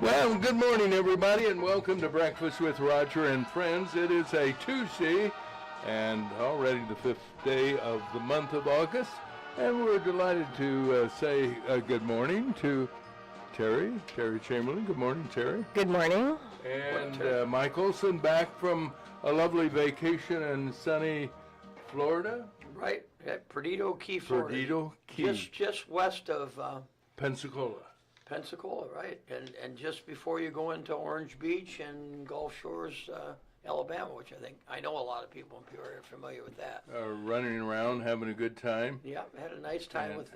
Well, good morning, everybody, and welcome to Breakfast with Roger and Friends. It is a Tuesday, and already the 5th day of the month of August, and we're delighted to say good morning to Terry Chamberlain. Good morning, Terry. Good morning. And Mike Olson back from a lovely vacation in sunny Florida. Right, at Perdido Key, Florida. Perdido Key. Just west of Pensacola, right? And just before you go into Orange Beach and Gulf Shores, Alabama, which I know a lot of people in Peoria are familiar with that. running around, having a good time. Yeah, had a nice time with.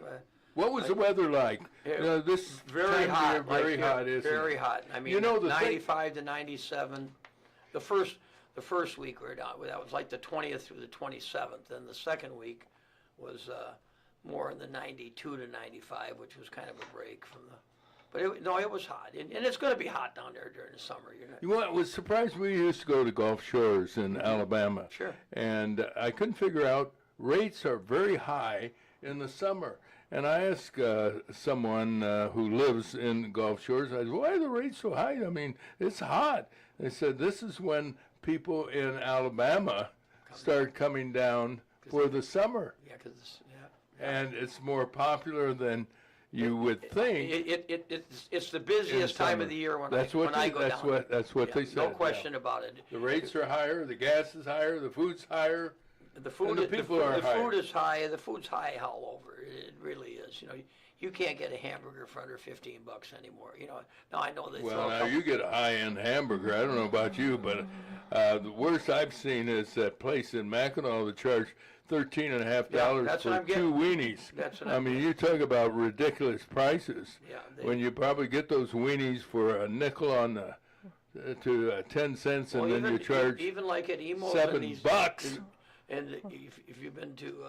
What was the weather like? This very hot, very hot, isn't it? Very hot. I mean, 95 to 97. The first week we were down. That was like the 20th through the 27th, and the second week was more in the 92 to 95, which was kind of a break from the. But it was hot, and it's going to be hot down there during the summer. You know, I was surprised. We used to go to Gulf Shores in Alabama. Sure. And I couldn't figure out, rates are very high in the summer. And I asked someone who lives in Gulf Shores, I said, why are the rates so high? I mean, it's hot. They said this is when people in Alabama start coming down for the summer. Yeah, And it's more popular than you would think. It's the busiest time of the year when I go down. That's what they said. No question about it. The rates are higher, the gas is higher, the food's higher. The food is high. The food's high all over. It really is. You know, you can't get a hamburger for under $15 anymore. You know, now I know they. Well, now you get a high-end hamburger. I don't know about you, but the worst I've seen is that place in Mackinac that charge $13.50 for two weenies. I mean, you talk about ridiculous prices. Yeah, when you probably get those weenies for a nickel on the to 10 cents, and then you charge even like at Emo's $7. And if you've been to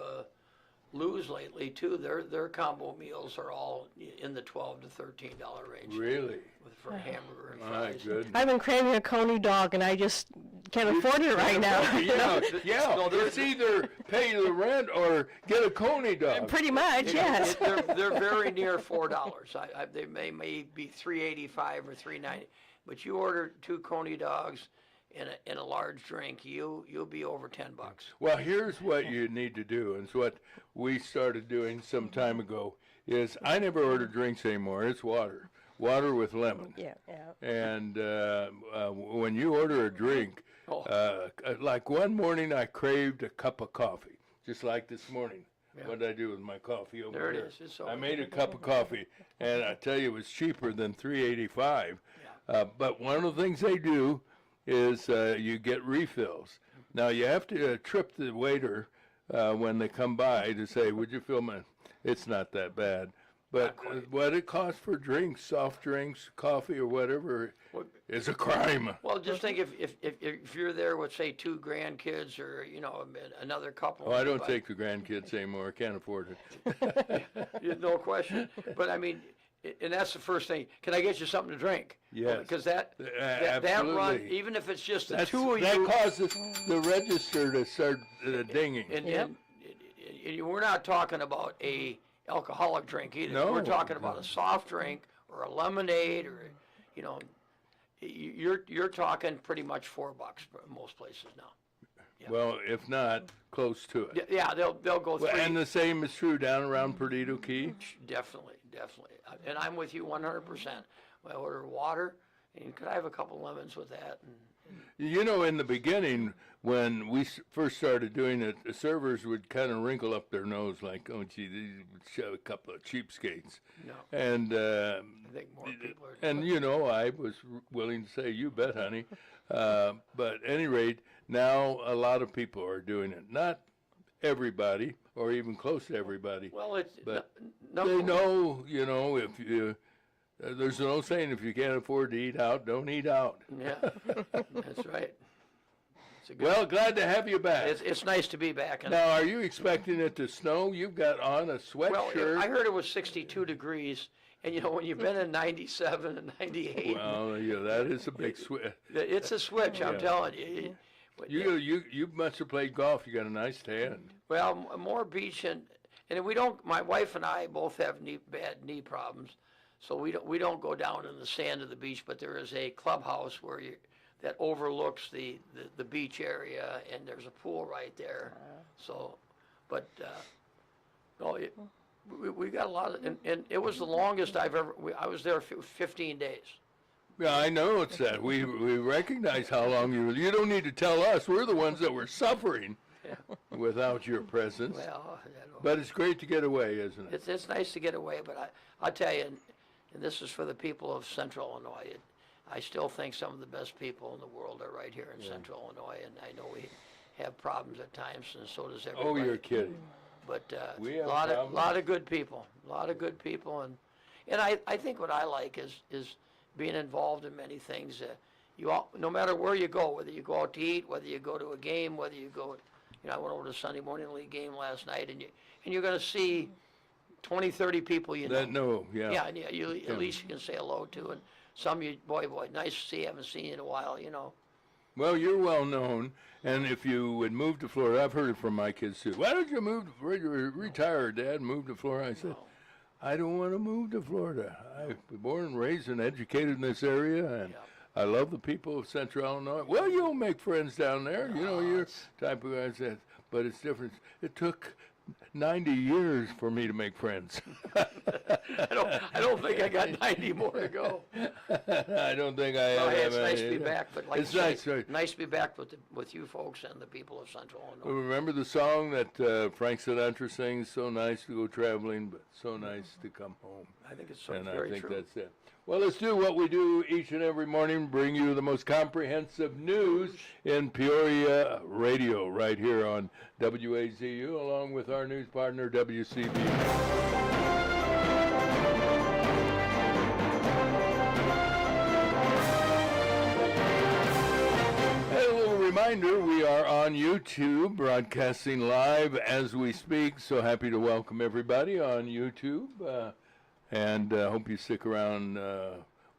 Lou's lately too, their combo meals are all in the $12 to $13 range. Really? For a hamburger and My fries. goodness. I've been craving a coney dog, and I just can't afford it right now. Yeah. It's either pay the rent or get a coney dog. Pretty much, yes. They're very near $4. They may be $3.85 or $3.90, but you order 2 coney dogs in a large drink, you'll be over $10. Well, here's what you need to do, and it's what we started doing some time ago, is I never order drinks anymore. It's water with lemon. Yeah. And when you order a drink, like one morning I craved a cup of coffee, just like this morning. Yeah. What did I do with my coffee over there? There it is. I made a cup of coffee, and I tell you, it was cheaper than $3.85. Yeah. But one of the things they do is you get refills. Now, you have to trip the waiter when they come by to say, would you fill my... It's not that bad. But what it costs for drinks, soft drinks, coffee, or whatever, is a crime. Well, just think if you're there with, say, 2 grandkids or, you know, another couple. Oh, I don't take the grandkids anymore. I can't afford it. No question. But, I mean... And that's the first thing. Can I get you something to drink? Yes. Because that run, even if it's just the two of you. That causes the register to start dinging. And we're not talking about a alcoholic drink either. No. We're talking about a soft drink or a lemonade or, you know, you're talking pretty much $4 in most places now. Yeah. Well, if not, close to it. Yeah, they'll go through. And the same is true down around Perdido Key? Definitely. And I'm with you 100%. I order water And could I have a couple lemons with that? And You know, in the beginning, when we first started doing it, the servers would kind of wrinkle up their nose like, oh, gee, these would show a couple of cheapskates. no, And, I think more people are. and you know, I was willing to say, you bet, honey. But at any rate, now a lot of people are doing it. Not everybody, or even close to everybody. Well, it's But no, They know, you know, if you, there's no saying if you can't afford to eat out, don't eat out. Yeah, that's right. It's a good, Well, glad to have you back. it's nice to be back. And Now, are you expecting it to snow? You've got on a well, sweatshirt. I heard it was 62 degrees, and you know when you've been in 97 and 98, Well, yeah, that is a big switch. it's a switch. I'm Yeah. telling you. You must have played golf. You got a nice tan. Well, more beach and we don't. My wife and I both have bad knee problems, so we don't go down in the sand of the beach. But there is a clubhouse where that overlooks the beach area, and there's a pool right there. So, but no, we got a lot of, and it was the longest I've ever. I was there 15 days. Yeah, I know it's that. We recognize how long you were. You don't need to tell us. We're the ones that were suffering without your presence. Well, But it's great to get away, isn't it? it's nice to get away, but I'll tell you, and this is for the people of Central Illinois. I still think some of the best people in the world are right here in Central Illinois, and I know we have problems at times, and so does everybody. Oh, you're kidding. But We a have lot problems. of good people, and I think what I like is being involved in many things. No matter where you go, whether you go out to eat, whether you go to a game, whether you go, I went over to a Sunday morning league game last night, and you're going to see 20, 30 people you know. That no, yeah. Yeah, and at least you can say hello to, and some you, boy, nice to see you, haven't seen you in a while, Well, you're well known, and if you would move to Florida, I've heard it from my kids too. Why don't you retire, Dad, and move to Florida? I said, I don't want to move to Florida. I was born and raised and educated in this area, and I love the people of Central Illinois. Well, you'll make friends down there. You know, you're type of guy that, but it's different. It took 90 years for me to make friends. I don't think I got 90 more to go. I don't think I Well, have. hey, it's nice to any. be back, but like It's you say, nice, right? nice to be back with you folks and the people of Central Illinois. Remember the song that Frank Sinatra sings, so nice to go traveling, but so nice to come home. I think it's so And I very think true. that's it. Well, let's do what we do each and every morning, bring you the most comprehensive news in Peoria radio right here on WAZU, along with our news partner, WCB. A little reminder, we are on YouTube, broadcasting live as we speak, so happy to welcome everybody on YouTube. And hope you stick around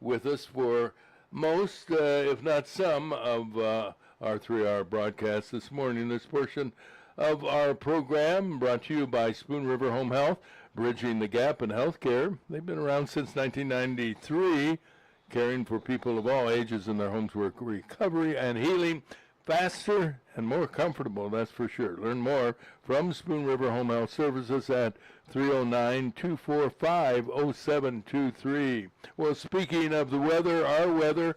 with us for most, if not some, of our 3-hour broadcast this morning. This portion of our program brought to you by Spoon River Home Health, bridging the gap in healthcare. They've been around since 1993, caring for people of all ages in their homes where recovery and healing faster and more comfortable, that's for sure. Learn more from Spoon River Home Health Services at 309-245-0723. Well, speaking of the weather, our weather,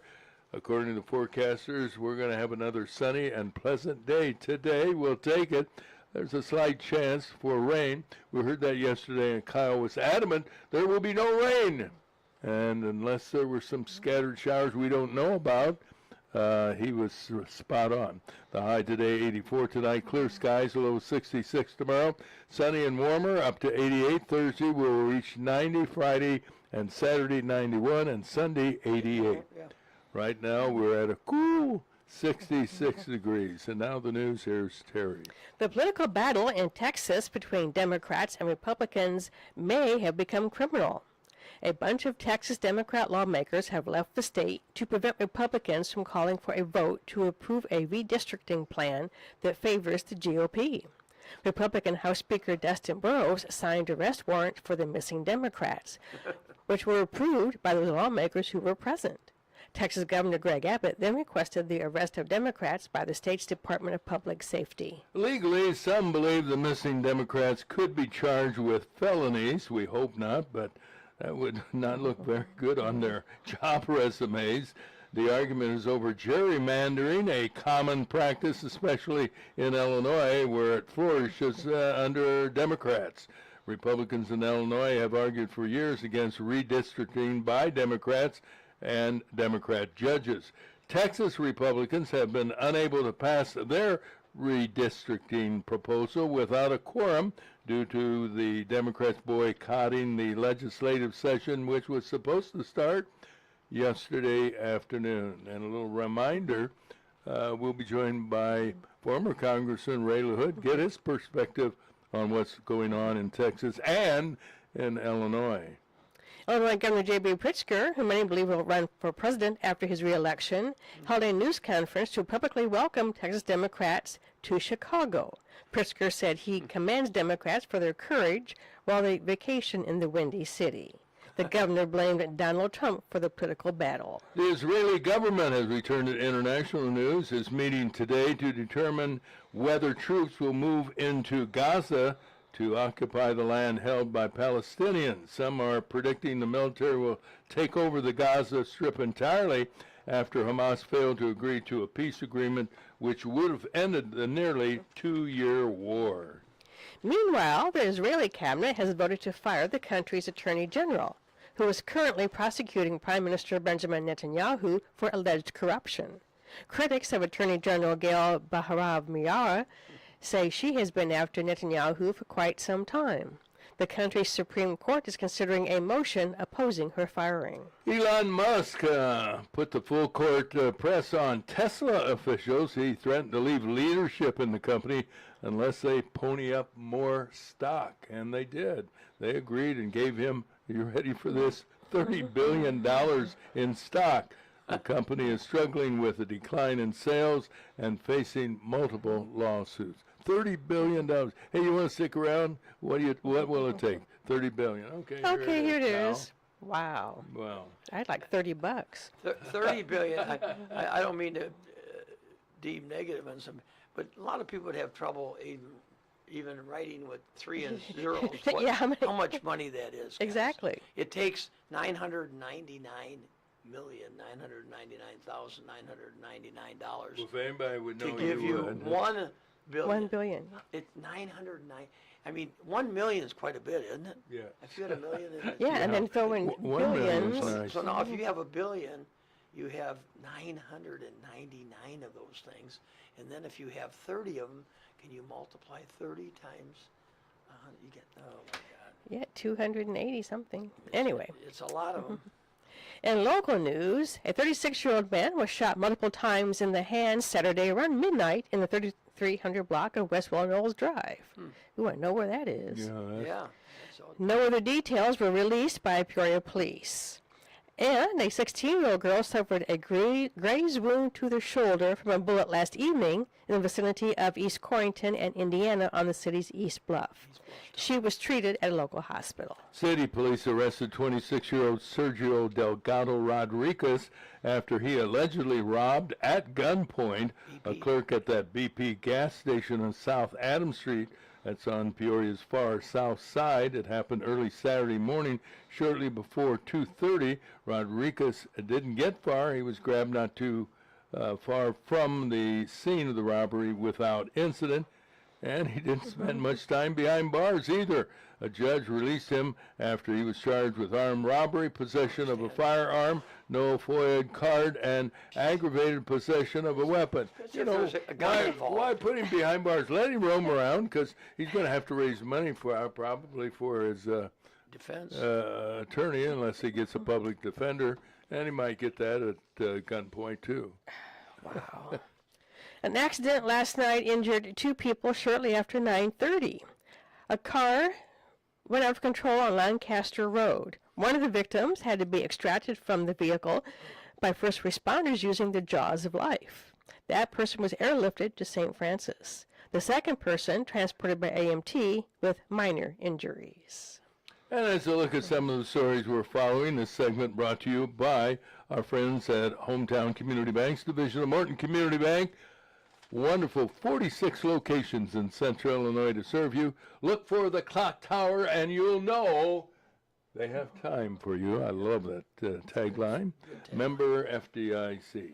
according to forecasters, we're going to have another sunny and pleasant day today. We'll take it. There's a slight chance for rain. We heard that yesterday, and Kyle was adamant there will be no rain. And unless there were some scattered showers we don't know about, he was spot on. The high today, 84 tonight, clear skies, a low 66 tomorrow. Sunny and warmer, up to 88. Thursday will reach 90, Friday and Saturday 91, and Sunday 88. Yeah. Right now we're at a cool 66 degrees. And now the news, here's Terry. The political battle in Texas between Democrats and Republicans may have become criminal. A bunch of Texas Democrat lawmakers have left the state to prevent Republicans from calling for a vote to approve a redistricting plan that favors the GOP. Republican House Speaker Dustin Burrows signed arrest warrant for the missing Democrats, which were approved by those lawmakers who were present. Texas Governor Greg Abbott then requested the arrest of Democrats by the state's Department of Public Safety. Legally, some believe the missing Democrats could be charged with felonies. We hope not, but That would not look very good on their job resumes. The argument is over gerrymandering, a common practice, especially in Illinois, where it flourishes under Democrats. Republicans in Illinois have argued for years against redistricting by Democrats and Democrat judges. Texas Republicans have been unable to pass their redistricting proposal without a quorum due to the Democrats boycotting the legislative session, which was supposed to start yesterday afternoon. And a little reminder, we'll be joined by former Congressman Ray LaHood, get his perspective on what's going on in Texas and in Illinois. Illinois Governor J.B. Pritzker, who many believe will run for president after his reelection, held a news conference to publicly welcome Texas Democrats to Chicago. Pritzker said he commends Democrats for their courage while they vacation in the Windy City. The governor blamed Donald Trump for the political battle. The Israeli government has returned to international news. Is meeting today to determine whether troops will move into Gaza to occupy the land held by Palestinians. Some are predicting the military will take over the Gaza Strip entirely after Hamas failed to agree to a peace agreement which would have ended the nearly 2-year war. Meanwhile, the Israeli cabinet has voted to fire the country's attorney general, who is currently prosecuting Prime Minister Benjamin Netanyahu for alleged corruption. Critics of Attorney General Gail Baharav-Miara say she has been after Netanyahu for quite some time. The country's Supreme Court is considering a motion opposing her firing. Elon Musk put the full court press on Tesla officials. He threatened to leave leadership in the company unless they pony up more stock, and they did. They agreed and gave him, you ready for this, $30 billion in stock. The company is struggling with a decline in sales and facing multiple lawsuits. $30 billion. Hey, you want to stick around? What will it take? $30 billion. Okay, here it is. Wow. Wow. I'd like $30. $30 billion. I don't mean to deem negative on some, but a lot of people would have trouble even writing with 3 and zeros. Yeah, how much money that is. Guys. Exactly. It takes $999,999,999. Well, if anybody would know, to give you would. $1 billion. $1 billion. It's 909. I mean, 1 million is quite a bit, isn't it? Yeah. If you had a million, Yeah, and then throw in 1 million is billions. nice. So now, if you have a billion, you have 999 of those things, and then if you have 30 of them, can you multiply 30 times? You get, oh my God. Yeah, 280 something. Anyway. It's a lot of them. In local news, a 36-year-old man was shot multiple times in the hand Saturday around midnight in the 3300 block of Westwell Knowles Drive. You want to know where that is? Yeah. No other details were released by Peoria police. And a 16-year-old girl suffered a graze wound to the shoulder from a bullet last evening in the vicinity of East Corrington and Indiana on the city's East Bluff. She was treated at a local hospital. City police arrested 26-year-old Sergio Delgado Rodriguez after he allegedly robbed at gunpoint a clerk at that BP gas station on South Adams Street. That's on Peoria's far south side. It happened early Saturday morning, shortly before 2:30. Rodriguez didn't get far. He was grabbed not too far from the scene of the robbery without incident, and he didn't spend much time behind bars either. A judge released him after he was charged with armed robbery, possession of a firearm, no FOIA card, and aggravated possession of a weapon. You know, why put him behind bars? Let him roam around, because he's going to have to raise money probably for his defense attorney, unless he gets a public defender, and he might get that at gunpoint too. Wow. An accident last night injured 2 people shortly after 9:30. A car went out of control on Lancaster Road. One of the victims had to be extracted from the vehicle by first responders using the jaws of life. That person was airlifted to St. Francis. The second person transported by AMT with minor injuries. And as a look at some of the stories we're following, this segment brought to you by our friends at Hometown Community Bank's division of Morton Community Bank. Wonderful 46 locations in central Illinois to serve you. Look for the clock tower and you'll know They have time for you. I love that tagline. Member FDIC.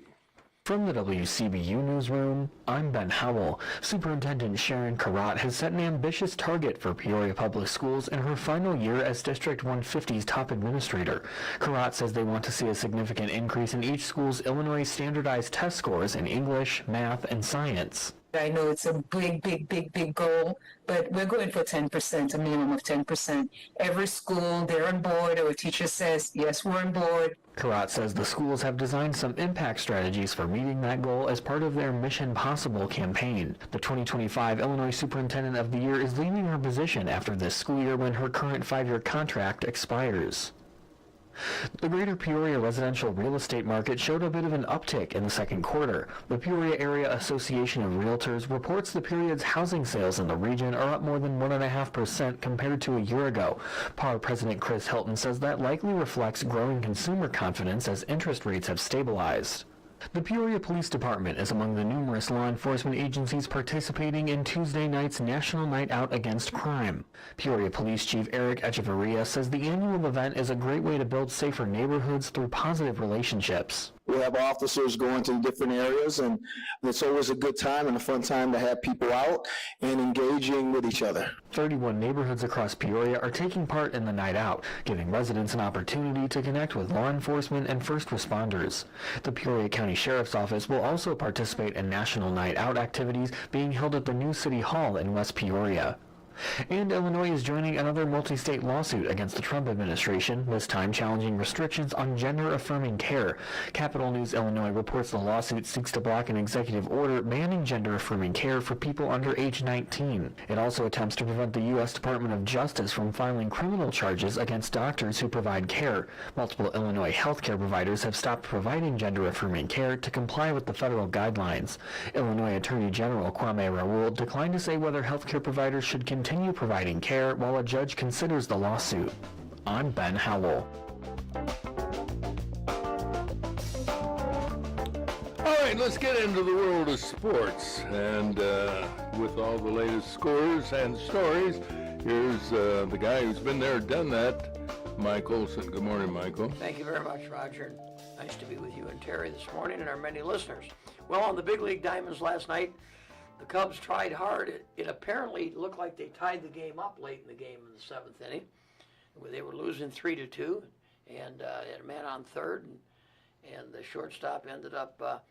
From the WCBU Newsroom, I'm Ben Howell. Superintendent Sharon Karat has set an ambitious target for Peoria Public Schools in her final year as District 150's top administrator. Karat says they want to see a significant increase in each school's Illinois standardized test scores in English, math, and science. I know it's a big goal, but we're going for 10%, a minimum of 10%. Every school, they're on board. Our teacher says, yes, we're on board. Karat says the schools have designed some impact strategies for meeting that goal as part of their Mission Possible campaign. The 2025 Illinois Superintendent of the Year is leaving her position after this school year when her current 5-year contract expires. The Greater Peoria residential real estate market showed a bit of an uptick in the second quarter. The Peoria Area Association of Realtors reports the period's housing sales in the region are up more than 1.5% compared to a year ago. PAR President Chris Hilton says that likely reflects growing consumer confidence as interest rates have stabilized. The Peoria Police Department is among the numerous law enforcement agencies participating in Tuesday night's National Night Out Against Crime. Peoria Police Chief Eric Echevarria says the annual event is a great way to build safer neighborhoods through positive relationships. We have officers going to different areas, and it's always a good time and a fun time to have people out and engaging with each other. 31 neighborhoods across Peoria are taking part in the night out, giving residents an opportunity to connect with law enforcement and first responders. The Peoria County Sheriff's Office will also participate in National Night Out activities being held at the new City Hall in West Peoria. And Illinois is joining another multi-state lawsuit against the Trump administration, this time challenging restrictions on gender-affirming care. Capital News Illinois reports the lawsuit seeks to block an executive order banning gender-affirming care for people under age 19. It also attempts to prevent the U.S. Department of Justice from filing criminal charges against doctors who provide care. Multiple Illinois healthcare providers have stopped providing gender-affirming care to comply with the federal guidelines. Illinois Attorney General Kwame Raoul declined to say whether healthcare providers should continue providing care while a judge considers the lawsuit. I'm Ben Howell. All right, let's get into the world of sports. And with all the latest scores and stories, here's the guy who's been there, done that, Mike Olson. Good morning, Michael. Thank you very much, Roger. Nice to be with you and Terry this morning and our many listeners. Well, on the big league diamonds last night, the Cubs tried hard. It apparently looked like they tied the game up late in the game in the seventh inning. They were losing 3-2, and had a man on third, and the shortstop ended up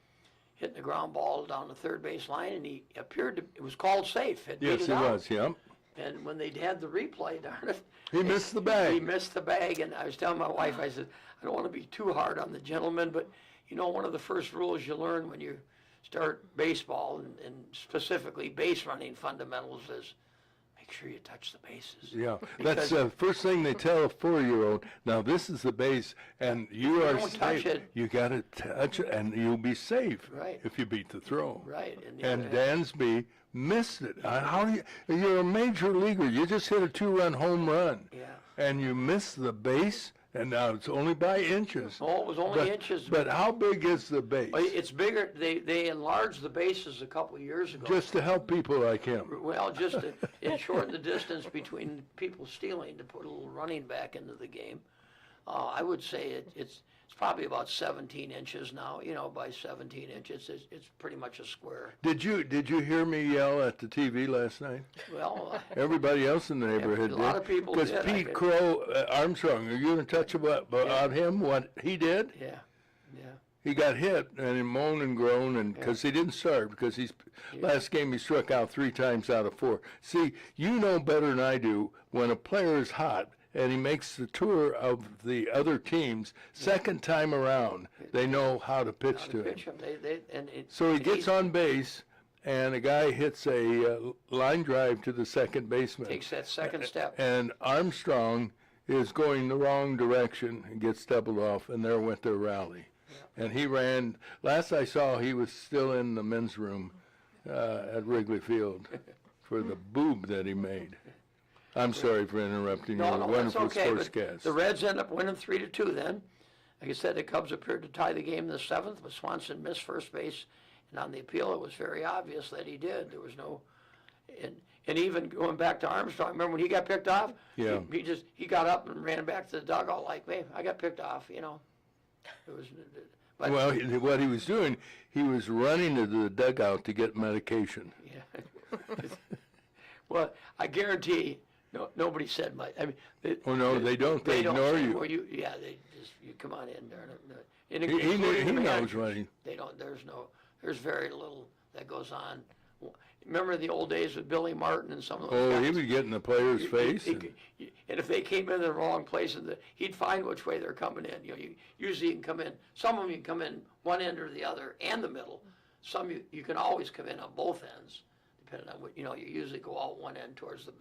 hitting the ground ball down the third base line, and he appeared to, it was called safe. Yes, he was, yeah. And when they had the replay, darn it. He missed the bag. He missed the bag, and I was telling my wife, I said, I don't want to be too hard on the gentleman, but you know, one of the first rules you learn when you start baseball, and specifically base running fundamentals, is make sure you touch the bases. Yeah, that's the first thing they tell a 4-year-old. Now this is the base, and you are don't touch safe. it. You got to touch it, and you'll be safe. Right. If you beat the throw. Right. And Dansby missed it. How do you're a major leaguer. You just hit a 2-run home run. Yeah. And you missed the base. And now it's only by inches. Oh, it was only inches. But how big is the base? It's bigger. They enlarged the bases a couple of years ago. Just to help people like him. Well, just to shorten the distance between people stealing to put a little running back into the game. I would say it's probably about 17 inches now. You know, by 17 inches, it's pretty much a square. Did you hear me yell at the TV last night? Well, Everybody else in the neighborhood a lot of people did. Because Pete Crow Armstrong, are you going to touch about him, what he did? Yeah. He got hit and he moaned and groaned, and because he didn't start, because last game he struck out 3 times out of 4. See, you know better than I do when a player is hot and he makes the tour of the other teams, second time around, they know how to pitch to him. So he gets on base, and a guy hits a line drive to the second baseman. Takes that second step. And Armstrong is going the wrong direction and gets doubled off, and there went their rally. Yeah. And he ran, last I saw, he was still in the men's room at Wrigley Field for the boob that he made. I'm sorry for interrupting your wonderful sportscast. The Reds end up winning 3-2 then. Like I said, the Cubs appeared to tie the game in the 7th, but Swanson missed first base, and on the appeal it was very obvious that he did. There was no And even going back to Armstrong, remember when he got picked off? Yeah. He got up and ran back to the dugout like, "Hey, I got picked off," you know. It was, but Well, what he was doing, he was running to the dugout to get medication. yeah. Well, I guarantee nobody said much. I mean, Oh, no, they don't. They don't ignore say, you. "Well, you just you come on in there." He knows what he. They don't. There's very little that goes on. Remember the old days with Billy Martin and some of those Oh, guys? he would get in the player's face. And if they came in the wrong place, he'd find which way they're coming in. Usually you can come in. Some of them you can come in one end or the other and the middle. Some you can always come in on both ends, depending on what you usually go out one end towards the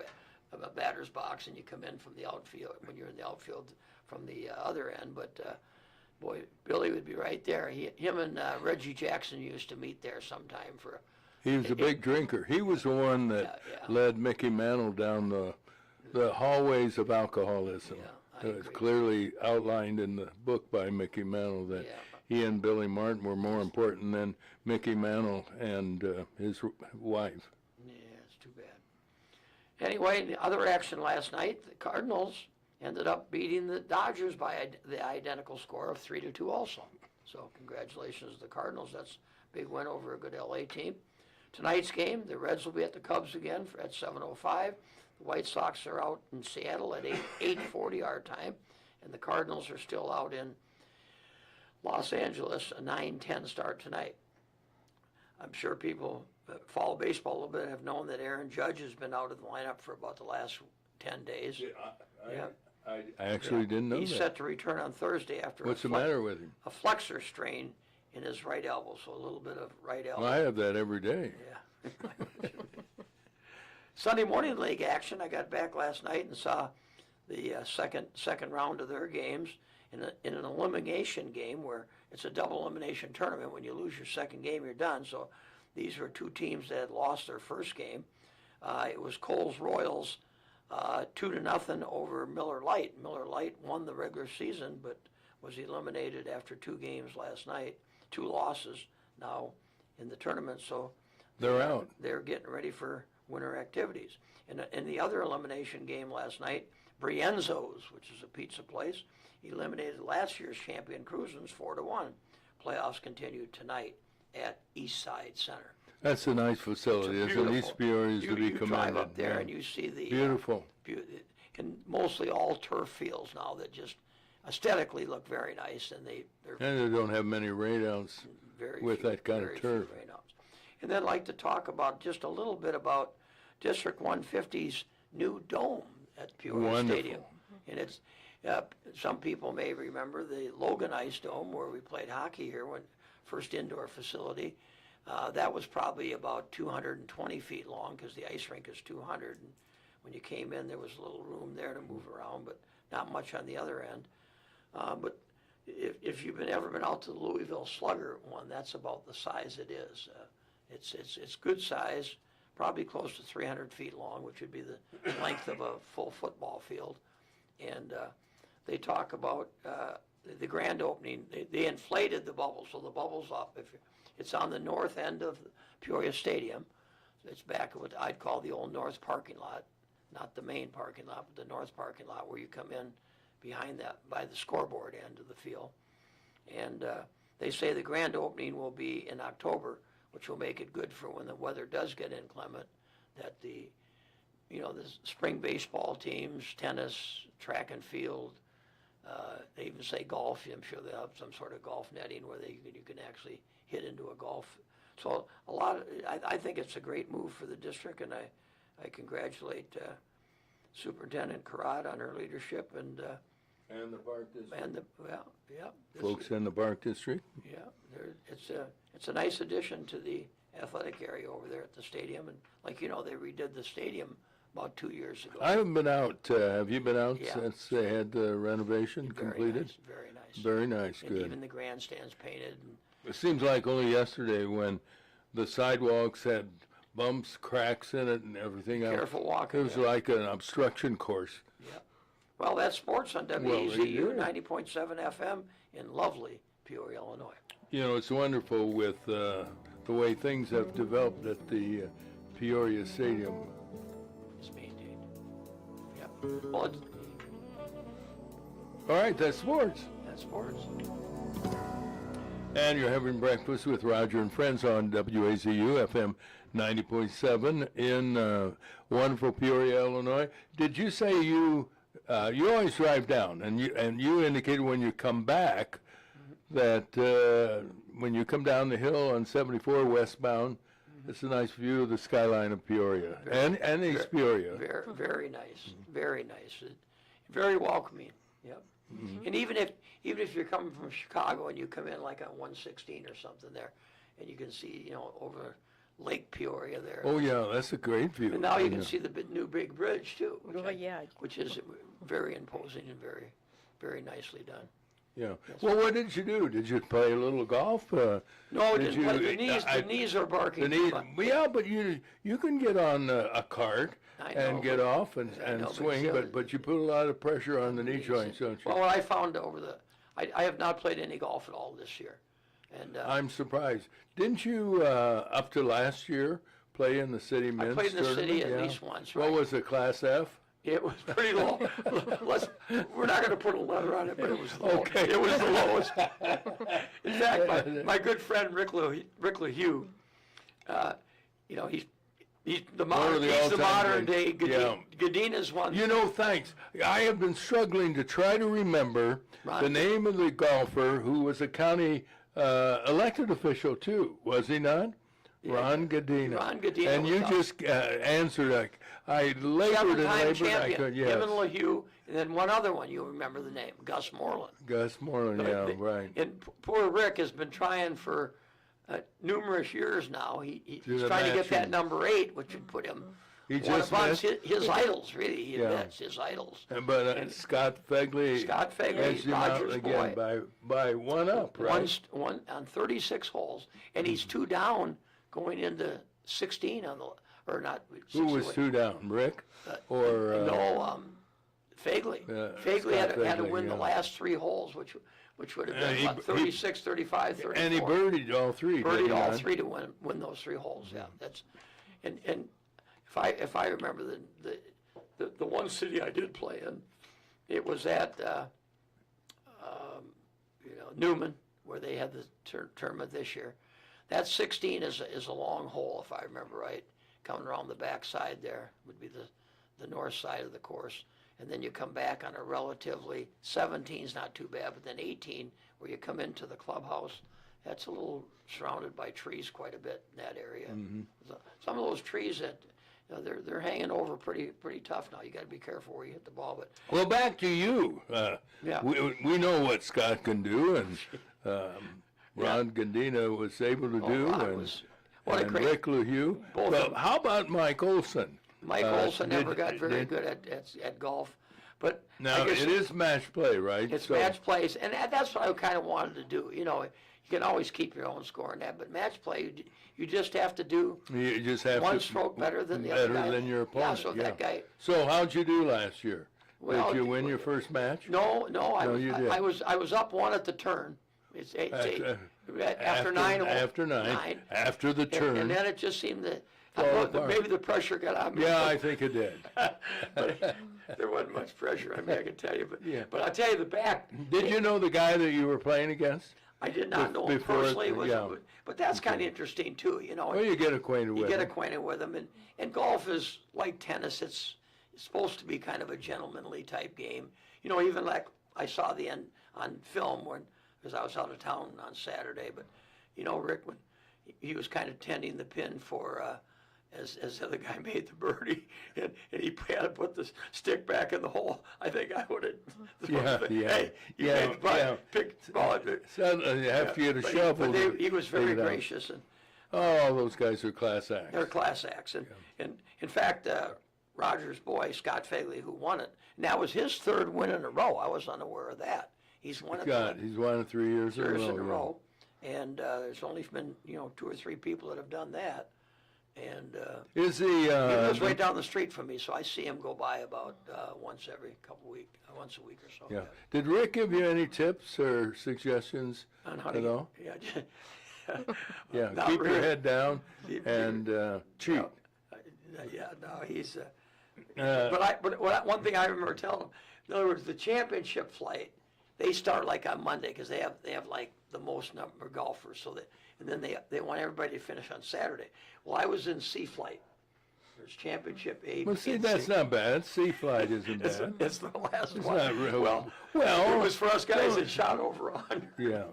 batter's box, and you come in from the outfield when you're in the outfield from the other end. But boy, Billy would be right there. Him and Reggie Jackson used to meet there sometime for. He was a big drinker. He was the one that Yeah. led Mickey Mantle down the hallways of alcoholism. Yeah, I It's agree. clearly outlined in the book by Mickey Mantle that Yeah. he and Billy Martin were more important than Mickey Mantle and his wife. Yeah, it's too bad. Anyway, the other action last night, the Cardinals ended up beating the Dodgers by the identical score of 3-2 also. So congratulations to the Cardinals. That's a big win over a good LA team. Tonight's game, the Reds will be at the Cubs again at 7:05. The White Sox are out in Seattle at 8:40 our time, and the Cardinals are still out in Los Angeles, a 9:10 start tonight. I'm sure people that follow baseball a little bit have known that Aaron Judge has been out of the lineup for about the last 10 days. Yeah. I actually didn't know He's that. set to return on Thursday after What's the matter with him? a flexor strain in his right elbow, so a little bit of right elbow. Well, I have that every day. Yeah. Sunday morning league action. I got back last night and saw the second round of their games in an elimination game where it's a double elimination tournament. When you lose your second game, you're done. So these were two teams that had lost their first game. It was Coles Royals 2-0 over Miller Lite. Miller Lite won the regular season, but was eliminated after 2 games last night. 2 losses now in the tournament, so They're out. they're getting ready for winter activities. In the other elimination game last night, Brienzo's, which is a pizza place, eliminated last year's champion Cruisins 4-1. Playoffs continue tonight at Eastside Center. That's a nice facility. Isn't it? East Peoria is to be You drive commended. up there Yeah. and you see the Beautiful. and mostly all turf fields now that just aesthetically look very nice, and they're And they don't have many rainouts. very with few, that kind of very few turf. rainouts. And then I'd like to talk about just a little bit about District 150's new dome at Peoria Wonderful. Stadium. And it's some people may remember the Logan Ice Dome where we played hockey here when first indoor facility. That was probably about 220 feet long because the ice rink is 200. And when you came in, there was a little room there to move around, but not much on the other end. But if you've ever been out to the Louisville Slugger one, that's about the size it is. It's good size, probably close to 300 feet long, which would be the length of a full football field. And they talk about the grand opening. They inflated the bubble, so the bubble's up. It's on the north end of Peoria Stadium. It's back at what I'd call the old north parking lot, not the main parking lot, but the north parking lot where you come in behind that by the scoreboard end of the field. And they say the grand opening will be in October, which will make it good for when the weather does get inclement, that the spring baseball teams, tennis, track and field, they even say golf. I'm sure they'll have some sort of golf netting where you can actually hit into a golf. So I think it's a great move for the district, and I congratulate Superintendent Karat on her leadership and the Park District. Folks in the Park District. Yeah, it's a nice addition to the athletic area over there at the stadium, and they redid the stadium about 2 years ago. I haven't been out. Have you been out Yeah. since they had the renovation completed? Very nice. Very nice, And good. even the grandstands painted. And It seems like only yesterday when the sidewalks had bumps, cracks in it, and everything else. Careful walking, It was yeah. like an obstruction course. yeah. Well, that's sports on there WEZU you go. 90.7 FM in lovely Peoria, Illinois. You know, it's wonderful with the way things have developed at the Peoria Stadium. It's maintained. Yep. Well, All right, that's sports. that's sports. And you're having breakfast with Roger and Friends on WAZU FM 90.7 in wonderful Peoria, Illinois. Did you say you always drive down, and you indicated when you come back that when you come down the hill on 74 westbound, it's a nice view of the skyline of Peoria and East Peoria. Very, very nice. Very nice. Very welcoming. Yep. And even if you're coming from Chicago and you come in like on 116 or something there, and you can see over Lake Peoria there. Oh yeah, that's a great view. And now you can see the new big bridge too. Yeah. Which is very imposing and very, very nicely done. Yeah. Well, what did you do? Did you play a little golf? No, I did didn't play. The knees are barking. The knees, yeah, but you can get on a cart I know, and get off and know, but swing, still, but you put a lot of pressure on the knee joints, don't you? Well, what I found I have not played any golf at all this year. And I'm surprised. Didn't you, up to last year, play in the city men's played in the tournament? city at Yeah. least once, What right? was it, Class F? It was pretty low. We're not going to put a letter on it, but it was low. Okay. It was the lowest. In fact, my good friend Rick LaHood, he's the all-time modern great. day Yeah. Gadina's one. Thanks. I have been struggling to try to remember the name of the golfer who was a county elected official too, was he not? Ron Gadina. Ron Gadina And was you up. just answered. I labored and Seven-time labored. I champion. could, Him yes. and LaHood, and then one other one. You'll remember the name, Gus Moreland. Gus Moreland, yeah, right. And poor Rick has been trying for numerous years now. He's the trying to get match that and- number 8, which would put him He one just amongst missed. his idols, really. He Yeah. admits his idols. But Scott Fegley Scott Fegley, edged him out Rogers' again boy. by one up, right? One on 36 holes, and he's 2 down going into 16 on the, or not. Who was 2 down, Rick? Or No, Fegley. Fegley had Scott to Fegley, win the yeah. last 3 holes, which would have been he- what, 36, 35, 34. and he birdied all 3. didn't Birdied he, all not? 3 to win those 3 holes. Yeah, that's, and if I remember the one city I did play in, it was at Newman, where they had the tournament this year. That 16 is a long hole, if I remember right. Coming around the back side there would be the north side of the course. And then you come back on a relatively, 17's not too bad, but then 18, where you come into the clubhouse, that's a little surrounded by trees quite a bit in that area. So, some of those trees that, they're hanging over pretty tough now. You got to be careful where you hit the ball. But Well, back to you. Yeah. We know what Scott can do, and Ron Gandina was able to do, Ron and, was- what a and great- Rick LaHood. both Well, of them. how about Mike Olson? Mike Olson never did- got very did- good at golf. But Now, I guess it is match play, right? it's So- match plays, and that's what I kind of wanted to do. You can always keep your own score in that, but match play, you just have to do You just have one to stroke better than the other guy. better than your opponent. Yeah, so that guy. So how'd you do last year? Well, Did you win your first match? No, you did. I was up 1 at the turn. It's eight, after 9 holes. After nine. After the turn. And then it just seemed that Fall apart. maybe the pressure got on me. Yeah, I think it did. But there wasn't much pressure. I mean, I can tell you, Yeah. but I'll tell you the back. Did you know the guy that you were playing against? I did not know him before- personally, yeah. but that's kind of interesting too. Well, you get acquainted You with get him. acquainted with them, and golf is like tennis. It's supposed to be kind of a gentlemanly type game. Even like I saw the end on film because I was out of town on Saturday. But Rick, when he was kind of tending the pin for as the other guy made the birdie, and he had to put the stick back in the hole. I think I would have. Yeah. Hey, you Yeah, made the putt. yeah. Pick ball. Suddenly you have to get a But shovel. to he was take very it out. gracious, and Oh, those guys are class acts. they're class acts. And in fact, Roger's boy, Scott Fegley, who won it, and that was his 3rd win in a row. I was unaware of that. He's won it He's won it 3 years in a row. in a yeah. row. And there's only been, 2 or 3 people that have done that. And Is he the lives right down the street from me, so I see him go by about once a week or so. yeah? Did Rick give you any tips or suggestions? On how at to all? yeah. Yeah, Not keep your really. head down and cheat. Yeah, no, he's. But one thing I remember telling him, in other words, the championship flight, they start like on Monday because they have like the most number of golfers, and then they want everybody to finish on Saturday. Well, I was in C flight. There's championship A. Well, see, and that's C. not bad. Sea flight isn't bad. It's the last It's one. not real. Well, it was for us guys that shot over 100. Yeah.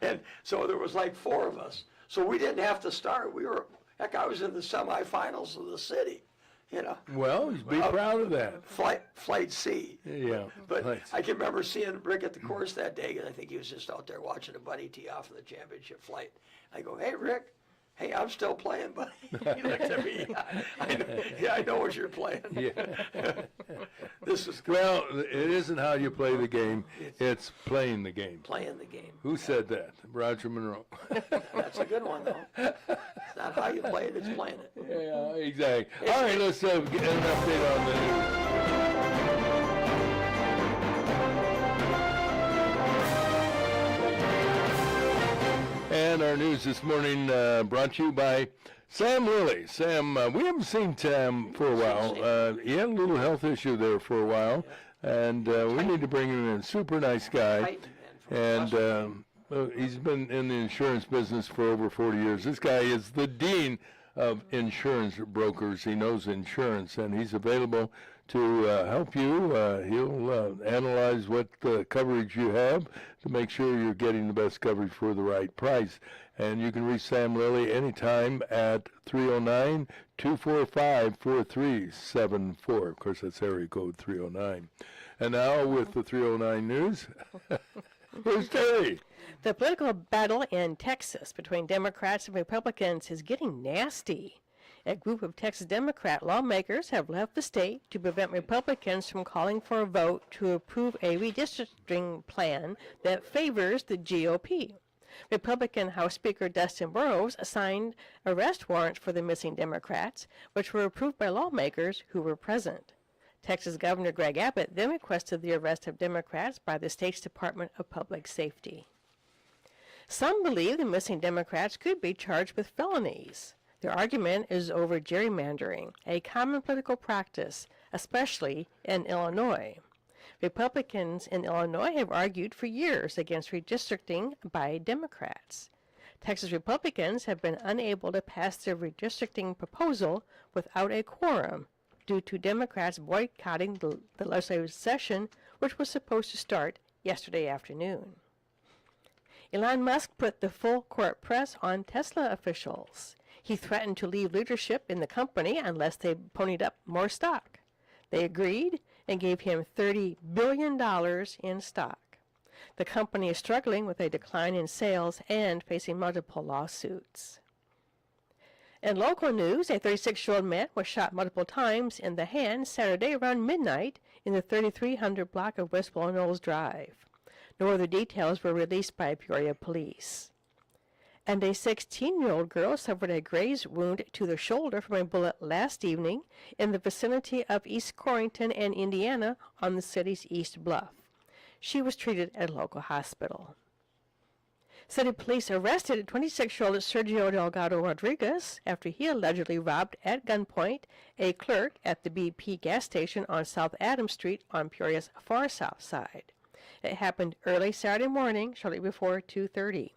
And so there was like 4 of us. So we didn't have to start. I was in the semifinals of the city, you know. Well, be proud of that. Flight C. Yeah. But Flights. I can remember seeing Rick at the course that day, and I think he was just out there watching a buddy tee off of the championship flight. I go, hey, Rick. Hey, I'm still playing, buddy. He looked at me. I know what you're playing. Yeah. This is good. Well, it isn't how you play the game, it's playing the game. Playing the game. Who said that? Roger Monroe. That's a good one, though. It's not how you play it, it's playing it. Yeah, exactly. All right, let's get an update on the news. And our news this morning brought to you by Sam Lilly. Sam, we haven't seen Sam for a while. He had a little health issue there for a while, and we need to bring him in. Super nice guy. Titan, man, from And he's been in the insurance business for over 40 years. This guy is the dean of insurance brokers. He knows insurance, and he's available to help you. He'll analyze what coverage you have to make sure you're getting the best coverage for the right price. And you can reach Sam Lilly anytime at 309-245-4374. Of course, that's area code 309. And now with the 309 news, here's Terry. The political battle in Texas between Democrats and Republicans is getting nasty. A group of Texas Democrat lawmakers have left the state to prevent Republicans from calling for a vote to approve a redistricting plan that favors the GOP. Republican House Speaker Dustin Burrows assigned arrest warrants for the missing Democrats, which were approved by lawmakers who were present. Texas Governor Greg Abbott then requested the arrest of Democrats by the state's Department of Public Safety. Some believe the missing Democrats could be charged with felonies. Their argument is over gerrymandering, a common political practice, especially in Illinois. Republicans in Illinois have argued for years against redistricting by Democrats. Texas Republicans have been unable to pass their redistricting proposal without a quorum due to Democrats boycotting the legislative session, which was supposed to start yesterday afternoon. Elon Musk put the full court press on Tesla officials. He threatened to leave leadership in the company unless they ponied up more stock. They agreed and gave him $30 billion in stock. The company is struggling with a decline in sales and facing multiple lawsuits. In local news, a 36-year-old man was shot multiple times in the hand Saturday around midnight in the 3300 block of West Willow Knolls Drive. No other details were released by Peoria police. And a 16-year-old girl suffered a graze wound to the shoulder from a bullet last evening in the vicinity of East Corrington and Indiana on the city's East Bluff. She was treated at a local hospital. City police arrested 26-year-old Sergio Delgado Rodriguez after he allegedly robbed at gunpoint a clerk at the BP gas station on South Adams Street on Peoria's far south side. It happened early Saturday morning, shortly before 2:30.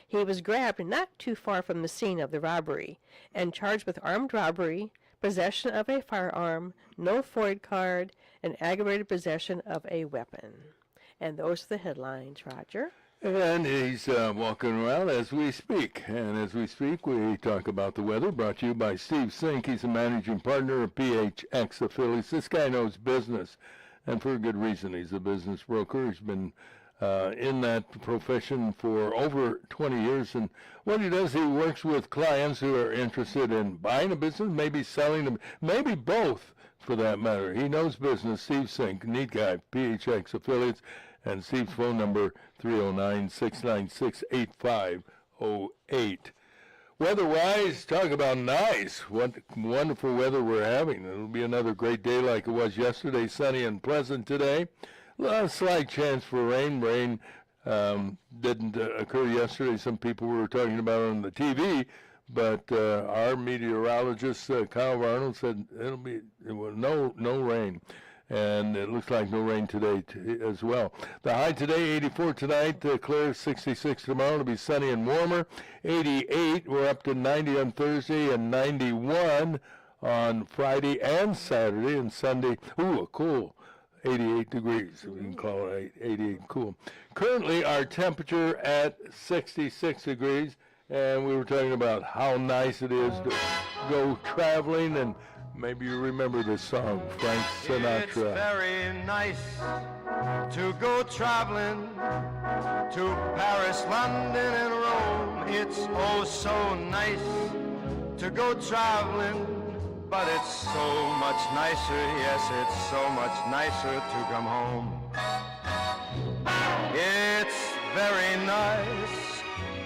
He was grabbed not too far from the scene of the robbery and charged with armed robbery, possession of a firearm, no FOID card, and aggravated possession of a weapon. And those are the headlines, Roger. And he's walking around as we speak. And as we speak, we talk about the weather, brought to you by Steve Sink. He's a managing partner of PHX Affiliates. This guy knows business, and for a good reason. He's a business broker. He's been in that profession for over 20 years. And what he does, he works with clients who are interested in buying a business, maybe selling them, maybe both for that matter. He knows business. Steve Sink, neat guy, PHX Affiliates. And Steve's phone number, 309-696-8508. Weather-wise, talk about nice. What wonderful weather we're having. It'll be another great day like it was yesterday, sunny and pleasant today. A slight chance for rain. Rain didn't occur yesterday. Some people were talking about it on the TV, But our meteorologist, Kyle Arnold, said it will no rain. And it looks like no rain today as well. The high today, 84 tonight, clear, 66 tomorrow. It'll be sunny and warmer. 88, we're up to 90 on Thursday and 91 on Friday and Saturday, and Sunday, a cool 88 degrees. We can call it 88 cool. Currently, our temperature at 66 degrees, and we were talking about how nice it is to go traveling, and maybe you remember this song, Frank Sinatra. It's very nice to go traveling to Paris, London, and Rome. It's oh so nice to go traveling, but it's so much nicer, yes, it's so much nicer to come home. It's very nice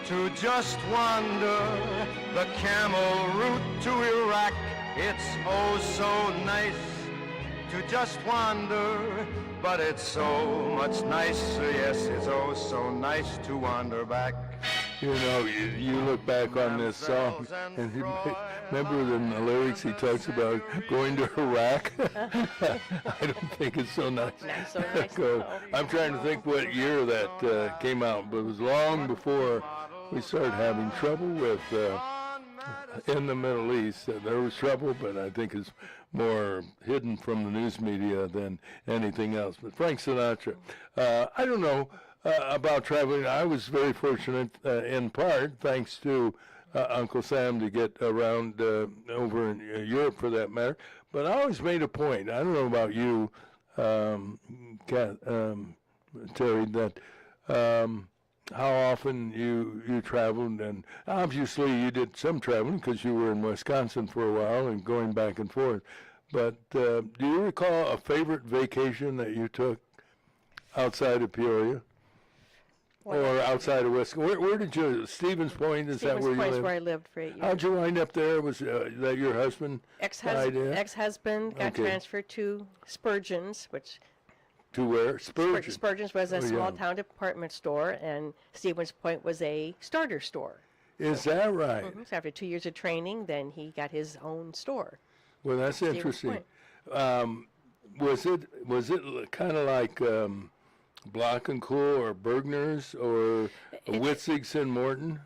to just wander the camel route to Iraq. It's oh so nice to just wander, but it's so much nicer, yes, it's oh so nice to wander back. You know, you look back on this song, and remember in the lyrics he talks about going to Iraq? I don't think it's so nice. Not so nice So, at all. I'm trying to think what year that came out, but it was long before we started having trouble with in the Middle East. There was trouble, but I think it's more hidden from the news media than anything else. But Frank Sinatra, I don't know about traveling. I was very fortunate in part, thanks to Uncle Sam, to get around over in Europe for that matter. But I always made a point, I don't know about you, Terry, that how often you traveled, and obviously you did some traveling because you were in Wisconsin for a while and going back and forth. But do you recall a favorite vacation that you took outside of Peoria? Or outside of Wisconsin? Where did you, Stevens Point, is that where you Stevens Point is lived? where I lived for 8 years. How'd you wind up there? Was that your husband? Ex-husband got Okay. transferred to Spurgeon's, which To where? Spurgeon. Spurgeon's was a Oh, yeah. small town department store, and Stevens Point was a starter store. Is that right? So after 2 years of training, then he got his own store. Well, that's Stevens interesting. Point. Was it kind of like Block and Cool or Bergner's or Witzig's in Morton?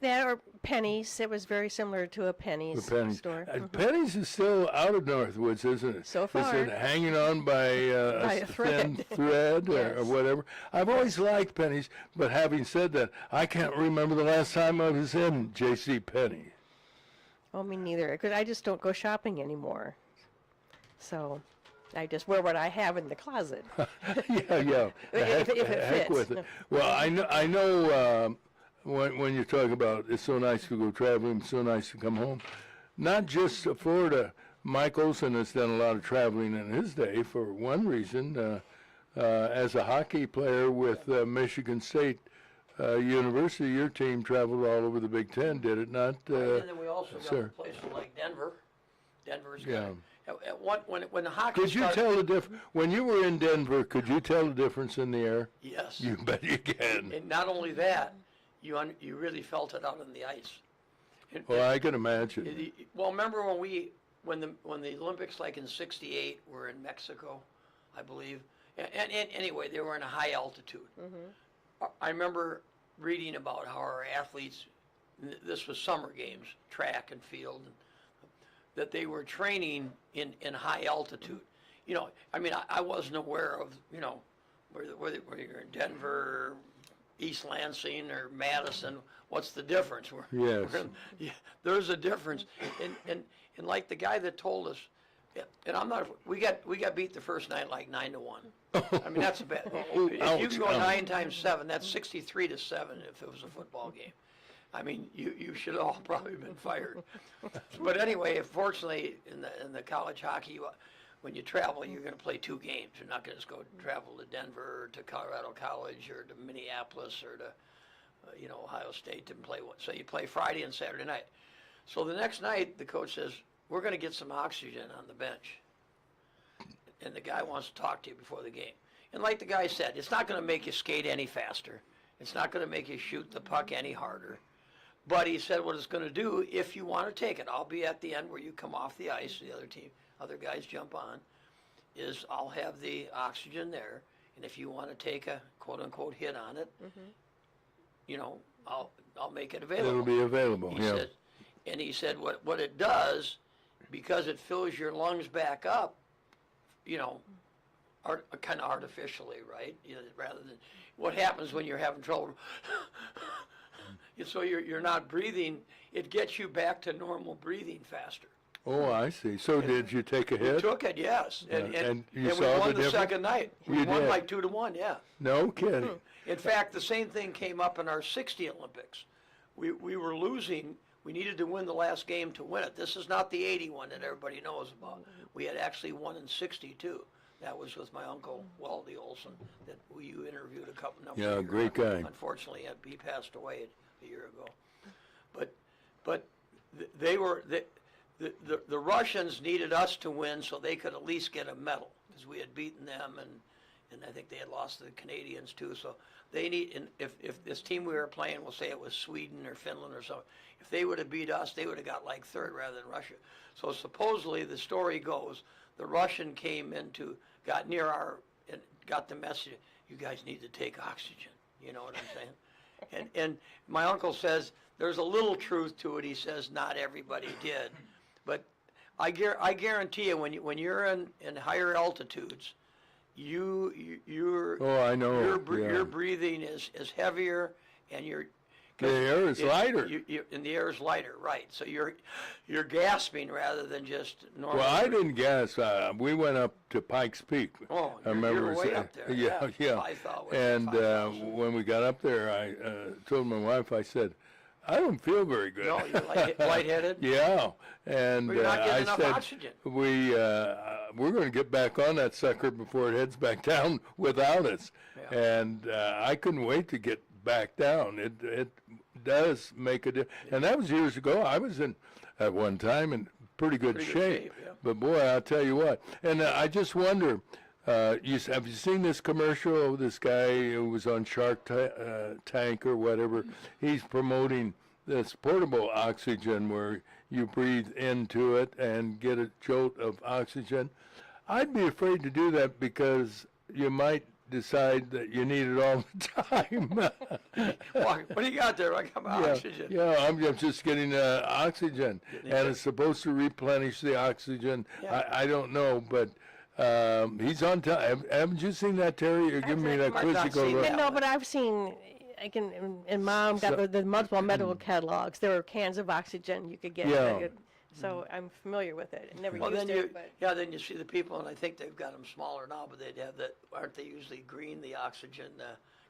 There or Penny's. It was very similar to a Penny's Penny's. store. Penny's is still out of Northwoods, isn't it? So Is far. it hanging on by a thin thread. thread or Yes. whatever? I've always liked Penny's, but having said that, I can't remember the last time I was in J.C. Penney. Oh, me neither, because I just don't go shopping anymore. So I just wear what I have in the closet. Yeah. If it Heck fits. with it. Well, I know when you talk about it's so nice to go traveling, so nice to come home. Not just Florida. Mike Olson has done a lot of traveling in his day for one reason. As a hockey player with Michigan State University, your team traveled all over the Big Ten, did it not? And then we also got sir. places like Denver. Denver's Yeah. when the hockey Could you started, tell the difference? When you were in Denver, could you tell the difference in the air? yes. You bet you can. And not only that, you really felt it out on the ice. And- Well, I can imagine. Well, remember when the Olympics, like in '68, were in Mexico, I believe. And anyway, they were in a high altitude. I remember reading about how our athletes, this was summer games, track and field, that they were training in high altitude. You know, I mean, I wasn't aware of, you know, whether you're in Denver, East Lansing, or Madison, what's the difference? Yes. Yeah, there's a difference. And like the guy that told us, and I'm not, we got beat the first night like 9-1. I mean, that's a bad. If you ouch, can go ouch. 9 times 7, that's 63-7 if it was a football game. I mean, you should all probably been fired. But anyway, fortunately, in the college hockey, when you travel, you're going to play 2 games. You're not going to just go travel to Denver or to Colorado College or to Minneapolis or to, Ohio State and play one. So you play Friday and Saturday night. So the next night, the coach says, we're going to get some oxygen on the bench. And the guy wants to talk to you before the game. And like the guy said, it's not going to make you skate any faster. It's not going to make you shoot the puck any harder. But he said what it's going to do, if you want to take it, I'll be at the end where you come off the ice, the other guys jump on, is I'll have the oxygen there, and if you want to take a quote-unquote hit on it, I'll make it available. It'll be available, He yeah. said, and he said what it does, because it fills your lungs back up, kind of artificially, right? Rather than what happens when you're having trouble. So you're not breathing. It gets you back to normal breathing faster. Oh, I see. So did you take a We hit? took it, yes, and you we saw the won the difference? second night. We You won did? like 2-1, yeah. No kidding. In fact, the same thing came up in our 60 Olympics. We were losing. We needed to win the last game to win it. This is not the 81 that everybody knows about. We had actually won in 62. That was with my uncle, Waldy Olson, that you interviewed a couple numbers. Yeah, great guy. Unfortunately, he passed away a year ago. But they were the Russians needed us to win so they could at least get a medal, because we had beaten them, and I think they had lost to the Canadians too. So they need, and if this team we were playing, we'll say it was Sweden or Finland or something, if they would have beat us, they would have got like third rather than Russia. So supposedly the story goes, the Russian got near and got the message, you guys need to take oxygen. You know what I'm saying? And my uncle says there's a little truth to it. He says not everybody did, but I guarantee you when you're in higher altitudes, you're Oh, I know. your breathing is heavier, and The air is lighter. And the air is lighter, right? So you're gasping rather than just normal. Well, I didn't guess. We went up to Pikes Peak. Oh, I you're remember way saying- up there. Yeah, yeah. 5,000. And 5,000. when we got up there, I told my wife, I said, I don't feel very good. No, you're lightheaded. Yeah, and Well, you're not getting I enough said, oxygen. we're going to get back on that sucker before it heads back down without us. Yeah. And I couldn't wait to get back down. It does make a difference. And that was years ago. I was at one time in pretty good shape. Yeah. But boy, I'll tell you what. And I just wonder, have you seen this commercial of this guy who was on Shark Tank or whatever? He's promoting this portable oxygen where you breathe into it and get a jolt of oxygen. I'd be afraid to do that because you might decide that you need it all the time. Well, what do you got there? I got my oxygen. Yeah, I'm just getting oxygen, and it's supposed to replenish the oxygen. Yeah. I don't know, but he's on time. Haven't you seen that, Terry? You're giving me that I've not quizzical seen look. that. No, but I've seen, and Mom got the multiple medical catalogs. There were cans of oxygen you could get. Yeah. So I'm familiar with it. I never Well, used then it, but then you see the people, and I think they've got them smaller now, but they'd have that. Aren't they usually green, the oxygen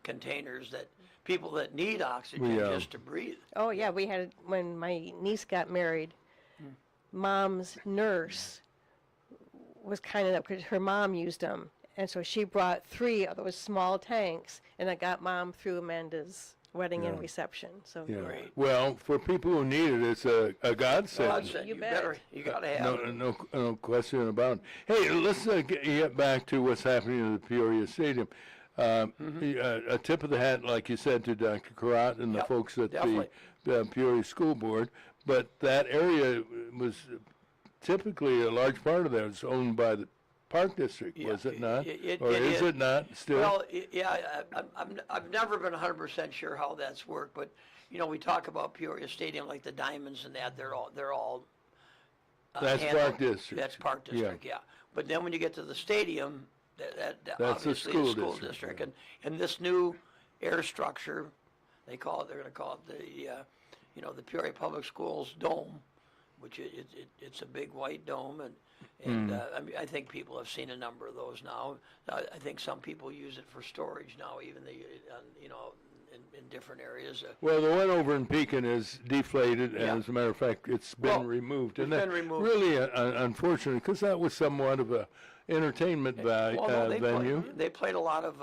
containers that people that need oxygen Yeah. just to breathe? oh yeah, we had when my niece got married. Mom's nurse was kind enough because her mom used them, and so she brought 3 of those small tanks, and I got Mom through Amanda's wedding and reception. So Yeah. Great. Well, for people who need it, it's a godsend. Godsend, You you bet. better, you gotta have it. No question about it. Hey, let's get back to what's happening in the Peoria Stadium. A tip of the hat, like you said, to Dr. Karat and the Yep, folks at definitely. the Peoria School Board. But that area was typically a large part of that was owned by the Park District, was it not? Or is it not still? Well, yeah, I've never been 100% sure how that's worked, but we talk about Peoria Stadium like the Diamonds and that. They're all. That's handled- Park District. That's Park Yeah. District, yeah. But then when you get to the stadium, that's the obviously school the school district, district, and this new air structure, they're going to call it the Peoria Public Schools Dome, which it's a big white dome, and I mean, I think people have seen a number of those now. I think some people use it for storage now, even in different areas. Well, the one over in Pekin is deflated, and Yeah. as a matter of fact, it's been Well, removed. it's And been that's removed. really unfortunate, because that was somewhat of a entertainment Well, no, venue. they played a lot of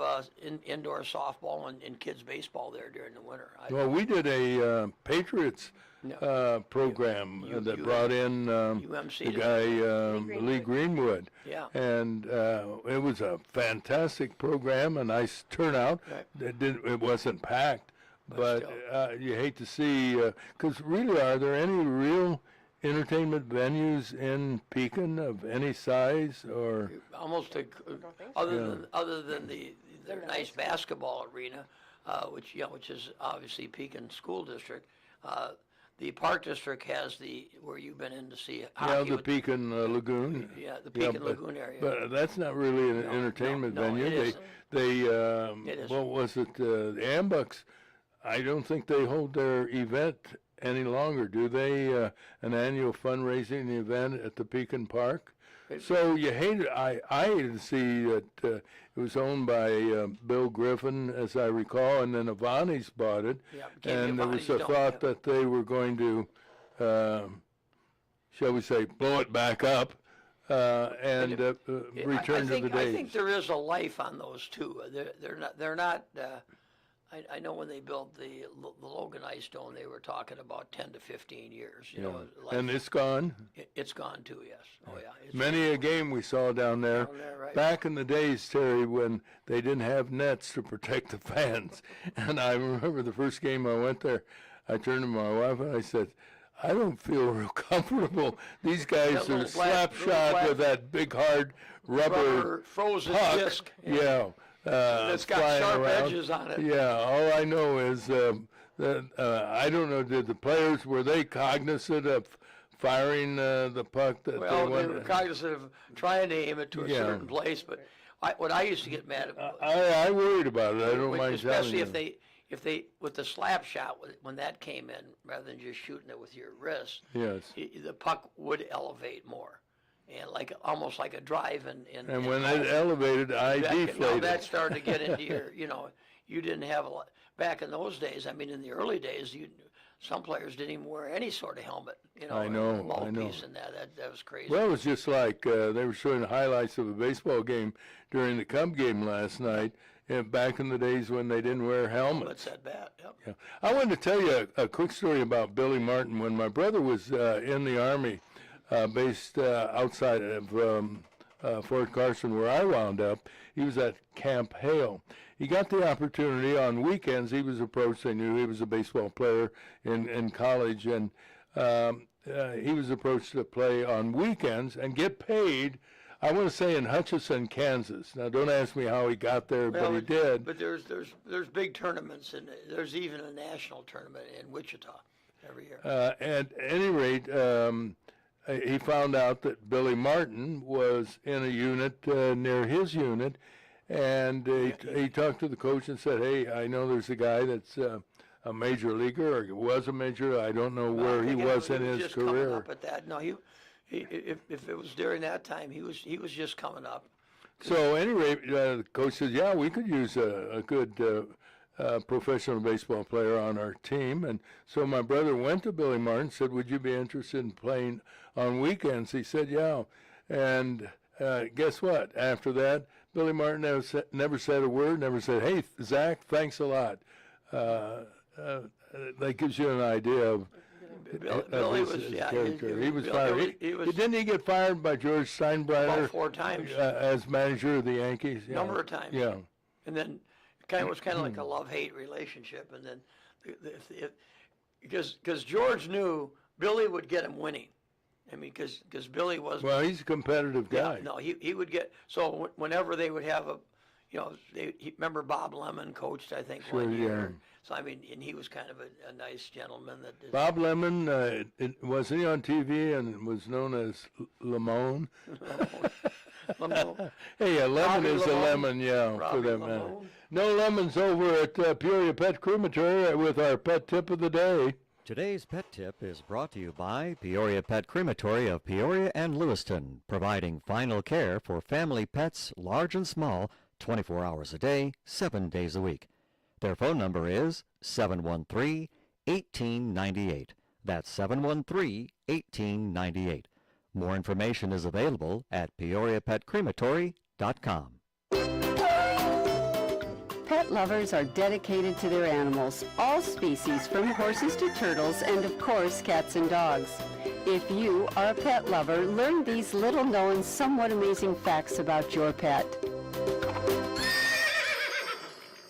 indoor softball and kids baseball there during the winter. Well, we did a Patriots Yeah. program that brought in UMC the did. guy Lee Greenwood. Yeah. And it was a fantastic program, a nice turnout. Right. It wasn't packed, but still. you hate to see, because really, are there any real entertainment venues in Pekin of any size, or? Almost other than their nice basketball arena, which is obviously Pekin School District. The Park District has where you've been in to see hockey. Yeah, the Pekin Lagoon. Yeah, the Pekin Lagoon area. But that's not really an entertainment venue. It isn't. They It what was it? The Ambucks. I don't think they hold their event any longer, do they? An annual fundraising event at the Pekin Park. So you hate it. I hated to see that it was owned by Bill Griffin, as I recall, and then Avani's bought it. Yeah, And there was Avani's a don't thought have- that they were going to, shall we say, blow it back up and return to the days. I think there is a life on those too. They're not. I know when they built the Logan Ice Dome, they were talking about 10 to 15 years. You know, life. And it's gone. It's gone too. Yes. Oh yeah. It's Many a game we saw down there. Down there, right. Back in the days, Terry, when they didn't have nets to protect the fans. And I remember the first game I went there, I turned to my wife and I said, I don't feel real comfortable. These guys That are little slap little shot black with that big hard rubber frozen puck. disc. Yeah. It's got flying sharp around. edges on it. Yeah, all I know is that I don't know, did the players, were they cognizant of firing the puck that Well, they they went? were cognizant of trying to aim it to a Yeah. certain place, but what I used to get mad at, I worried about it. I don't mind telling especially you. if they with the slap shot when that came in, rather than just shooting it with your wrist, Yes. the puck would elevate more, and almost like a drive in. And in when golf. it elevated, I Now deflated. that started to get into your, you didn't have a lot, back in those days, I mean, in the early days, some players didn't even wear any sort of helmet, I know, a I know. mouthpiece and that was crazy. Well, it was just like they were showing the highlights of a baseball game during the Cub game last night, back in the days when they didn't wear helmets. That's that bad, yep. Yeah. I wanted to tell you a quick story about Billy Martin. When my brother was in the Army, based outside of Fort Carson, where I wound up, he was at Camp Hale. He got the opportunity on weekends. He was approached. They knew he was a baseball player in college, and he was approached to play on weekends and get paid. I want to say in Hutchinson, Kansas. Now, don't ask me how he got there, but he did. But there's big tournaments, and there's even a national tournament in Wichita every year. At any rate, he found out that Billy Martin was in a unit near his unit, and he talked to the coach and said, "Hey, I know there's a guy that's a major leaguer, or was a major. I don't know where he was in his just coming career." up at that. No, if it was during that time, he was just coming up. So, at any rate, the coach said, "Yeah, we could use a good professional baseball player on our team." And so my brother went to Billy Martin and said, "Would you be interested in playing on weekends?" He said, "Yeah." And guess what? After that, Billy Martin never said a word, never said, "Hey, Zach, thanks a lot." That gives you an idea of Billy his, was, his yeah, character. He was Bill- fired. Didn't he get fired by George Steinbrenner about 4 times, as manager of the Yankees? Yeah. number of times. Yeah. And then it was kind of like a love-hate relationship. And then because George knew Billy would get him winning. I mean, because Billy was. Well, he's a competitive guy. No, he would get, so whenever they would have remember Bob Lemon coached, I think, Sure, one year. yeah. So, I mean, and he was kind of a nice gentleman that did. Bob Lemon, wasn't he on TV and was known as Lemon? Lemon. Hey, a lemon Robbie is a Lemon. lemon, yeah, for Robbie that matter. Lemon. No lemons over at Peoria Pet Crematory with our pet tip of the day. Today's pet tip is brought to you by Peoria Pet Crematory of Peoria and Lewiston, providing final care for family pets large and small, 24 hours a day, 7 days a week. Their phone number is 713-1898. That's 713-1898. More information is available at peoriapetcrematory.com. Pet lovers are dedicated to their animals, all species from horses to turtles and of course cats and dogs. If you are a pet lover, learn these little-known, somewhat amazing facts about your pet.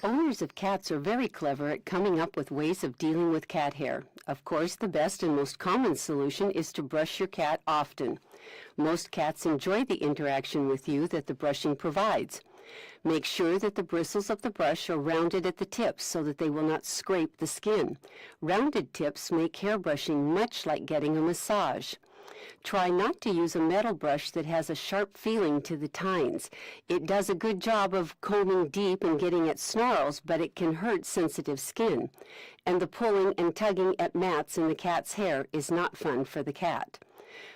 Owners Owners of cats are very clever at coming up with ways of dealing with cat hair. Of course, the best and most common solution is to brush your cat often. Most cats enjoy the interaction with you that the brushing provides. Make sure that the bristles of the brush are rounded at the tips so that they will not scrape the skin. Rounded tips make hair brushing much like getting a massage. Try not to use a metal brush that has a sharp feeling to the tines. It does a good job of combing deep and getting at snarls, but it can hurt sensitive skin. And the pulling and tugging at mats in the cat's hair is not fun for the cat.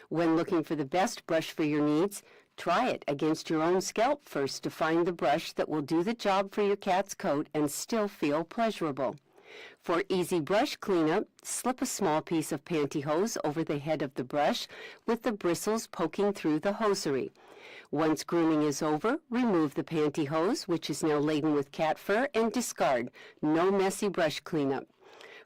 When looking for the best brush for your needs, try it against your own scalp first to find the brush that will do the job for your cat's coat and still feel pleasurable. For easy brush cleanup, slip a small piece of pantyhose over the head of the brush with the bristles poking through the hosiery. Once grooming is over, remove the pantyhose, which is now laden with cat fur, and discard. No messy brush cleanup.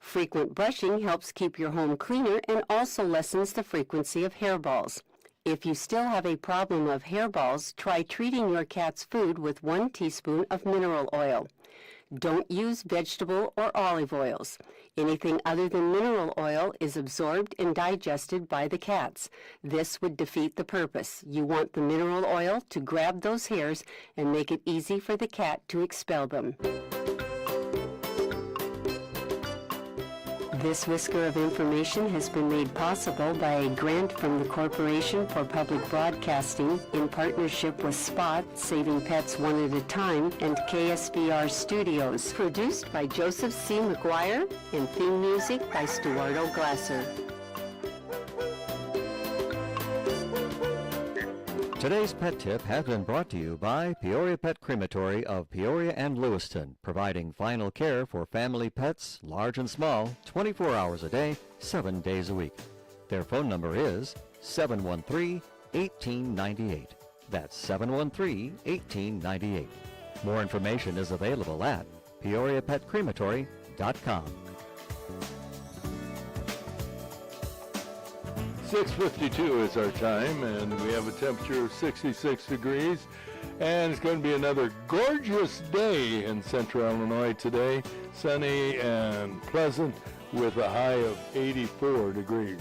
Frequent brushing helps keep your home cleaner and also lessens the frequency of hairballs. If you still have a problem of hairballs, try treating your cat's food with 1 teaspoon of mineral oil. Don't use vegetable or olive oils. Anything other than mineral oil is absorbed and digested by the cats. This would defeat the purpose. You want the mineral oil to grab those hairs and make it easy for the cat to expel them. This whisker of information has been made possible by a grant from the Corporation for Public Broadcasting in partnership with Spot, Saving Pets One at a Time, and KSBR Studios. Produced by Joseph C. McGuire and theme music by Stuardo Glasser. Today's Pet Tip has been brought to you by Peoria Pet Crematory of Peoria and Lewiston, providing final care for family pets, large and small, 24 hours a day, 7 days a week. Their phone number is 713-1898. That's 713-1898. More information is available at peoriapetcrematory.com. 6:52 is our time, and we have a temperature of 66 degrees, and it's going to be another gorgeous day in central Illinois today, sunny and pleasant with a high of 84 degrees.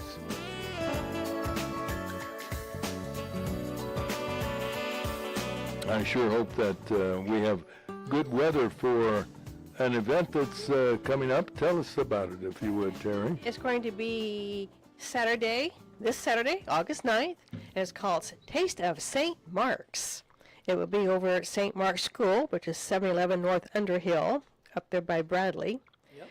I sure hope that we have good weather for an event that's coming up. Tell us about it, if you would, Terry. It's going to be this Saturday, August 9th, and it's called Taste of St. Mark's. It will be over at St. Mark's School, which is 711 North Underhill, up there by Bradley. Yep.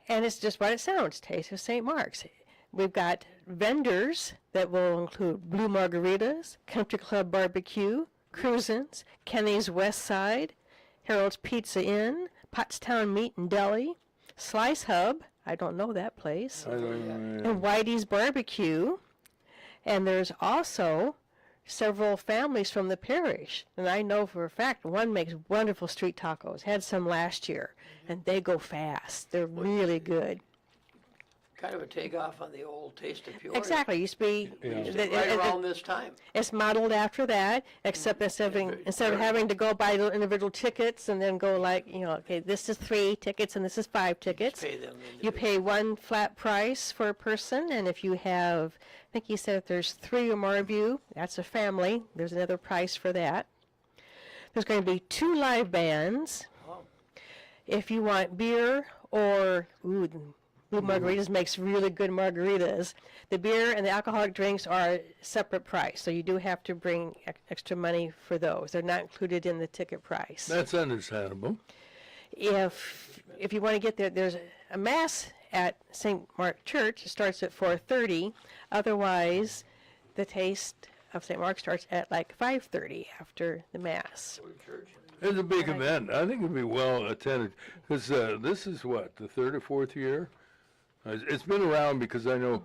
And it's just what it sounds, Taste of St. Mark's. We've got vendors that will include Blue Margaritas, Country Club Barbecue, Cruisins, Kenny's West Side, Harold's Pizza Inn, Pottstown Meat and Deli, Slice Hub, I don't know that place, and Whitey's Barbecue. And there's also several families from the parish, and I know for a fact one makes wonderful street tacos. Had some last year, and they go fast. They're really good. Kind of a takeoff on the old Taste of Peoria. Exactly. Used to be Right around this time. It's modeled after that, except instead of having to go buy the individual tickets and then go like, okay, this is 3 tickets and this is 5 tickets. Pay them You pay one flat price for a person, and if you have, I think he said if there's 3 or more of you, that's a family. There's another price for that. There's going to be 2 live bands. Oh. If you want beer or Blue Margaritas makes really good margaritas. The beer and the alcoholic drinks are a separate price, so you do have to bring extra money for those. They're not included in the ticket price. That's understandable. If you want to get there, there's a mass at St. Mark Church. It starts at 4:30. Otherwise, the Taste of St. Mark starts at like 5:30 after the mass. It's a big event. I think it'll be well attended, because this is what, the 3rd or 4th year? It's been around because I know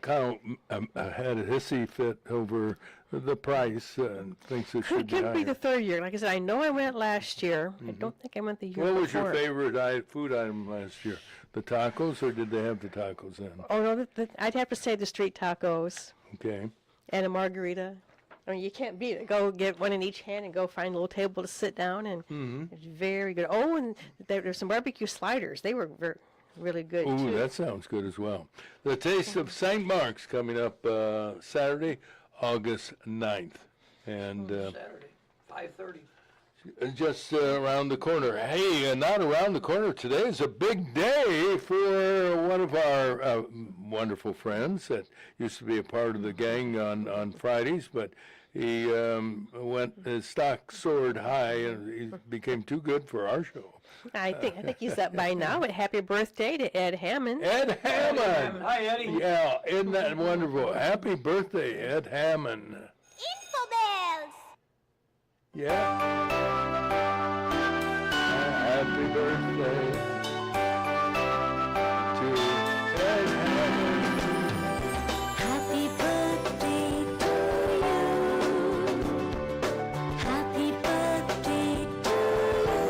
Kyle had a hissy fit over the price and thinks it should be higher. Could be the 3rd year. Like I said, I know I went last year. I don't think I went the year before. What was your favorite food item last year? The tacos, or did they have the tacos in? Oh, no, I'd have to say the street tacos. Okay. And a margarita. I mean, you can't beat it. Go get one in each hand and go find a little table to sit down, and it's very good. Oh, and there's some barbecue sliders. They were really good Ooh, too. that sounds good as well. The Taste of St. Mark's coming up Saturday, August 9th. And Saturday, 5:30. just around the corner. Hey, not around the corner. Today is a big day for one of our wonderful friends that used to be a part of the gang on Fridays, but he his stock soared high and he became too good for our show. I think he's up by now. But happy birthday to Ed Hammond. Ed Hammond! Hi, Eddie. Yeah, isn't that wonderful? Happy birthday, Ed Hammond. Infobells! Yeah. Happy birthday to Ed Hammond. Happy birthday to you. Happy birthday to you.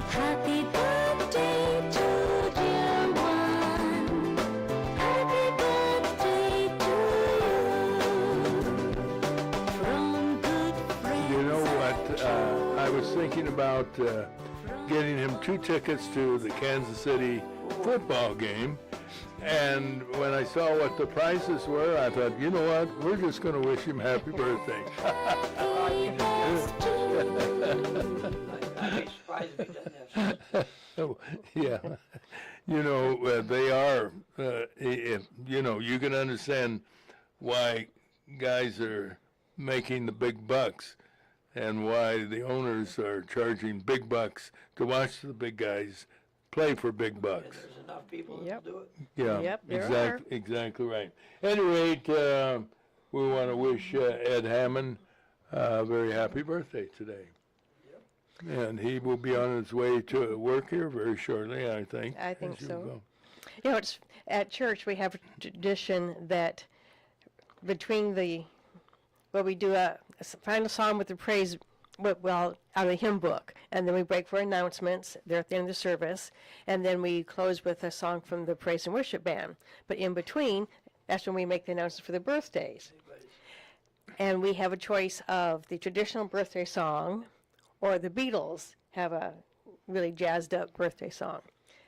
Happy birthday to dear one. Happy birthday to you. From good friends. You know what? I was thinking about getting him 2 tickets to the Kansas City football game. And when I saw what the prices were, I thought, you know what? We're just going to wish him happy birthday. I'd be surprised if he doesn't have some. Oh, yeah. You know, they are, you know, you can understand why guys are making the big bucks and why the owners are charging big bucks to watch the big guys play for big And bucks. there's enough people that Yeah. will do it. Yeah, Yep, there exactly right. At any rate, we want to wish Ed Hammond a very happy birthday today. And he will be on his way to work here very shortly, I think. I think as you so. go. You know, it's at church we have a tradition that between we do a final song with the praise, well, out of the hymn book, and then we break for announcements there at the end of the service, and then we close with a song from the praise and worship band. But in between, that's when we make the announcements for the birthdays. And we have a choice of the traditional birthday song, or the Beatles have a really jazzed up birthday song.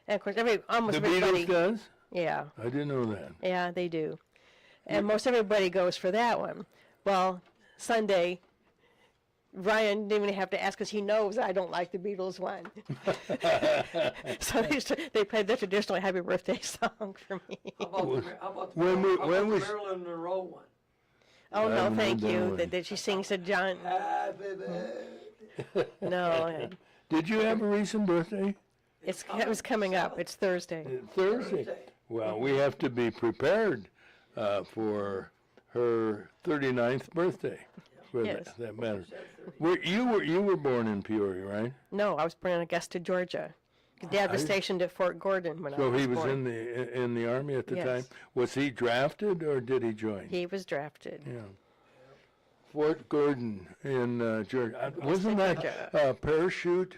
And of course, almost The everybody. Beatles does? Yeah, I didn't know that. yeah, they do. And most everybody goes for that one. Well, Sunday, Ryan didn't even have to ask because he knows I don't like the Beatles one. So they played the traditional Happy Birthday song for me. How about the, how about the, When we- how when about we- the Marilyn Monroe one? Oh, I no, haven't thank heard that you. one. That she sings to John. Happy birthday. No, Did you have a recent birthday? it was coming up. It's Thursday. Thursday. Well, we have to be prepared for her 39th birthday. For Yes. that matter. You were born in Peoria, right? No, I was born in Augusta, Georgia. Dad was stationed at Fort Gordon when I So was he was born. in the army at the Yes. time. Was he drafted or did he join? He was drafted. Yeah. Fort Gordon in Georgia. Wasn't that Georgia. a parachute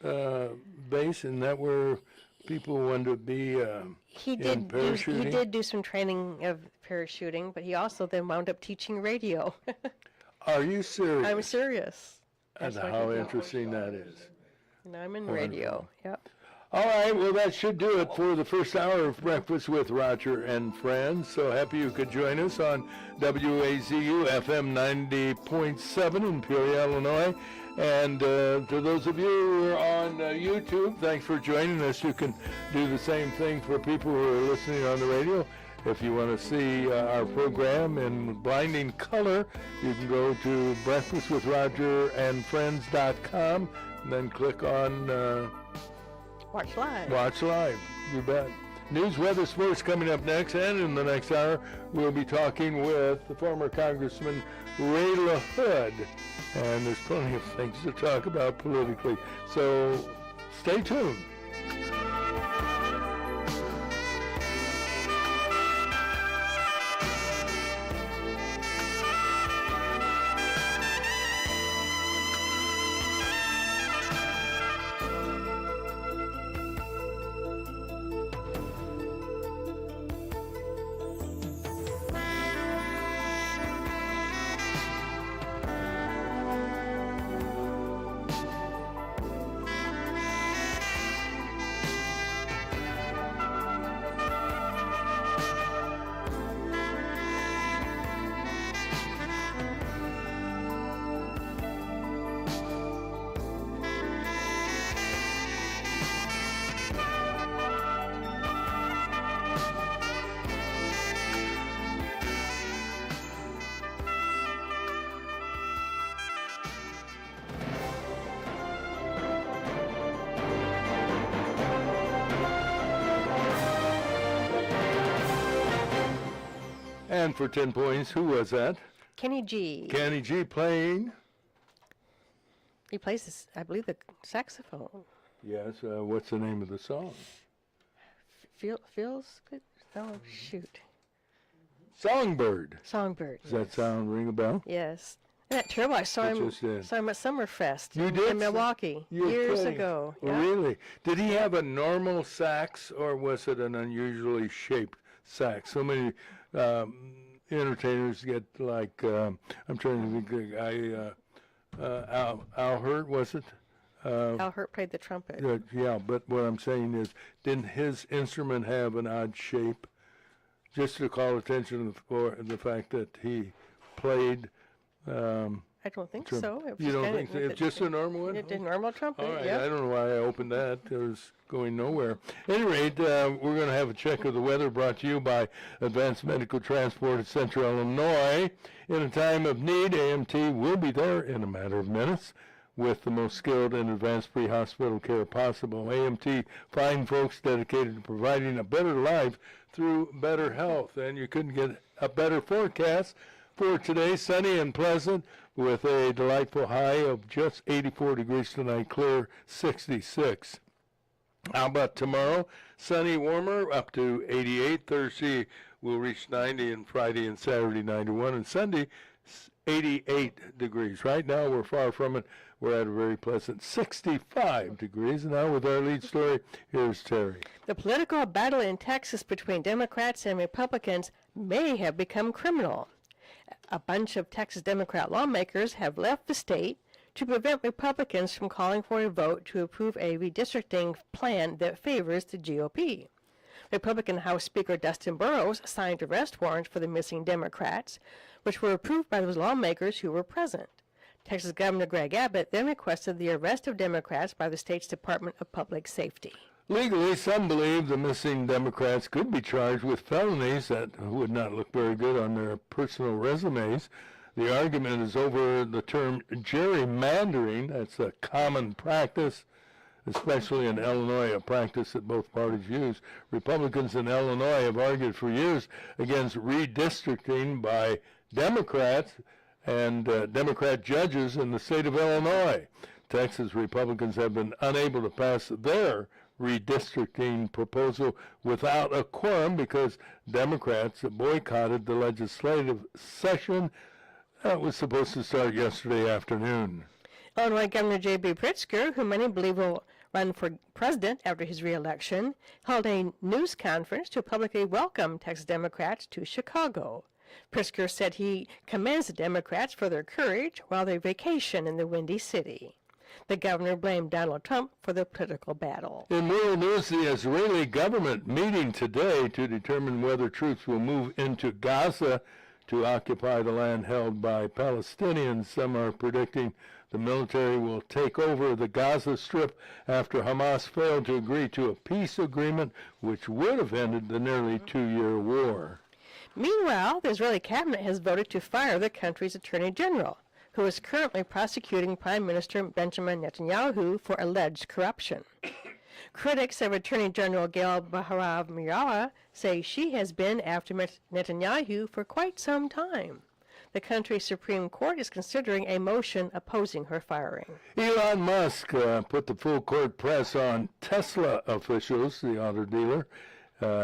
base? Isn't that where people wanted to be? He in did do, parachuting? he did do some training of parachuting, but he also then wound up teaching radio. Are you serious? I'm serious. And That's what how he did. interesting that is. And I'm in radio. Yep. All right, well, that should do it for the first hour of Breakfast with Roger and Friends. So happy you could join us on WAZU FM 90.7 in Peoria, Illinois. And to those of you who are on YouTube, thanks for joining us. You can do the same thing for people who are listening on the radio. If you want to see our program in blinding color, you can go to breakfastwithrogerandfriends.com and then click on Watch live. Watch Live. You bet. News, weather, sports coming up next, and in the next hour, we'll be talking with the former Congressman Ray LaHood. And there's plenty of things to talk about politically. So stay tuned. And for 10 points, who was that? Kenny G. Kenny G playing. He plays this, I believe, the saxophone. Yes, what's the name of the song? Feels good? Oh, shoot. Songbird. Songbird. Does that sound ring a bell? Yes. Isn't that terrible? I saw It him, just did. saw him at Summerfest You in, did? in Milwaukee You're years kidding. ago. Oh, Yeah. really? Did he have a normal sax, or was it an unusually shaped sax? So many entertainers get like, I'm trying to think, the guy, Al Hurt, was it? Al Hurt played the trumpet. Yeah, but what I'm saying is, didn't his instrument have an odd shape? Just to call attention for the fact that he played. I don't think so. It was You don't kinda think so? with It's just a normal one? It did normal trumpet. All right, Yep. I don't know why I opened that. It was going nowhere. At any rate, we're going to have a check of the weather brought to you by Advanced Medical Transport of Central Illinois. In a time of need, AMT will be there in a matter of minutes with the most skilled and advanced pre-hospital care possible. AMT, fine folks dedicated to providing a better life through better health. And you couldn't get a better forecast for today, sunny and pleasant, with a delightful high of just 84 degrees tonight, clear 66. How about tomorrow? Sunny, warmer, up to 88. Thursday will reach 90, and Friday and Saturday 91, and Sunday 88 degrees. Right now we're far from it. We're at a very pleasant 65 degrees. And now with our lead story, here's Terry. The political battle in Texas between Democrats and Republicans may have become criminal. A bunch of Texas Democrat lawmakers have left the state to prevent Republicans from calling for a vote to approve a redistricting plan that favors the GOP. Republican House Speaker Dustin Burrows signed arrest warrants for the missing Democrats, which were approved by those lawmakers who were present. Texas Governor Greg Abbott then requested the arrest of Democrats by the state's Department of Public Safety. Legally, some believe the missing Democrats could be charged with felonies that would not look very good on their personal resumes. The argument is over the term gerrymandering. That's a common practice, especially in Illinois, a practice that both parties use. Republicans in Illinois have argued for years against redistricting by Democrats and Democrat judges in the state of Illinois. Texas Republicans have been unable to pass their redistricting proposal without a quorum because Democrats boycotted the legislative session that was supposed to start yesterday afternoon. Illinois Governor J.B. Pritzker, who many believe will run for president after his reelection, held a news conference to publicly welcome Texas Democrats to Chicago. Pritzker said he commends the Democrats for their courage while they vacation in the Windy City. The governor blamed Donald Trump for the political battle. In world news, the Israeli government meeting today to determine whether troops will move into Gaza to occupy the land held by Palestinians. Some are predicting the military will take over the Gaza Strip after Hamas failed to agree to a peace agreement which would have ended the nearly 2-year war. Meanwhile, the Israeli cabinet has voted to fire the country's attorney general, who is currently prosecuting Prime Minister Benjamin Netanyahu for alleged corruption. Critics of Attorney General Gail Baharav Miara say she has been after Netanyahu for quite some time. The country's Supreme Court is considering a motion opposing her firing. Elon Musk put the full court press on Tesla officials, the auto dealer.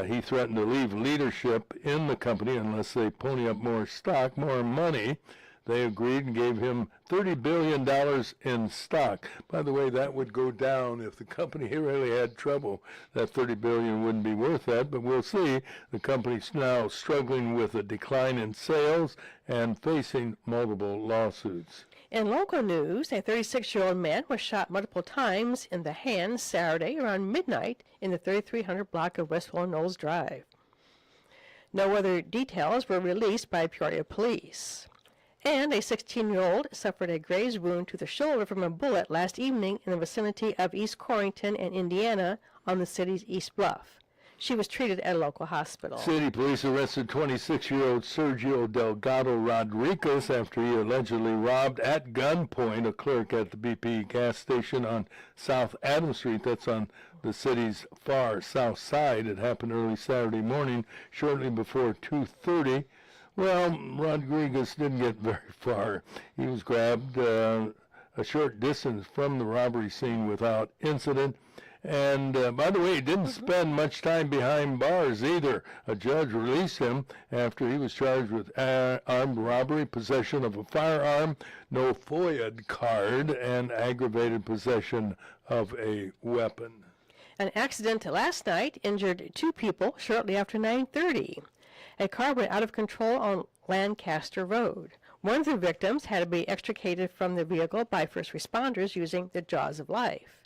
He threatened to leave leadership in the company unless they pony up more stock, more money. They agreed and gave him $30 billion in stock. By the way, that would go down if the company really had trouble. That $30 billion wouldn't be worth that, but we'll see. The company's now struggling with a decline in sales and facing multiple lawsuits. In local news, a 36-year-old man was shot multiple times in the hand Saturday around midnight in the 3300 block of West Knowles Drive. No other details were released by Peoria police. And a 16-year-old suffered a graze wound to the shoulder from a bullet last evening in the vicinity of East Corrington and Indiana on the city's East Bluff. She was treated at a local hospital. City police arrested 26-year-old Sergio Delgado Rodriguez after he allegedly robbed at gunpoint a clerk at the BP gas station on South Adams Street. That's on the city's far south side. It happened early Saturday morning, shortly before 2:30. Well, Rodriguez didn't get very far. He was grabbed a short distance from the robbery scene without incident. And by the way, he didn't spend much time behind bars either. A judge released him after he was charged with armed robbery, possession of a firearm, no FOIA card, and aggravated possession of a weapon. An accident last night injured 2 people shortly after 9:30. A car went out of control on Lancaster Road. One of the victims had to be extricated from the vehicle by first responders using the jaws of life.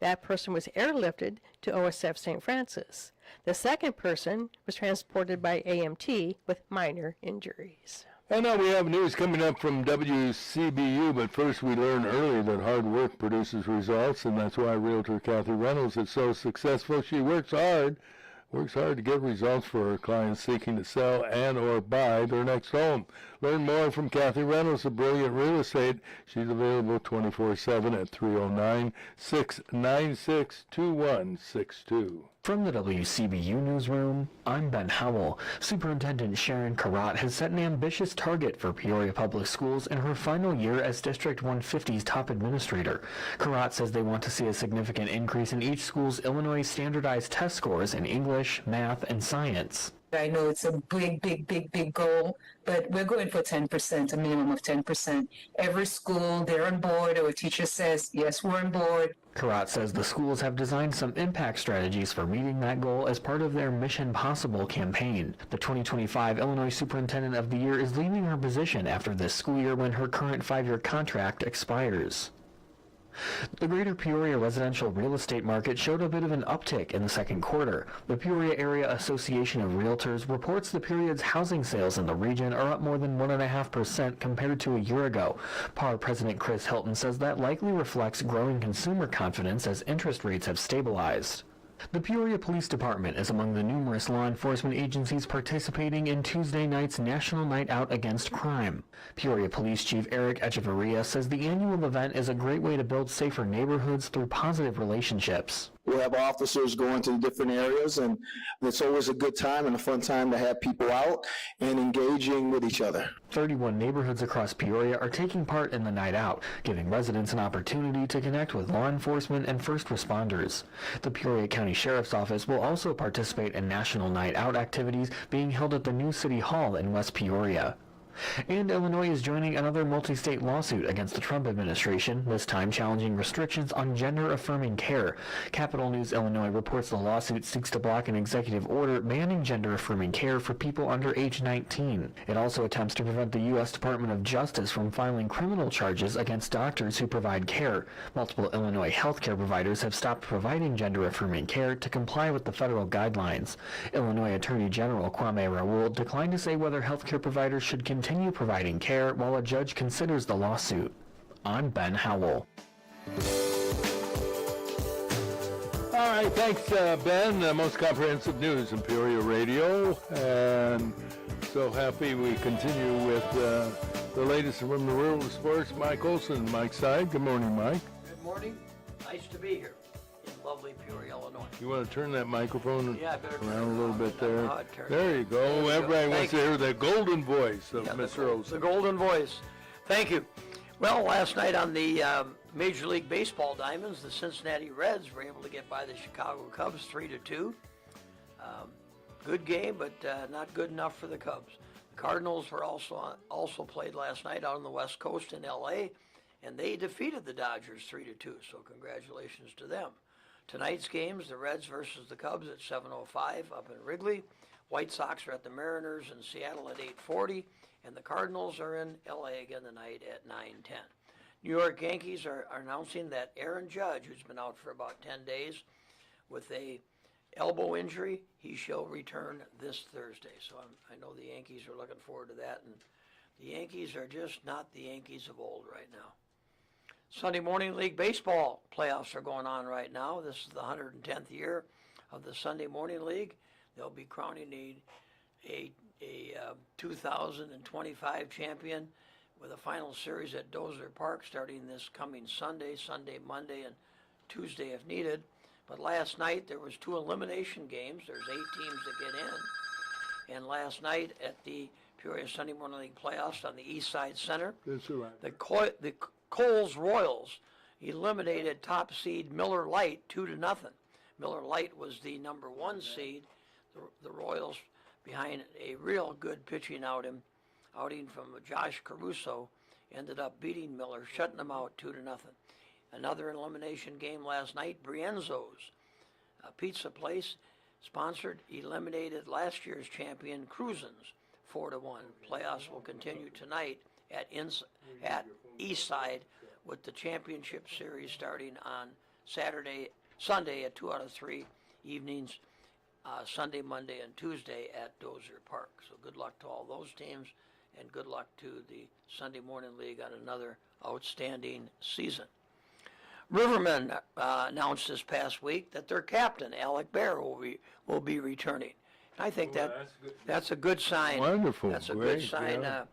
That person was airlifted to OSF St. Francis. The second person was transported by AMT with minor injuries. And now we have news coming up from WCBU, but first we learned earlier that hard work produces results, and that's why Realtor Kathy Reynolds is so successful. She works hard to get results for her clients seeking to sell and or buy their next home. Learn more from Kathy Reynolds of Brilliant Real Estate. She's available 24/7 at 309-696-2162. From the WCBU Newsroom, I'm Ben Howell. Superintendent Sharon Karat has set an ambitious target for Peoria Public Schools in her final year as District 150's top administrator. Karat says they want to see a significant increase in each school's Illinois standardized test scores in English, math, and science. I know it's a big goal, but we're going for 10%, a minimum of 10%. Every school, they're on board, or a teacher says, yes, we're on board. Karat says the schools have designed some impact strategies for meeting that goal as part of their Mission Possible campaign. The 2025 Illinois Superintendent of the Year is leaving her position after this school year when her current 5-year contract expires. The greater Peoria residential real estate market showed a bit of an uptick in the second quarter. The Peoria Area Association of Realtors reports the period's housing sales in the region are up more than 1.5% compared to a year ago. PAR President Chris Hilton says that likely reflects growing consumer confidence as interest rates have stabilized. The Peoria Police Department is among the numerous law enforcement agencies participating in Tuesday night's National Night Out Against Crime. Peoria Police Chief Eric Echevarria says the annual event is a great way to build safer neighborhoods through positive relationships. We'll have officers going to different areas, and it's always a good time and a fun time to have people out and engaging with each other. 31 neighborhoods across Peoria are taking part in the night out, giving residents an opportunity to connect with law enforcement and first responders. The Peoria County Sheriff's Office will also participate in National Night Out activities being held at the new City Hall in West Peoria. And Illinois is joining another multi-state lawsuit against the Trump administration, this time challenging restrictions on gender-affirming care. Capital News Illinois reports the lawsuit seeks to block an executive order banning gender-affirming care for people under age 19. It also attempts to prevent the U.S. Department of Justice from filing criminal charges against doctors who provide care. Multiple Illinois healthcare providers have stopped providing gender-affirming care to comply with the federal guidelines. Illinois Attorney General Kwame Raoul declined to say whether healthcare providers should continue providing care while a judge considers the lawsuit. I'm Ben Howell. All right, thanks, Ben. Most comprehensive news in Peoria Radio. And so happy we continue with the latest from the world of sports. Mike Olson, Mike's side. Good morning, Mike. Good morning. Nice to be here in lovely Peoria, Illinois. You want to turn that microphone Yeah, I better turn around a it little on. bit I don't know there? how to turn There it. you go. There we go. Everybody wants Thank to hear the golden voice of Yeah, Mr. the Olson. golden voice. Thank you. Well, last night on the Major League Baseball diamonds, the Cincinnati Reds were able to get by the Chicago Cubs 3-2. Good game, but not good enough for the Cubs. The Cardinals were also played last night out on the West Coast in L.A., and they defeated the Dodgers 3-2. So congratulations to them. Tonight's games, the Reds versus the Cubs at 7:05 up in Wrigley. White Sox are at the Mariners in Seattle at 8:40, and the Cardinals are in L.A. again tonight at 9:10. New York Yankees are announcing that Aaron Judge, who's been out for about 10 days with a elbow injury, he shall return this Thursday. So I know the Yankees are looking forward to that, and the Yankees are just not the Yankees of old right now. Sunday Morning League Baseball playoffs are going on right now. This is the 110th year of the Sunday Morning League. They'll be crowning a 2025 champion with a final series at Dozier Park starting this coming Sunday, Monday, and Tuesday if needed. But last night there was 2 elimination games. There's 8 teams that get And last night at the Peoria Sunday Morning League playoffs on the East Side Center, That's right. the Coles Royals eliminated top seed Miller Lite 2-0. Miller Lite was the number 1 seed. The Royals, behind a real good pitching outing from Josh Caruso, ended up beating Miller, shutting them out 2-0. Another elimination game last night, Brienzo's, a pizza place, sponsored, eliminated last year's champion Cruisins 4-1. Playoffs will continue tonight at Eastside with the championship series starting on Sunday at 2 out of 3 evenings, Sunday, Monday, and Tuesday at Dozier Park. So good luck to all those teams, and good luck to the Sunday Morning League on another outstanding season. Rivermen announced this past week that their captain, Alec Bear, will be returning. And I think that's a good sign. Wonderful. That's a Great, good sign. yeah.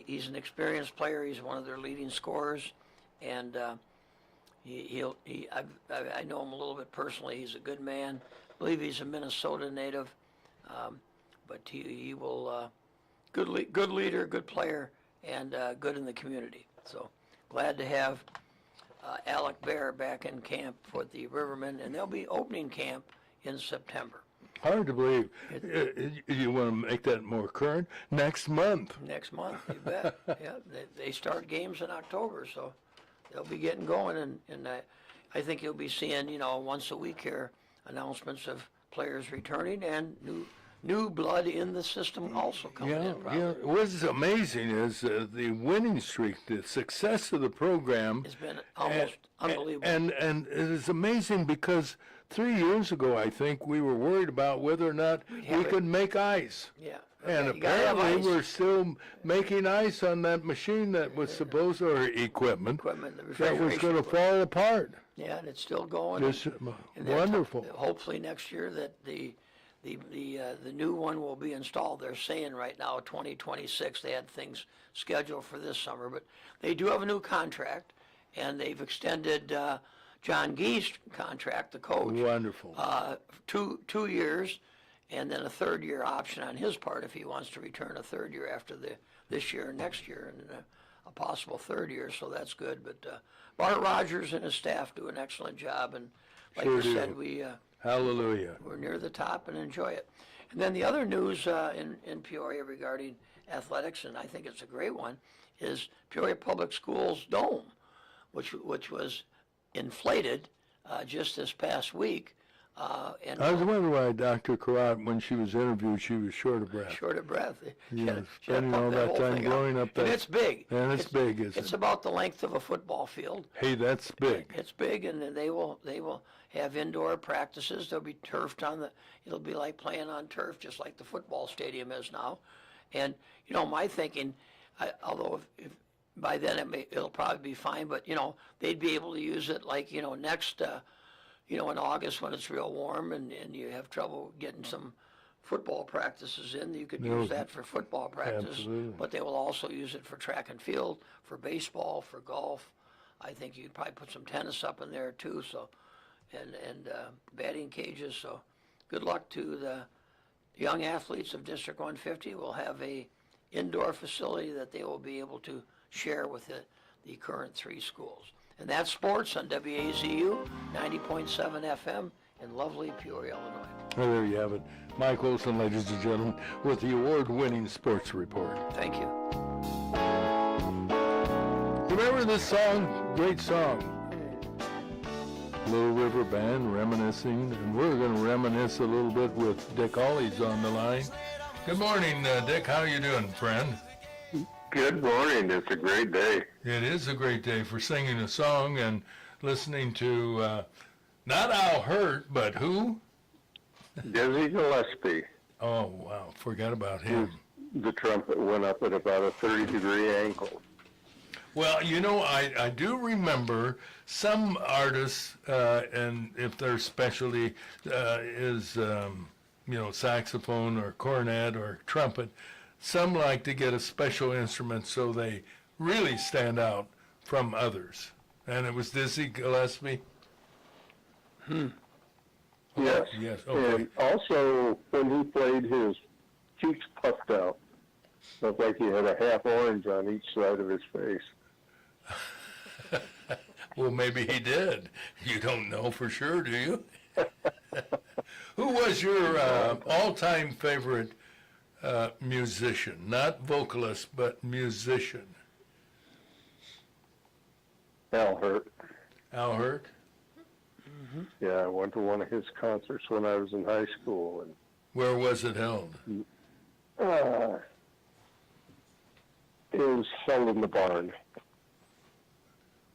He's an experienced player. He's one of their leading scorers, and I know him a little bit personally. He's a good man. I believe he's a Minnesota native, but he will good leader, good player, and good in the community. So glad to have Alec Bear back in camp for the Rivermen, and they'll be opening camp in September. Hard to believe. You want to make that more current? Next month. Next month, you bet. Yeah, they start games in October, so they'll be getting going, and I think you'll be seeing, once a week here, announcements of players returning and new blood in the system also coming in. Probably. Yeah. What's amazing is the winning streak, the success of the program. It's been almost unbelievable. And it is amazing because 3 years ago, I think, we were worried about whether or not we could make ice. Yeah. And You gotta have apparently ice. we're still making ice on that machine that was supposed, or equipment, The that was refrigeration going to fall apart. Yeah, and it's still going. Just And they're wonderful. hopefully next year that the new one will be installed. They're saying right now 2026. They had things scheduled for this summer, but they do have a new contract, and they've extended John Gee's contract, the coach. Wonderful. 2 years, and then a 3rd-year option on his part if he wants to return a 3rd year after this year and next year, and a possible 3rd year. So that's good. But Bart Rogers and his staff do an excellent job, and like Sure you do. said, Hallelujah. we're near the top and enjoy it. And then the other news in Peoria regarding athletics, and I think it's a great one, is Peoria Public Schools Dome, which was inflated just this past week. And I was wondering why Dr. Karat, when she was interviewed, she was short of breath. short of breath. Yes, She had to spending pump all that whole time thing growing up And that- it's big. And it's big, isn't It's it? about the length of a football field. Hey, that's big. It's big, and they will have indoor practices. They'll be turfed it'll be like playing on turf, just like the football stadium is now. And, my thinking, although if by then it'll probably be fine, but, they'd be able to use it like, next, in August when it's real warm and you have trouble getting some football practices in, you could use that for football practice. Absolutely. But they will also use it for track and field, for baseball, for golf. I think you'd probably put some tennis up in there too, so, and batting cages. So good luck to the young athletes of District 150. We'll have a indoor facility that they will be able to share with the current 3 schools. And that's sports on WAZU 90.7 FM in lovely Peoria, Illinois. Well, there you have it. Mike Olson, ladies and gentlemen, with the award-winning sports report. Thank you. Remember this song? Great song. Little River Band reminiscing, and we're going to reminisce a little bit with Dick Ollie's on the line. Good morning, Dick. How you doing, friend? Good morning. It's a great day. It is a great day for singing a song and listening to not Al Hurt, but who? Dizzy Gillespie. Oh, wow. Forgot about him. The trumpet went up at about a 30-degree angle. Well, I do remember some artists, and if their specialty is, saxophone or cornet or trumpet, some like to get a special instrument so they really stand out from others. And it was Dizzy Gillespie? Yes. Yes, okay. And also, when he played his cheeks puffed out. Looked like he had a half orange on each side of his face. Well, maybe he did. You don't know for sure, do you? Who was your all-time favorite musician? Not vocalist, but musician. Al Hurt. Al Hurt? Yeah, I went to one of his concerts when I was in high school, and Where was it held? it was held in the barn.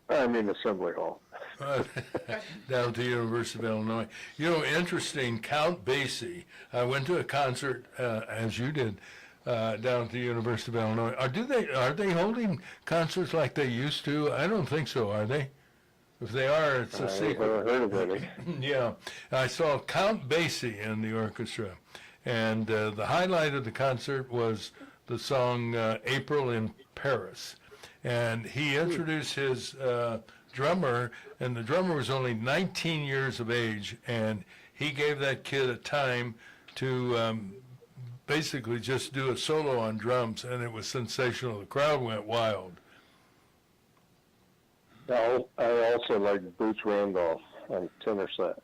I mean, Assembly Hall. Down at the University of Illinois. You know, interesting, Count Basie. I went to a concert, as you did, down at the University of Illinois. Are they holding concerts like they used to? I don't think so, are they? If they are, it's a I secret. haven't heard of any. Yeah, I saw Count Basie in the orchestra, and the highlight of the concert was the song April in Paris. And he introduced his drummer, and the drummer was only 19 years of age, and he gave that kid a time to basically just do a solo on drums, and it was sensational. The crowd went wild. I also like Boots Randolph on tenor sax.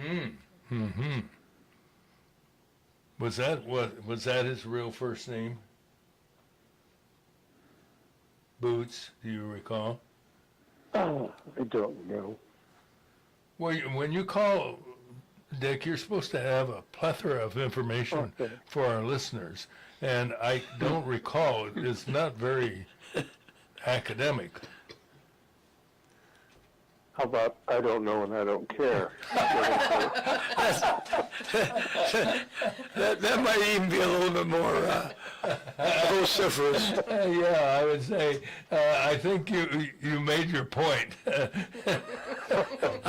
Mm-hmm. Was that his real first name? Boots, do you recall? Oh, I don't know. Well, when you call, Dick, you're supposed to have a plethora of information for our listeners, and I don't recall. It's not very academic. How about I don't know and I don't care? That might even be a little bit more vociferous. Yeah, I would say, I think you made your point. I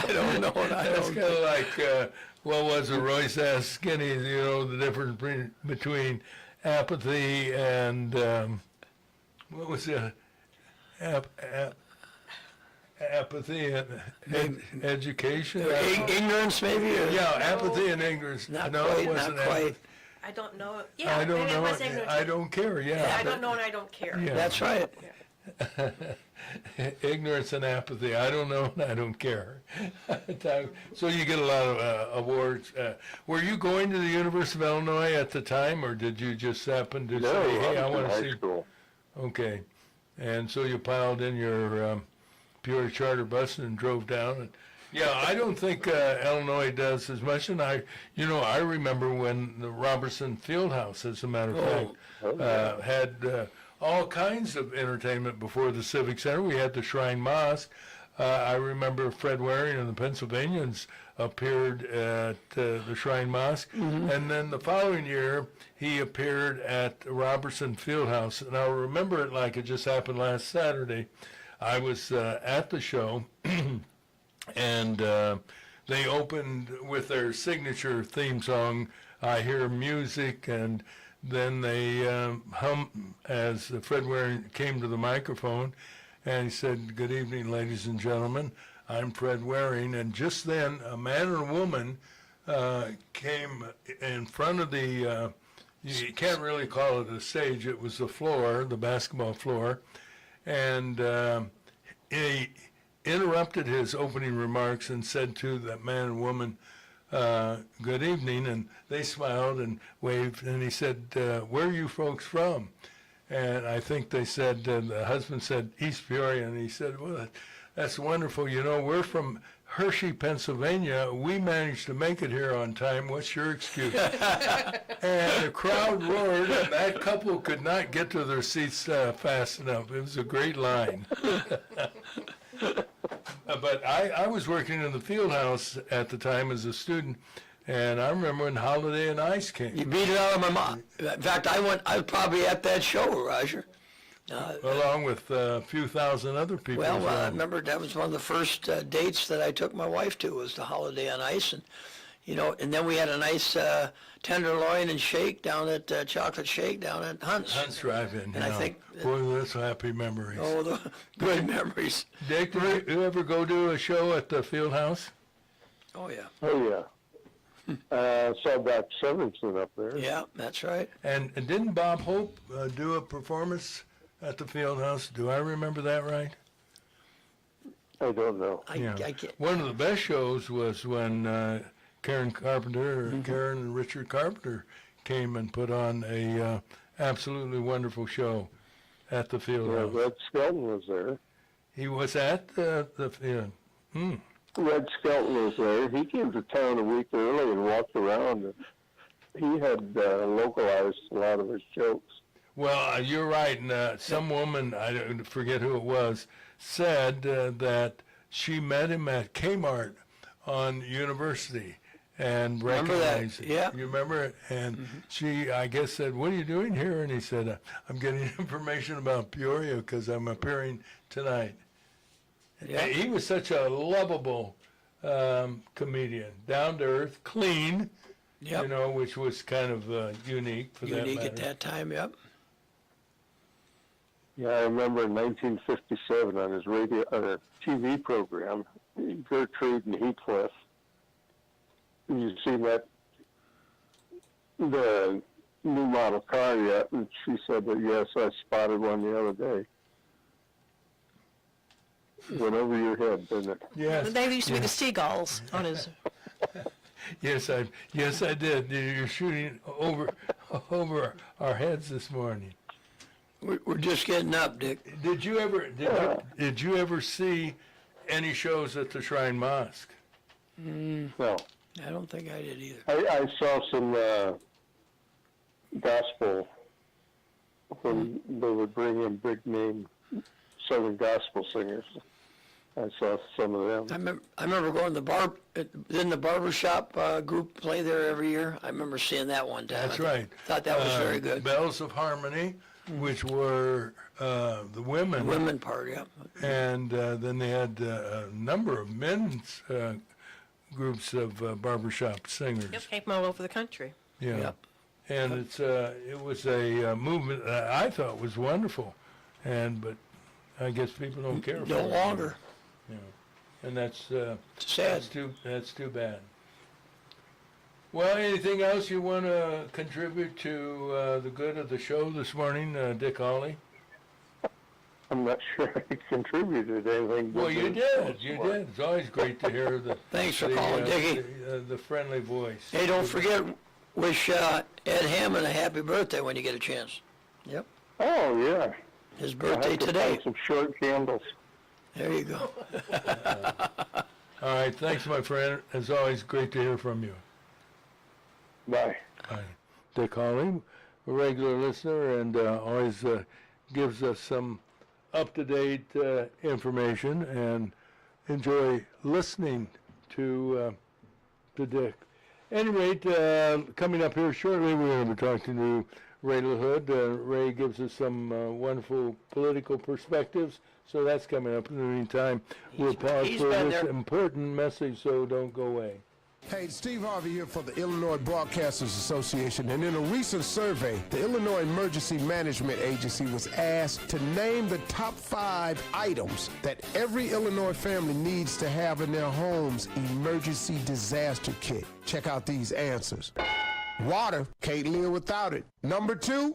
don't know and I It's don't kind of like, what was it, Royce asked Skinny, you know, the difference between apathy and, what was it? Apathy and education? Ignorance, maybe? Or? Yeah, apathy and ignorance. Not No, quite, it wasn't not quite. apathy. I don't know. Yeah, I don't maybe it know. was ignorance. I don't care, yeah. I don't know and I don't care. Yeah. That's right. Ignorance and apathy. I don't know and I don't care. So you get a lot of awards. Were you going to the University of Illinois at the time, or did you just happen to No, say, hey, I I was want in to high see? school. Okay. And so you piled in your Peoria charter bus and drove down. And yeah, I don't think Illinois does as much. And I remember when the Robertson Fieldhouse, as a matter of fact, had all kinds of entertainment before the Civic Center. We had the Shrine Mosque. I remember Fred Waring and the Pennsylvanians appeared at the Shrine Mosque. And then the following year, he appeared at the Robertson Fieldhouse. And I remember it like it just happened last Saturday. I was at the show, and they opened with their signature theme song, I Hear Music, and then they hum as Fred Waring came to the microphone, and he said, good evening, ladies and gentlemen, I'm Fred Waring, and just then a man and a woman came in front of the, you can't really call it a stage, it was the floor, the basketball floor, and he interrupted his opening remarks and said to that man and woman, good evening, and they smiled and waved, and he said, where are you folks from? And I think they said, the husband said, East Peoria, and he said, well, that's wonderful, you know, we're from Hershey, Pennsylvania. We managed to make it here on time. What's your excuse? And the crowd roared, and that couple could not get to their seats fast enough. It was a great line. But I was working in the field house at the time as a student, and I remember when Holiday and Ice came. You beat it out of my mom. In fact, I was probably at that show, Roger. Along with a few thousand other people. Well, I remember that was one of the first dates that I took my wife to, was the Holiday on Ice, and and then we had a nice tenderloin and shake down at chocolate shake down at Hunt's. Hunt's Drive-In. And I think, boy, that's happy memories. oh, the good memories. Dick, did you ever go to a show at the field house? Oh yeah. Oh, yeah. Saw Doc Severinsen up there. Yeah, that's right. And didn't Bob Hope do a performance at the Fieldhouse? Do I remember that right? I don't know. I can't. One of the best shows was when Karen Carpenter, Karen and Richard Carpenter came and put on a absolutely wonderful show at the Yeah, Fieldhouse. Red Skelton was there. He was at the Red Skelton was there. He came to town a week early and walked around. He had localized a lot of his jokes. Well, you're right. And some woman, I don't forget who it was, said that she met him at Kmart on University and Remember that, recognized it. yeah. You remember it? And she, I guess, said, "What are you doing here?" And he said, "I'm getting information about Peoria because I'm appearing tonight." Yeah. He was such a lovable comedian, down to earth, clean, Yep. you know, which was kind of unique for that Unique matter. at that time, yep. Yeah, I remember in 1957 on his TV program, Gertrude and Heathcliff. You see that the new model car yet? And she said that yes, I spotted one the other day. Went over your head, didn't it? Yes. They used to be the seagulls on his. Yes, I did. You're shooting over our heads this morning. We're just getting up, Dick. Did you ever see any shows at the Shrine Mosque? No. I don't think I did either. I saw some gospel when they would bring in big name Southern gospel singers. I saw some of them. I remember going to the bar. Didn't the barbershop group play there every year? I remember seeing that one time. That's right. Thought that was very good. Bells of Harmony, which were the women. The women part, yeah. And then they had a number of men's groups of barbershop singers. Yep, came from all over the country. Yeah. Yep. And it was a movement that I thought was wonderful, but I guess people don't care for it. No longer. Yeah. And that's Sad. that's too bad. Well, anything else you want to contribute to the good of the show this morning, Dick Hawley? I'm not sure I contributed anything. Well, you did. You did. It's always great to hear the Thanks for calling, Dickie. the friendly voice. Hey, don't forget, wish Ed Hammond a happy birthday when you get a chance. Yep. Oh, yeah. His I birthday have to today. find some short candles. There you go. All right. Thanks, my friend. As always, great to hear from you. Bye. Hi. Dick Hawley, a regular listener, and always gives us some up-to-date information, and enjoy listening to Dick. At any rate, coming up here shortly, we're going to be talking to Ray LaHood. Ray gives us some wonderful political perspectives, so that's coming up. In the meantime, we'll pause he's for been this there. important message, so don't go away. Hey, Steve Harvey here for the Illinois Broadcasters Association, and in a recent survey, the Illinois Emergency Management Agency was asked to name the top 5 items that every Illinois family needs to have in their home's emergency disaster kit. Check out these answers. Water, can't live without it. Number 2,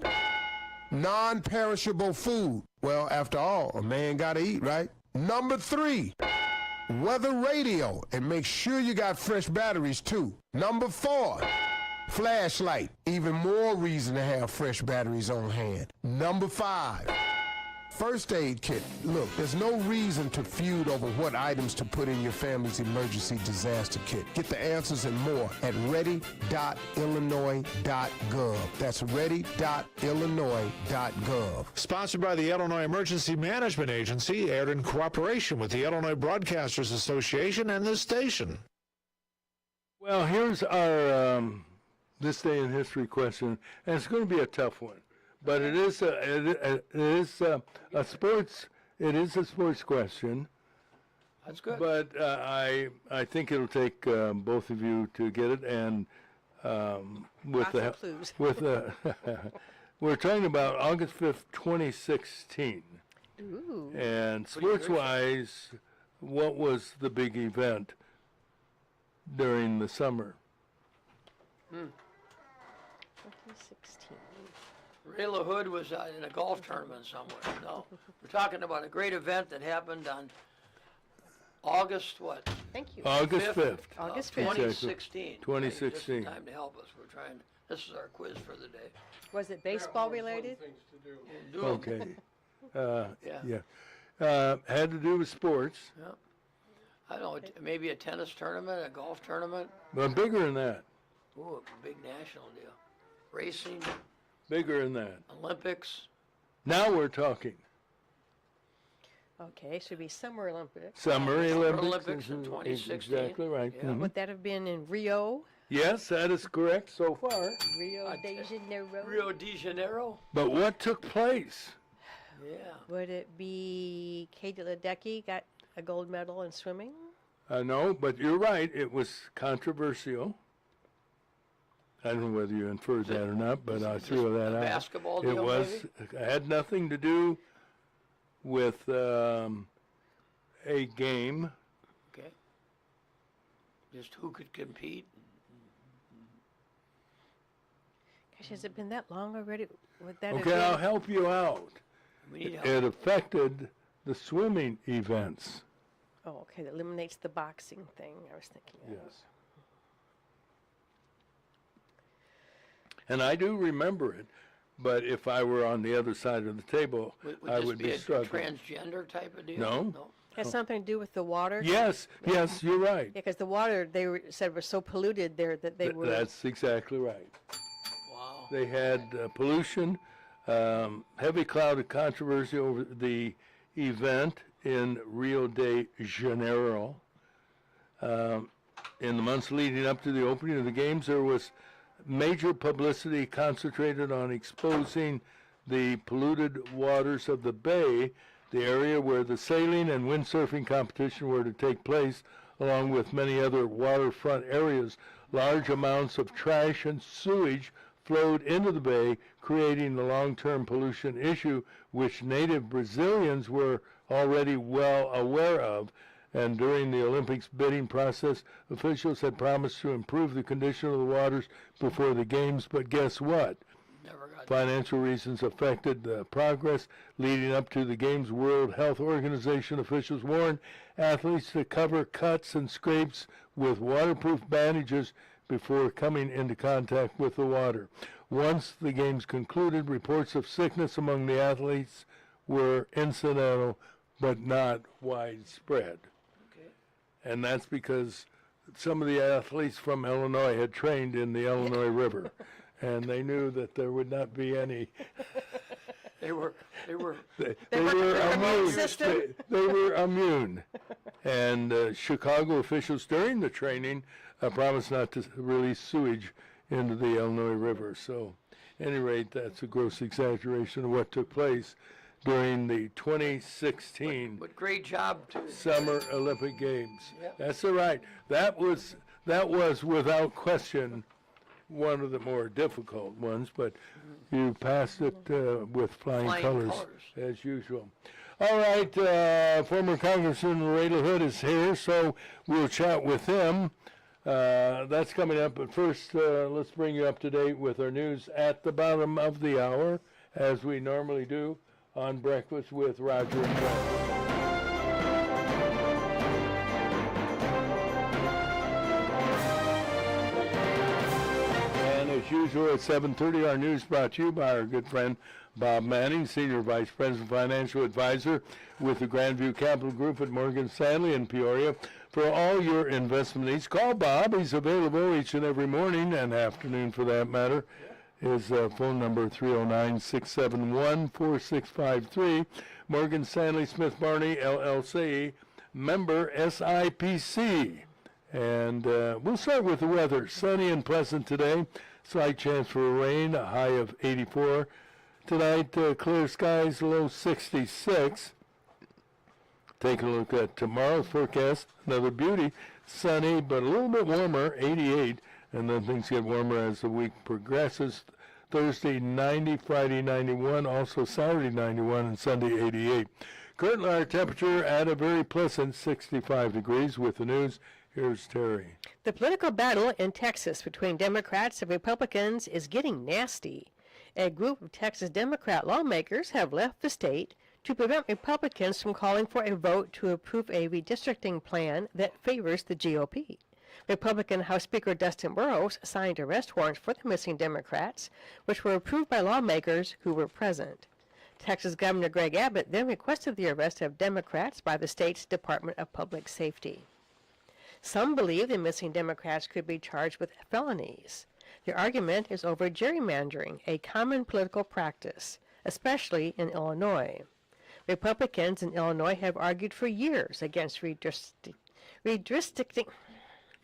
non-perishable food. Well, after all, a man gotta eat, right? Number 3, weather radio, and make sure you got fresh batteries too. Number 4, flashlight, even more reason to have fresh batteries on hand. Number 5, first aid kit. Look, there's no reason to feud over what items to put in your family's emergency disaster kit. Get the answers and more at ready.illinois.gov. That's ready.illinois.gov. Sponsored by the Illinois Emergency Management Agency, aired in cooperation with the Illinois Broadcasters Association and this station. Well, here's our This Day in History question, and it's going to be a tough one. But it is a sports question. That's good. But I think it'll take both of you to get it, and with Lots of clues. we're talking about August 5th, 2016. Ooh. And sports-wise, what was the big event during the summer 2016. Ray LaHood was in a golf tournament somewhere. No, we're talking about a great event that happened on August what? Thank you. August 5th. August 5th. 2016. 2016. Just time to help us. We're trying. This is our quiz for the day. Was it baseball related? We'll do 'em. Okay. Yeah. Yeah. Had to do with sports, Yeah. I don't know. Maybe a tennis tournament, a golf tournament. but bigger than that. Ooh, a big national deal. Racing, Bigger than that. Olympics. Now we're talking. Okay, should be Summer Olympics. Summer Olympics. Olympics in is 2016. Exactly right. Yeah. Mhm. Would that have been in Rio? Yes, that is correct so far. Rio de Janeiro? Rio de Janeiro. But what took place? Yeah. Would it be Kate Ledecky got a gold medal in swimming? No, but you're right. It was controversial. I don't know whether you inferred that or not, but I threw that a out. basketball It deal, was had nothing to do with a game. Okay. Just who could compete? Gosh, has it been that long already? Would that Okay, have I'll been? help you out. We need help. It affected the swimming events. Oh, okay, that eliminates the boxing thing. I was thinking of. Yes. And I do remember it, but if I were on the other side of the table, Would I this would be be a struggling. transgender type of deal? No. Has something to do with the water? Yes, yes, you're right. Yeah, because the water said was so polluted there that they were. That's exactly right. Wow. They had pollution, heavy cloud of controversy over the event in Rio de Janeiro. In the months leading up to the opening of the games, there was major publicity concentrated on exposing the polluted waters of the bay, the area where the sailing and windsurfing competition were to take place, along with many other waterfront areas. Large amounts of trash and sewage flowed into the bay, creating the long-term pollution issue, which native Brazilians were already well aware of. And during the Olympics bidding process, officials had promised to improve the condition of the waters before the games, but guess what? Never got Financial reasons affected the progress leading up to the games. World Health Organization officials warned athletes to cover cuts and scrapes with waterproof bandages before coming into contact with the water. Once the games concluded, reports of sickness among the athletes were incidental but not widespread. Okay. And that's because some of the athletes from Illinois had trained in the Illinois River, and they knew that there would not be any. They were They were immune immune. system. They were immune. And Chicago officials during the training promised not to release sewage into the Illinois River. So, at any rate, that's a gross exaggeration of what took place during the 2016 But great job to Summer Olympic Games. Yep. That's all right. That was without question one of the more difficult ones, but you passed it with flying colors, as usual. All right, former Congressman Ray LaHood is here, so we'll chat with him. That's coming up, but first let's bring you up to date with our news at the bottom of the hour, as we normally do on Breakfast with Roger and Brett. And as usual at 7:30, our news brought to you by our good friend Bob Manning, Senior Vice President Financial Advisor with the Grandview Capital Group at Morgan Stanley in Peoria. For all your investment needs, call Bob. He's available each and every morning and afternoon for that matter. His phone number 309-671-4653. Morgan Stanley Smith Barney, LLC, member SIPC. And we'll start with the weather. Sunny and pleasant today. Slight chance for rain, a high of 84. Tonight, clear skies, low 66. Taking a look at tomorrow's forecast, another beauty. Sunny, but a little bit warmer, 88. And then things get warmer as the week progresses. Thursday, 90, Friday, 91, also Saturday, 91, and Sunday, 88. Currently, our temperature at a very pleasant 65 degrees. With the news, Here's Terry. The political battle in Texas between Democrats and Republicans is getting nasty. A group of Texas Democrat lawmakers have left the state to prevent Republicans from calling for a vote to approve a redistricting plan that favors the GOP. Republican House Speaker Dustin Burrows signed arrest warrants for the missing Democrats, which were approved by lawmakers who were present. Texas Governor Greg Abbott then requested the arrest of Democrats by the state's Department of Public Safety. Some believe the missing Democrats could be charged with felonies. The argument is over gerrymandering, a common political practice, especially in Illinois. Republicans in Illinois have argued for years against redistricting.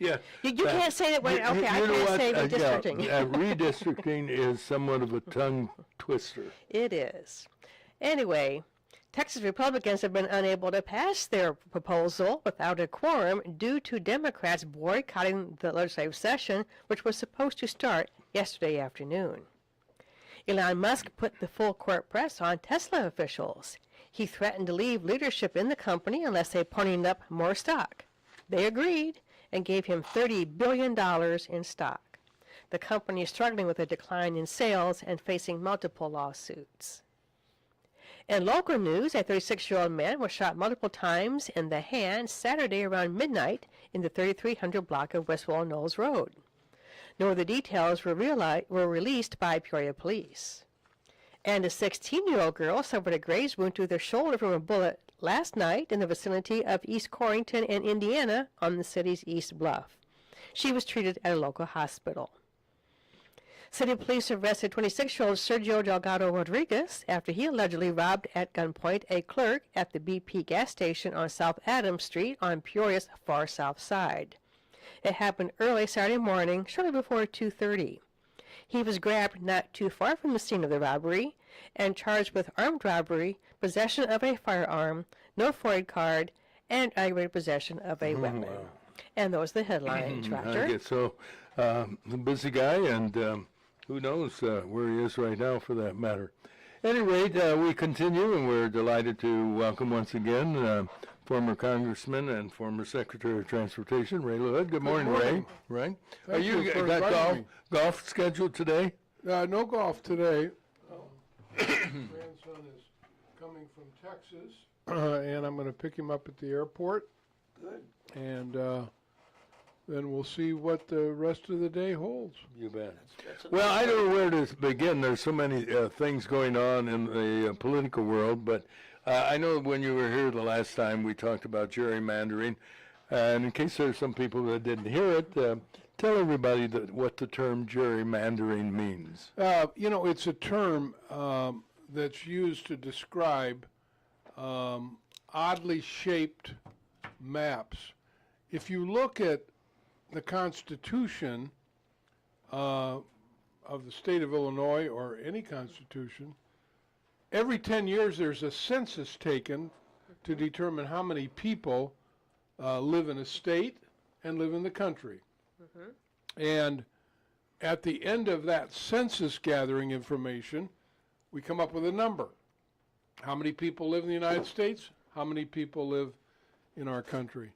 Yeah. You can't say that when, okay, I can't say redistricting. Redistricting is somewhat of a tongue twister. It is. Anyway, Texas Republicans have been unable to pass their proposal without a quorum due to Democrats boycotting the legislative session, which was supposed to start yesterday afternoon. Elon Musk put the full court press on Tesla officials. He threatened to leave leadership in the company unless they ponied up more stock. They agreed and gave him $30 billion in stock. The company is struggling with a decline in sales and facing multiple lawsuits. In local news, a 36-year-old man was shot multiple times in the hand Saturday around midnight in the 3300 block of Westwell Knolls Road. No other details were released by Peoria police. And a 16-year-old girl suffered a graze wound to the shoulder from a bullet last night in the vicinity of East Corrington and Indiana on the city's East Bluff. She was treated at a local hospital. City police arrested 26-year-old Sergio Delgado Rodriguez after he allegedly robbed at gunpoint a clerk at the BP gas station on South Adams Street on Peoria's far south side. It happened early Saturday morning, shortly before 2:30. He was grabbed not too far from the scene of the robbery and charged with armed robbery, possession of a firearm, no FOID card, and aggravated possession of a weapon. Wow. And those are the headlines, Roger. I guess so. A busy guy, and who knows where he is right now for that matter. At any rate, we continue, and we're delighted to welcome once again former Congressman and former Secretary of Transportation, Ray LaHood. Good morning, Ray. Right? Are you for got inviting me. golf scheduled today? No golf today. Grandson is coming from Texas, and I'm going to pick him up at the airport. Good. And then we'll see what the rest of the day holds. You bet. That's Well, I don't know where to begin. There's so many things going on in the political world, but I know when you were here the last time, we talked about gerrymandering. And in case there's some people that didn't hear it, tell everybody what the term gerrymandering means. It's a term that's used to describe oddly shaped maps. If you look at the Constitution of the state of Illinois, or any Constitution, every 10 years there's a census taken to determine how many people live in a state and live in the country. And at the end of that census gathering information, we come up with a number. How many people live in the United States? How many people live in our country?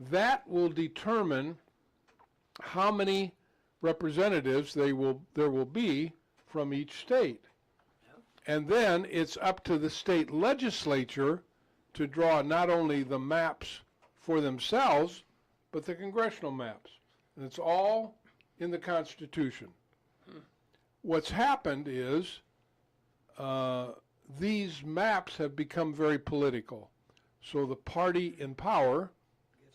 That will determine how many representatives there will be from each state. And then it's up to the state legislature to draw not only the maps for themselves, but the congressional maps. And it's all in the Constitution. What's happened is these maps have become very political. So the party in power,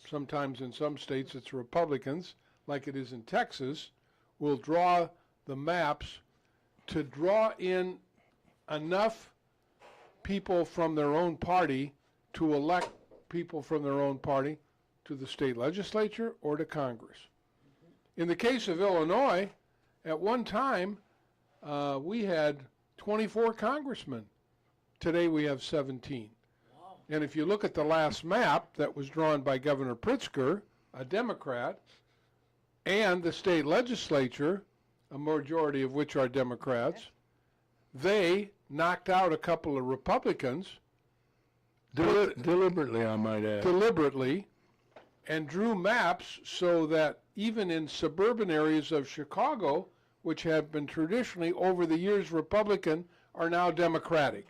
sometimes in some states it's Republicans, like it is in Texas, will draw the maps to draw in enough people from their own party to elect people from their own party to the state legislature or to Congress. In the case of Illinois, at one time, we had 24 congressmen. Today we have 17. Wow. And if you look at the last map that was drawn by Governor Pritzker, a Democrat, and the state legislature, a majority of which are Democrats, they knocked out a couple of Republicans. Deliberately, I might add. Deliberately, and drew maps so that even in suburban areas of Chicago, which have been traditionally over the years Republican, are now Democratic,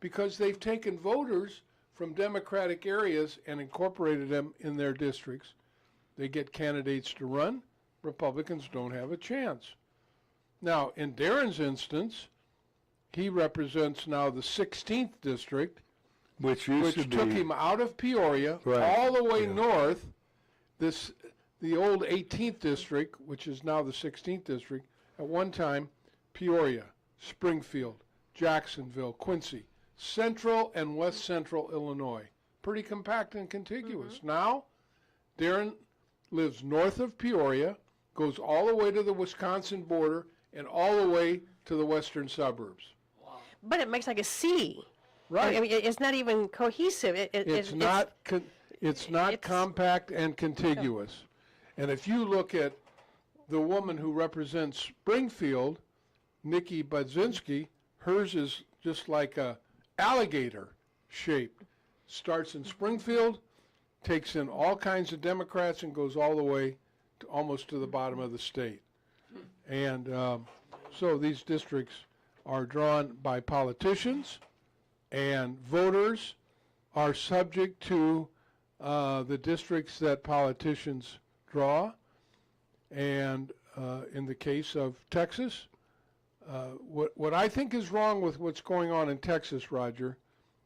because they've taken voters from Democratic areas and incorporated them in their districts. They get candidates to run. Republicans don't have a chance. Now, in Darren's instance, he represents now the 16th district, which took him out of Peoria, all the way north. The old 18th district, which is now the 16th district, at one time, Peoria, Springfield, Jacksonville, Quincy, central and west central Illinois. Pretty compact and contiguous. Now, Darren lives north of Peoria, goes all the way to the Wisconsin border, and all the way to the western suburbs. But it makes like a C. Right. I mean, it's not even cohesive. It's not compact and contiguous. And if you look at the woman who represents Springfield, Nikki Budzinski, hers is just like a alligator shaped. Starts in Springfield, takes in all kinds of Democrats, and goes all the way to almost to the bottom of the state. And so these districts are drawn by politicians, and voters are subject to the districts that politicians draw. And in the case of Texas, what I think is wrong with what's going on in Texas, Roger,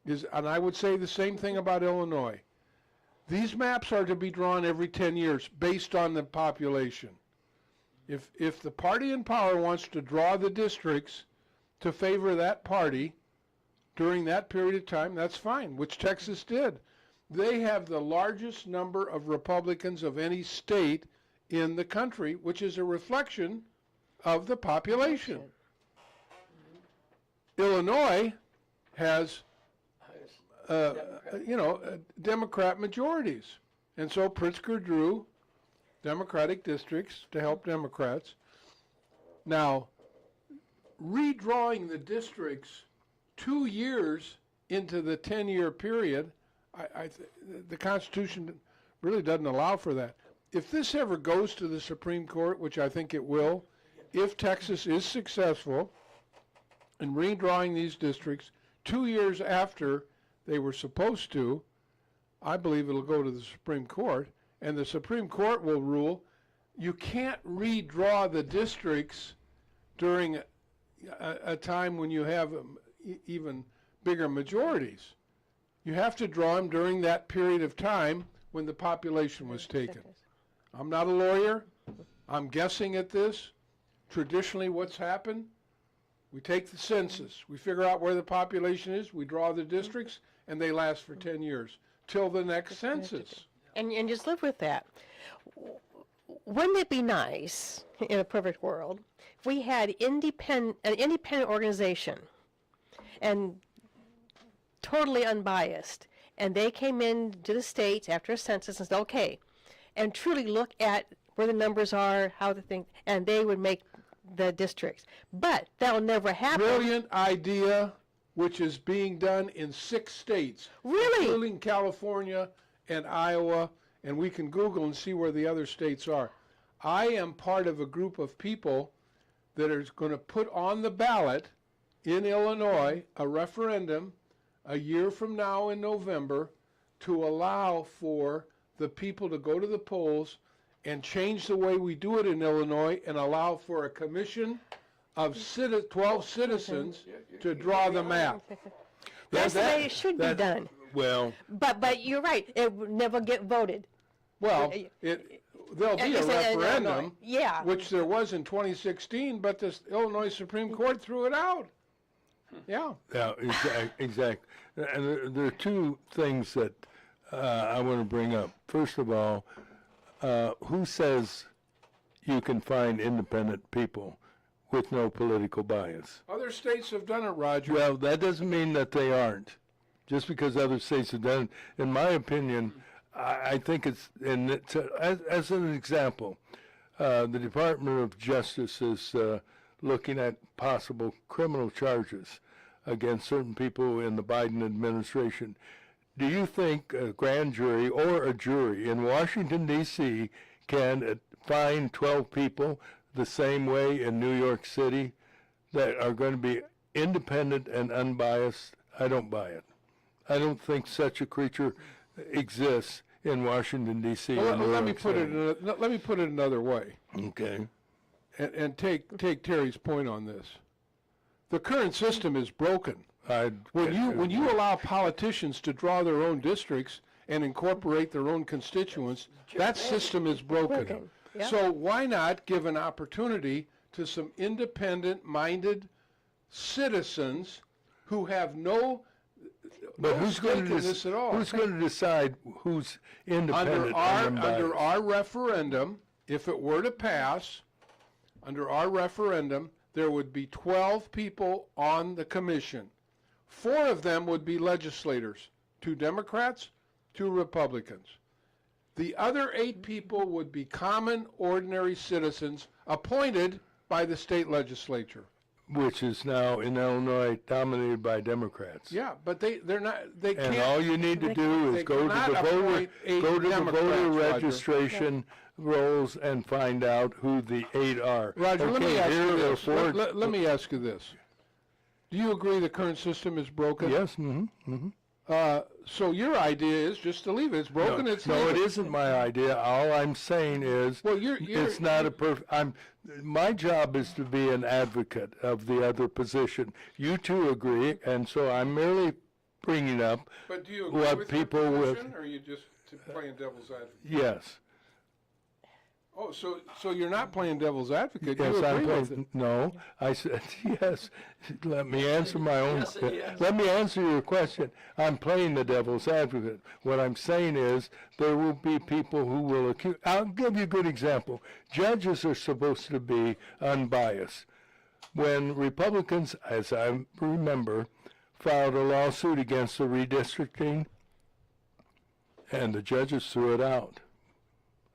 is, and I would say the same thing about Illinois, these maps are to be drawn every 10 years based on the population. If the party in power wants to draw the districts to favor that party during that period of time, that's fine, which Texas did. They have the largest number of Republicans of any state in the country, which is a reflection of the population. Illinois has, Democrat majorities. And so Pritzker drew Democratic districts to help Democrats. Now, redrawing the districts 2 years into the 10-year period, the Constitution really doesn't allow for that. If this ever goes to the Supreme Court, which I think it will, if Texas is successful in redrawing these districts 2 years after they were supposed to, I believe it'll go to the Supreme Court, and the Supreme Court will rule you can't redraw the districts during a time when you have even bigger majorities. You have to draw them during that period of time when the population was taken. I'm not a lawyer. I'm guessing at this. Traditionally, what's happened, we take the census, we figure out where the population is, we draw the districts, and they last for 10 years, till the next census. And just live with that. Wouldn't it be nice, in a perfect world, if we had an independent organization, and totally unbiased, and they came in to the states after a census and said, okay, and truly look at where the numbers are, how the thing, and they would make the districts. But that'll never happen. Brilliant idea, which is being done in 6 states. Really? Including California and Iowa, and we can Google and see where the other states are. I am part of a group of people that are going to put on the ballot in Illinois a referendum a year from now in November to allow for the people to go to the polls and change the way we do it in Illinois and allow for a commission of 12 citizens to draw the map. That's the way it should be done. Well, But you're right, it would never get voted. Well, there'll be a referendum, yeah, which there was in 2016, but the Illinois Supreme Court threw it out. Yeah. Yeah, exactly. And there are 2 things that I want to bring up. First of all, who says you can find independent people with no political bias? Other states have done it, Roger. Well, that doesn't mean that they aren't. Just because other states have done it, in my opinion, I think it's, and it's as an example, the Department of Justice is looking at possible criminal charges against certain people in the Biden administration. do you think a grand jury or a jury in Washington, D.C. can find 12 people the same way in New York City that are going to be independent and unbiased? I don't buy it. I don't think such a creature exists in Washington, D.C. Well, or New let me York put City. let me put it another way, Okay. and take Terry's point on this. The current system is broken. When you allow politicians to draw their own districts and incorporate their own constituents, that system is broken. yeah. So why not give an opportunity to some independent-minded citizens who have no But who's going stake in this at all? Who's going to decide who's independent and Under unbiased? our referendum, if it were to pass, under our referendum, there would be 12 people on the commission. 4 of them would be legislators, 2 Democrats, 2 Republicans. The other 8 people would be common, ordinary citizens appointed by the state legislature. Which is now in Illinois dominated by Democrats. Yeah, but they're not, they And can't. all you need to do they is go to cannot the voter, appoint 8 go to the Democrats, voter Roger. registration rolls and find out who the 8 are. Roger, let me Okay, ask you here are this. 4 Let me ask you this. Do you agree the current system is broken? Yes, mm-hmm. So your idea is just to leave it. It's broken, No, it's no, leave it isn't my idea. All I'm saying is, Well, you're- it's not a my job is to be an advocate of the other position. You two agree, and so I'm merely bringing up But do you what people with, or are you just playing devil's advocate? yes. Oh, so you're not playing devil's advocate. Yes, you I'm agree with it. playing, no, I said, yes. Let me answer my own, Yes, yes. let me answer your question. I'm playing the devil's advocate. What I'm saying is, there will be people who will accuse, I'll give you a good example. Judges are supposed to be unbiased. When Republicans, as I remember, filed a lawsuit against the redistricting, and the judges threw it out.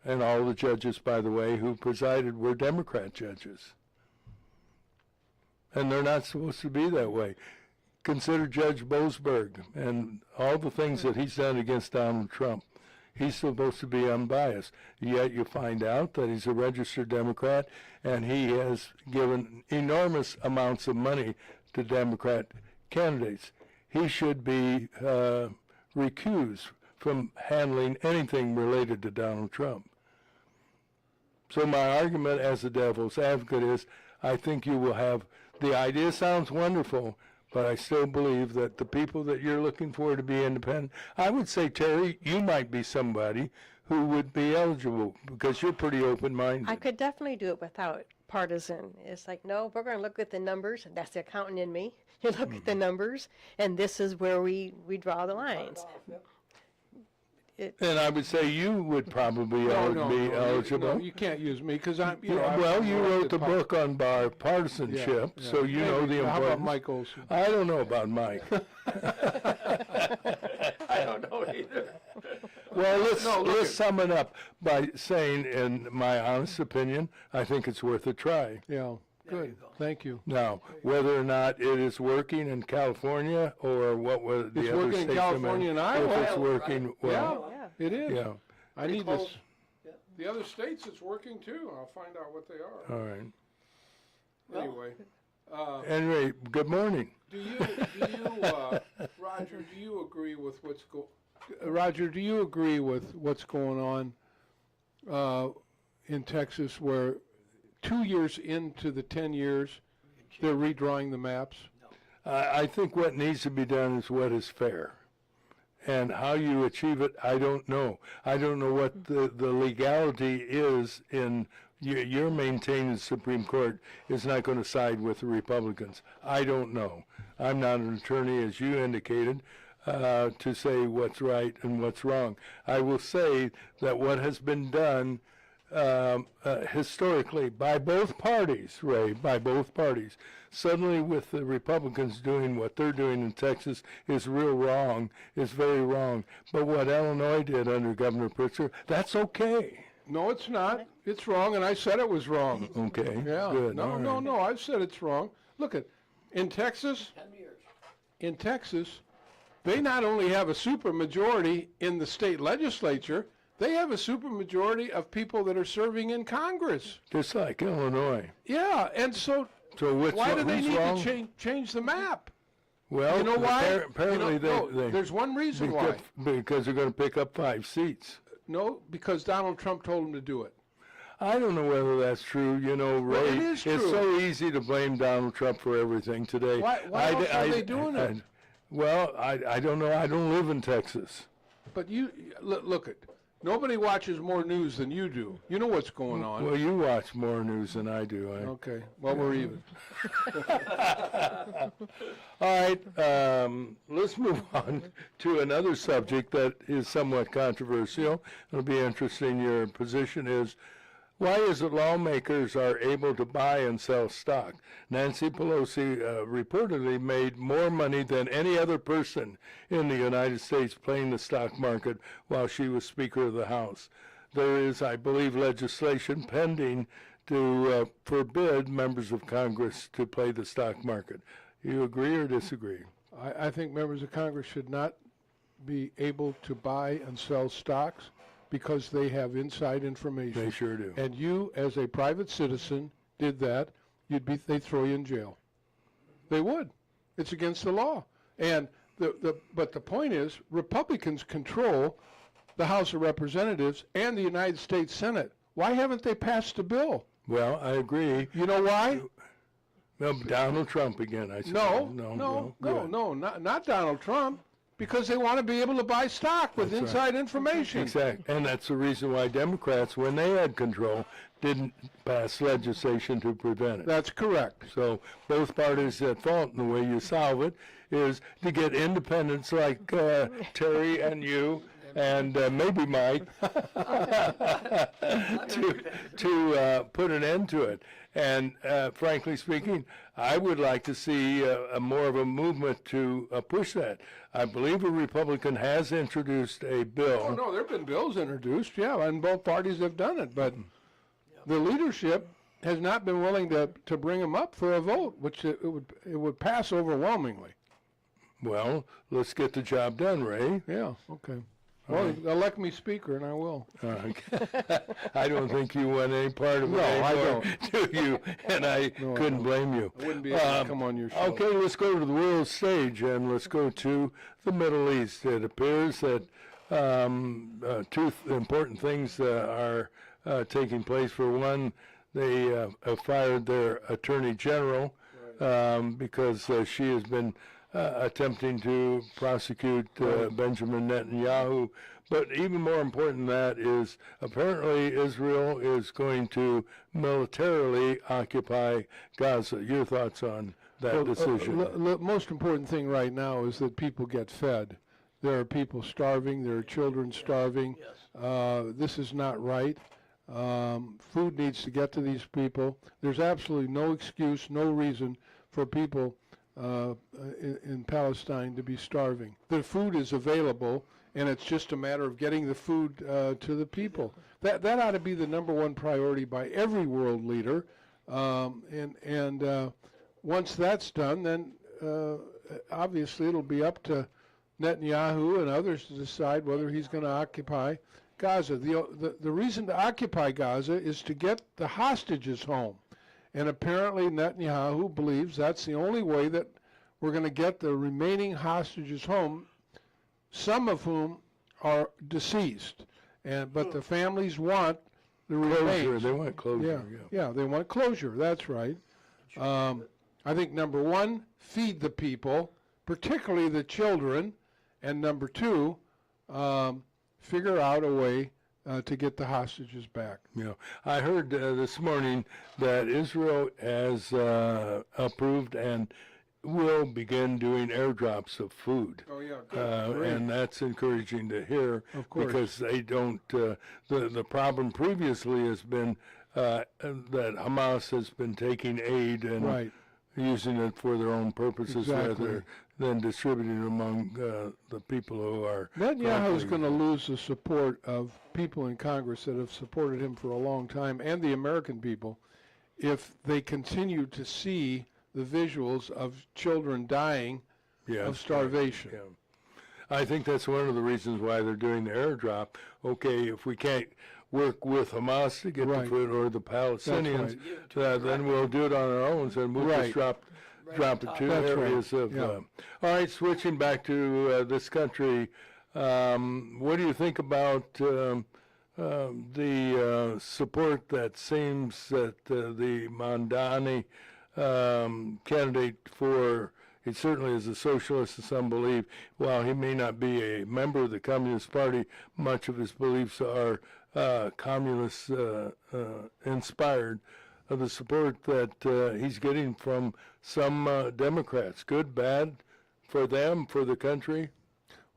And all the judges, by the way, who presided were Democrat judges. And they're not supposed to be that way. Consider Judge Boasberg and all the things that he's done against Donald Trump. He's supposed to be unbiased. Yet you find out that he's a registered Democrat, and he has given enormous amounts of money to Democrat candidates. He should be recused from handling anything related to Donald Trump. So my argument as a devil's advocate is, I think you will have, the idea sounds wonderful, but I still believe that the people that you're looking for to be independent, I would say, Terry, you might be somebody who would be eligible, because you're pretty open-minded. I could definitely do it without partisan. It's like, no, we're going to look at the numbers, and that's the accountant in me. You look at the numbers, and this is where we draw the lines. And I would say you would probably be eligible. No, you can't use me because I'm. You know, Well, I'm you wrote the book on bipartisanship, Yeah, so you know the Maybe. How importance. about Mike Olson? I don't know about Mike. I don't know either. Well, look let's sum it up by saying, in my honest opinion, I think it's worth a try. Yeah, good. Thank you. Now, whether or not it is working in California or what was the It's other working in states, California and Iowa. if it's working well, Yeah, it is. yeah. I need close. this. The other states, it's working too. I'll find out what they are. All right. Anyway, Anyway, good morning. Roger? Do you agree with Roger? Do you agree with what's going on in Texas, where 2 years into the 10 years, they're redrawing the maps? I think what needs to be done is what is fair. And how you achieve it, I don't know. I don't know what the legality is in, you're maintaining the Supreme Court is not going to side with the Republicans. I don't know. I'm not an attorney, as you indicated, to say what's right and what's wrong. I will say that what has been done historically by both parties, Ray, by both parties, suddenly with the Republicans doing what they're doing in Texas is real wrong, is very wrong. But what Illinois did under Governor Pritzker, that's okay. No, it's not. It's wrong, and I said it was wrong. Okay, Yeah. good. No, all no, right. no. I've said it's wrong. Look at in Texas. 10 years. In Texas, They not only have a supermajority in the state legislature, they have a supermajority of people that are serving in Congress. Just like Illinois. Yeah, and so what's why do they who's need wrong? to change the map? Well, You know why? apparently no, there's one reason why. Because they're going to pick up 5 seats. No, because Donald Trump told them to do it. I don't know whether that's true. You know, Ray, Well, it is true. it's so easy to blame Donald Trump for everything today. Why else are they doing it? Well, I don't know. I don't live in Texas. But you look at nobody watches more news than you do. You know what's going on. Well, you watch more news than I do. Okay. Well, we're even. All right. Let's move on to another subject that is somewhat controversial. It'll be interesting. Your position is, why is it lawmakers are able to buy and sell stock? Nancy Pelosi reportedly made more money than any other person in the United States playing the stock market while she was Speaker of the House. There is, I believe, legislation pending to forbid members of Congress to play the stock market. You agree or disagree? I think members of Congress should not be able to buy and sell stocks because they have inside information. They sure do. And you, as a private citizen, did that, they'd throw you in jail. They would. It's against the law. And but the point is, Republicans control the House of Representatives and the United States Senate. Why haven't they passed a bill? Well, I agree. You know why? No, Donald Trump again, I suppose. No, good. not Donald Trump. Because they want to be able to buy stock with inside information. Exactly. And that's the reason why Democrats, when they had control, didn't pass legislation to prevent it. That's correct. So both parties at fault, and the way you solve it is to get independents like Terry and you and maybe Mike to put an end to it. And frankly speaking, I would like to see more of a movement to push that. I believe a Republican has introduced a bill. Oh, no, there have been bills introduced, yeah, and both parties have done it. But the leadership has not been willing to bring them up for a vote, which it would pass overwhelmingly. Well, let's get the job done, Ray. Yeah, okay. Well, elect me speaker, and I will. I don't think you want any part of it I anymore, don't. do you? And I couldn't blame you. I wouldn't be able to come on your show. Okay, let's go to the world stage, and let's go to the Middle East. It appears that two important things are taking place. For one, they have fired their attorney general because she has been attempting to prosecute Benjamin Netanyahu. But even more important than that is apparently Israel is going to militarily occupy Gaza. Your thoughts on that decision? The most important thing right now is that people get fed. There are people starving. There are children starving. This is not right. Food needs to get to these people. There's absolutely no excuse, no reason for people in Palestine to be starving. The food is available, and it's just a matter of getting the food to the people. That ought to be the number one priority by every world leader. And once that's done, then obviously it'll be up to Netanyahu and others to decide whether he's going to occupy Gaza. The reason to occupy Gaza is to get the hostages home. And apparently Netanyahu believes that's the only way that we're going to get the remaining hostages home, some of whom are deceased. But the families want the remains. They want closure. Yeah, they want closure. That's right. I think number one, feed the people, particularly the children. And number two, figure out a way to get the hostages back. Yeah, I heard this morning that Israel has approved and will begin doing airdrops of food. Oh yeah, good. And that's encouraging to hear. Of course. Because they don't. The problem previously has been that Hamas has been taking aid and using it for their own purposes rather than distributing it among the people who are. Netanyahu is going to lose the support of people in Congress that have supported him for a long time, and the American people, if they continue to see the visuals of children dying of starvation. I think that's one of the reasons why they're doing the airdrop. Okay, if we can't work with Hamas to get Right. the food or the Palestinians, right. then we'll do it on our own, and we'll Right. just drop it to That's right. areas of. Yeah. All right, switching back to this country, what do you think about the support that seems that the Mandani candidate for, it certainly is a socialist in some belief, while he may not be a member of the Communist Party, much of his beliefs are communist inspired, of the support that he's getting from some Democrats. Good, bad for them, for the country?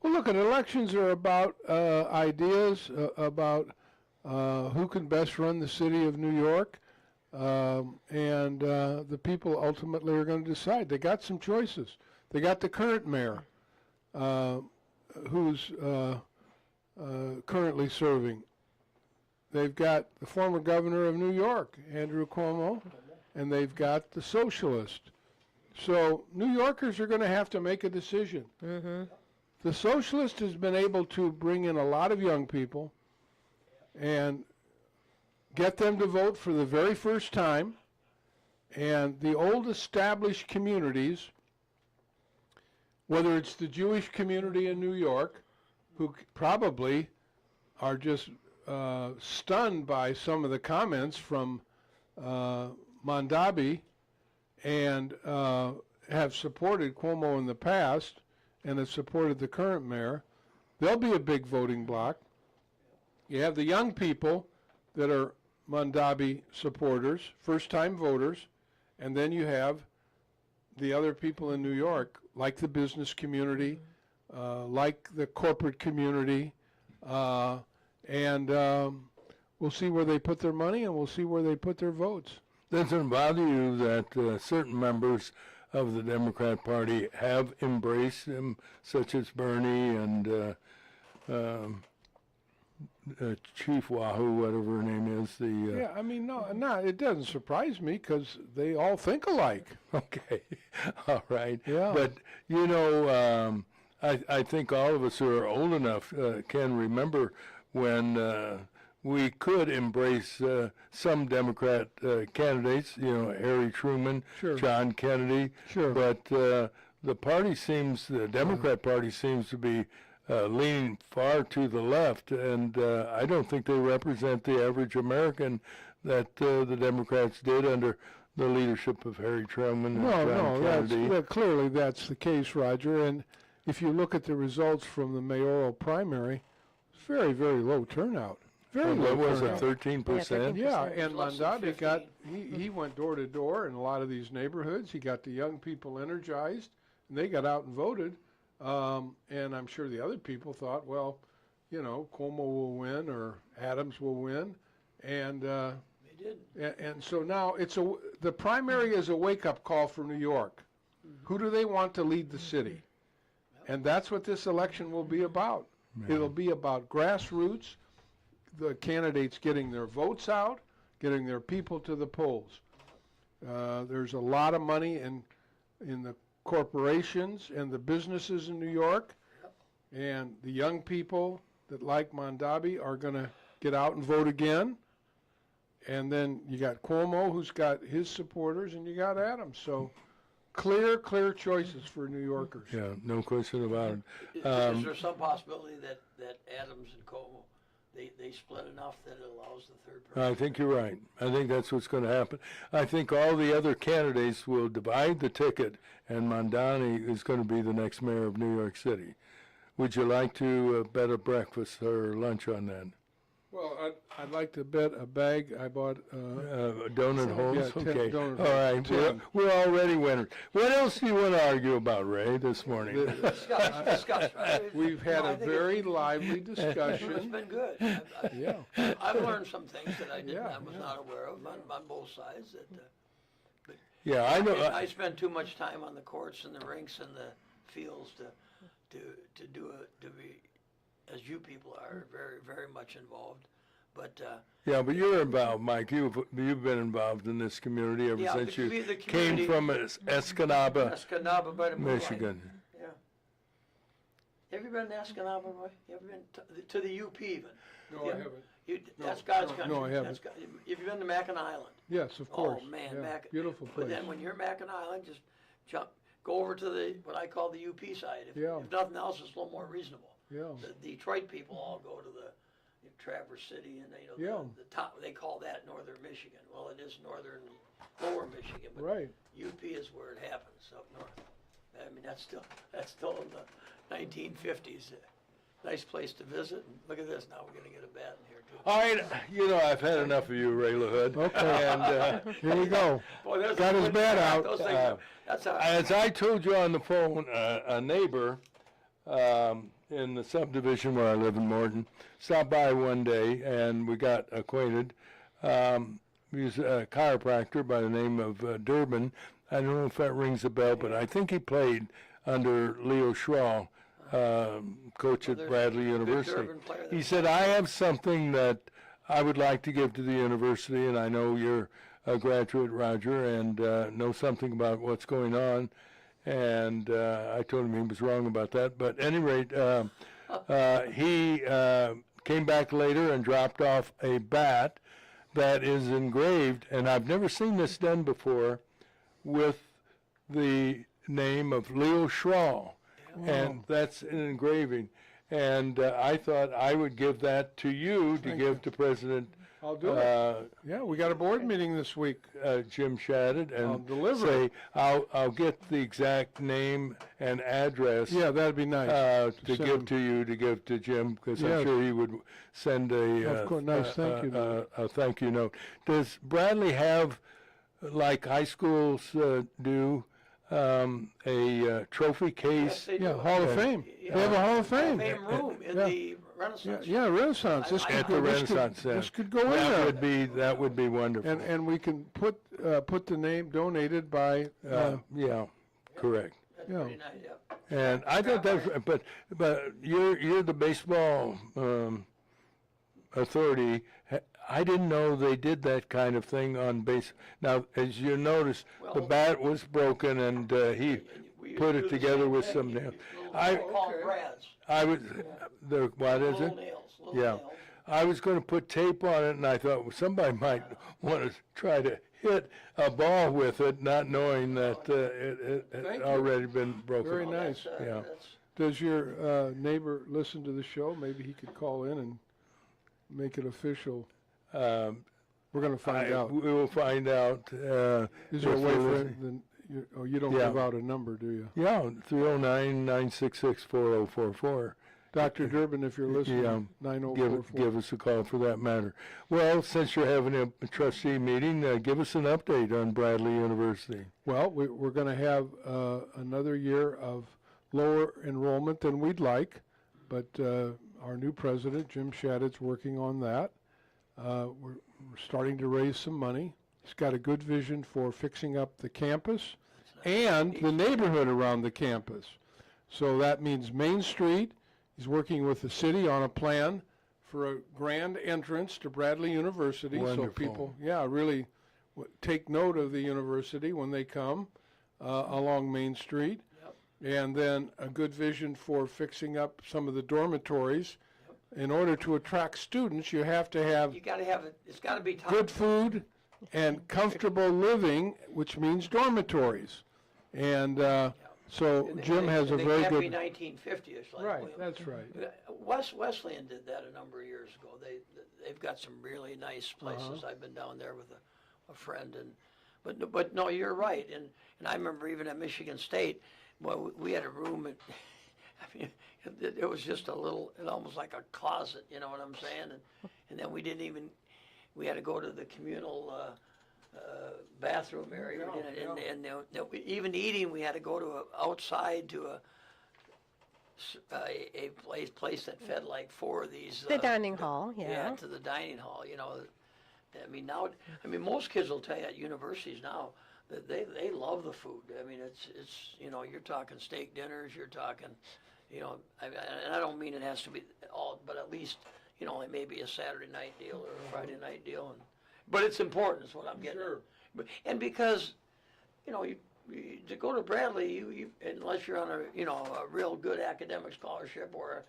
Well, look, elections are about ideas, about who can best run the city of New York, and the people ultimately are going to decide. They got some choices. They got the current mayor, who's currently serving. They've got the former governor of New York, Andrew Cuomo, and they've got the socialist. So New Yorkers are going to have to make a decision. The socialist has been able to bring in a lot of young people and get them to vote for the very first time. And the old established communities, whether it's the Jewish community in New York, who probably are just stunned by some of the comments from Mondavi and have supported Cuomo in the past and have supported the current mayor, they'll be a big voting bloc. You have the young people that are Mondavi supporters, first-time voters, and then you have the other people in New York, like the business community, like the corporate community, and we'll see where they put their money and we'll see where they put their votes. Doesn't it bother you that certain members of the Democrat Party have embraced him, such as Bernie and Chief Wahoo, whatever her name is? Yeah, I mean, no, it doesn't surprise me because they all think alike. Okay, all right. Yeah. But, you know, I think all of us who are old enough can remember when we could embrace some Democrat candidates, you know, Harry Truman, Sure. John Kennedy. Sure. But the Democrat Party seems to be leaning far to the left, and I don't think they represent the average American that the Democrats did under the leadership of Harry Truman and John Kennedy. Clearly that's the case, Roger. And if you look at the results from the mayoral primary, it's very, very low turnout. Very low What was it, turnout. 13%? Yeah, and Less than Mondavi got, 15. he went door to door in a lot of these neighborhoods. He got the young people energized, and they got out and voted. And I'm sure the other people thought, well, you know, Cuomo will win or Adams will win. And They did. and so now the primary is a wake-up call for New York. Who do they want to lead the city? And that's what this election will be about. It'll be about grassroots, the candidates getting their votes out, getting their people to the polls. There's a lot of money in the corporations and the businesses in New York, and the young people that like Mondavi are going to get out and vote again. And then you got Cuomo, who's got his supporters, and you got Adams. So clear choices for New Yorkers. Yeah, no question about it. Is there some possibility that Adams and Cuomo, they split enough that it allows the third person? I think you're right. I think that's what's going to happen. I think all the other candidates will divide the ticket, and Mandani is going to be the next mayor of New York City. Would you like to bet a breakfast or lunch on that? Well, I'd like to bet a bag. I bought Donut holes? yeah, 10 Okay. donut All holes. right. 10. We're already winners. What else do you want to argue about, Ray, this morning? Discuss, right? We've had No, I a think very lively It's discussion. been good. Yeah. I've learned some things that I Yeah, was not aware of on both sides. That Yeah, I know. I spend too much time on the courts and the rinks and the fields to be, as you people are, very, very much involved. But Yeah, but you're involved, Mike. You've been involved in this community ever Yeah, since the you community- came from Escanaba, Escanaba by the moonlight. Michigan. Yeah. Have you been to Escanaba, Roy? You ever been to the UP even? No, Yeah. I haven't. That's God's no, country. no, I haven't. Have you been to Mackinac Island? Yes, of course. Oh, man, Yeah, beautiful But place. then when you're Mackinac Island, just go over to what I call the UP side. If nothing else, it's a little more reasonable. Yeah. The Detroit people all go to the Traverse City and the top. They call that northern Michigan. Well, it is northern, lower Michigan, but Right. UP is where it happens up north. I mean, that's still in the 1950s. Nice place to visit. And look at this. Now we're going to get a bat in here too. All right, I've had enough of you, Ray LaHood. Okay. And Here we go. Boy, there's Got a his good bat bat. out. Those things are- that's how. as I told you on the phone, a neighbor in the subdivision where I live in Morton stopped by one day, and we got acquainted. He was a chiropractor by the name of Durbin. I don't know if that rings a bell, but I think he played under Leo Schwall, coach at Bradley University. Durbin player He that- said, I have something that I would like to give to the university, and I know you're a graduate, Roger, and know something about what's going on. And I told him he was wrong about that. But at any rate, he came back later and dropped off a bat that is engraved, and I've never seen this done before, with the name of Leo Schwall. And that's an engraving. And I thought I would give that to you to give to President I'll do it. Yeah, we got a board meeting this week. Jim Shadid, I'll and deliver say it. I'll get the exact name and address Yeah, that'd be nice. to send give him. to you to give to Jim, because Yes. I'm sure he would send Of course, nice thank you note. a thank you note. Does Bradley have, like high schools do, a trophy Yes, case? they Yeah, do. Hall of Fame. Yeah. They have a Hall of Fame. Same room in Yeah. the Renaissance. Yeah, Renaissance. This I- could At go, the this Renaissance could, Center. this could go in there. That would be wonderful. And we can put the name donated by, Yeah, correct. That's Yeah. pretty nice, yeah. And I thought that, but you're the baseball authority. I didn't know they did that kind of thing on base. Now, as you notice, the Well- bat was broken, and he We put do it the together same with thing. some You- nails. little- I we call them brads. I was what is Little it? nails, little Yeah. nails. I was going to put tape on it, and I thought, well, somebody might want to try to hit a ball with it, not knowing that it Thank had you. already been broken. Very Well, nice. that's, Yeah. that's- Does your neighbor listen to the show? Maybe he could call in and make it official. We're going to find out. We will find out. Is there a if way they're for listening. you don't Yeah. give out a number, do you? Yeah, 309-966-4044. Dr. Durbin, if you're listening, Yeah. 9044. Give us a call for that matter. Well, since you're having a trustee meeting, give us an update on Bradley University. Well, we're going to have another year of lower enrollment than we'd like, but our new president, Jim Shadid's working on that. We're starting to raise some money. He's got a good vision for fixing up the campus and the neighborhood around the campus. So that means Main Street. He's working with the city on a plan for a grand entrance to Bradley University. So Wonderful. people, really take note of the university when they come along Main Street. And then a good vision for fixing up some of the dormitories. In order to attract students, you have to have You gotta have it, it's gotta be top. good food and comfortable living, which means dormitories. And so Jim has a They very can't be good. 1950-ish like Right, William. that's right. Wesleyan did that a number of years ago. They've got some really nice places. I've been down there with a friend, but no, you're right. And I remember even at Michigan State, well, we had a room. I mean, it was just a little, almost like a closet. You know what I'm saying? And then we had to go to the communal bathroom area, and even eating, we had to go to outside to a place that fed like four of these. The dining hall, Yeah, yeah. to the dining hall. You know, I mean most kids will tell you at universities now that they love the food. I mean, it's you're talking steak dinners, you're talking, and I don't mean it has to be all, but at least it may be a Saturday night deal or a Friday night deal, but it's important. Is what I'm getting. Sure. And because, to go to Bradley, you unless you're on a a real good academic scholarship or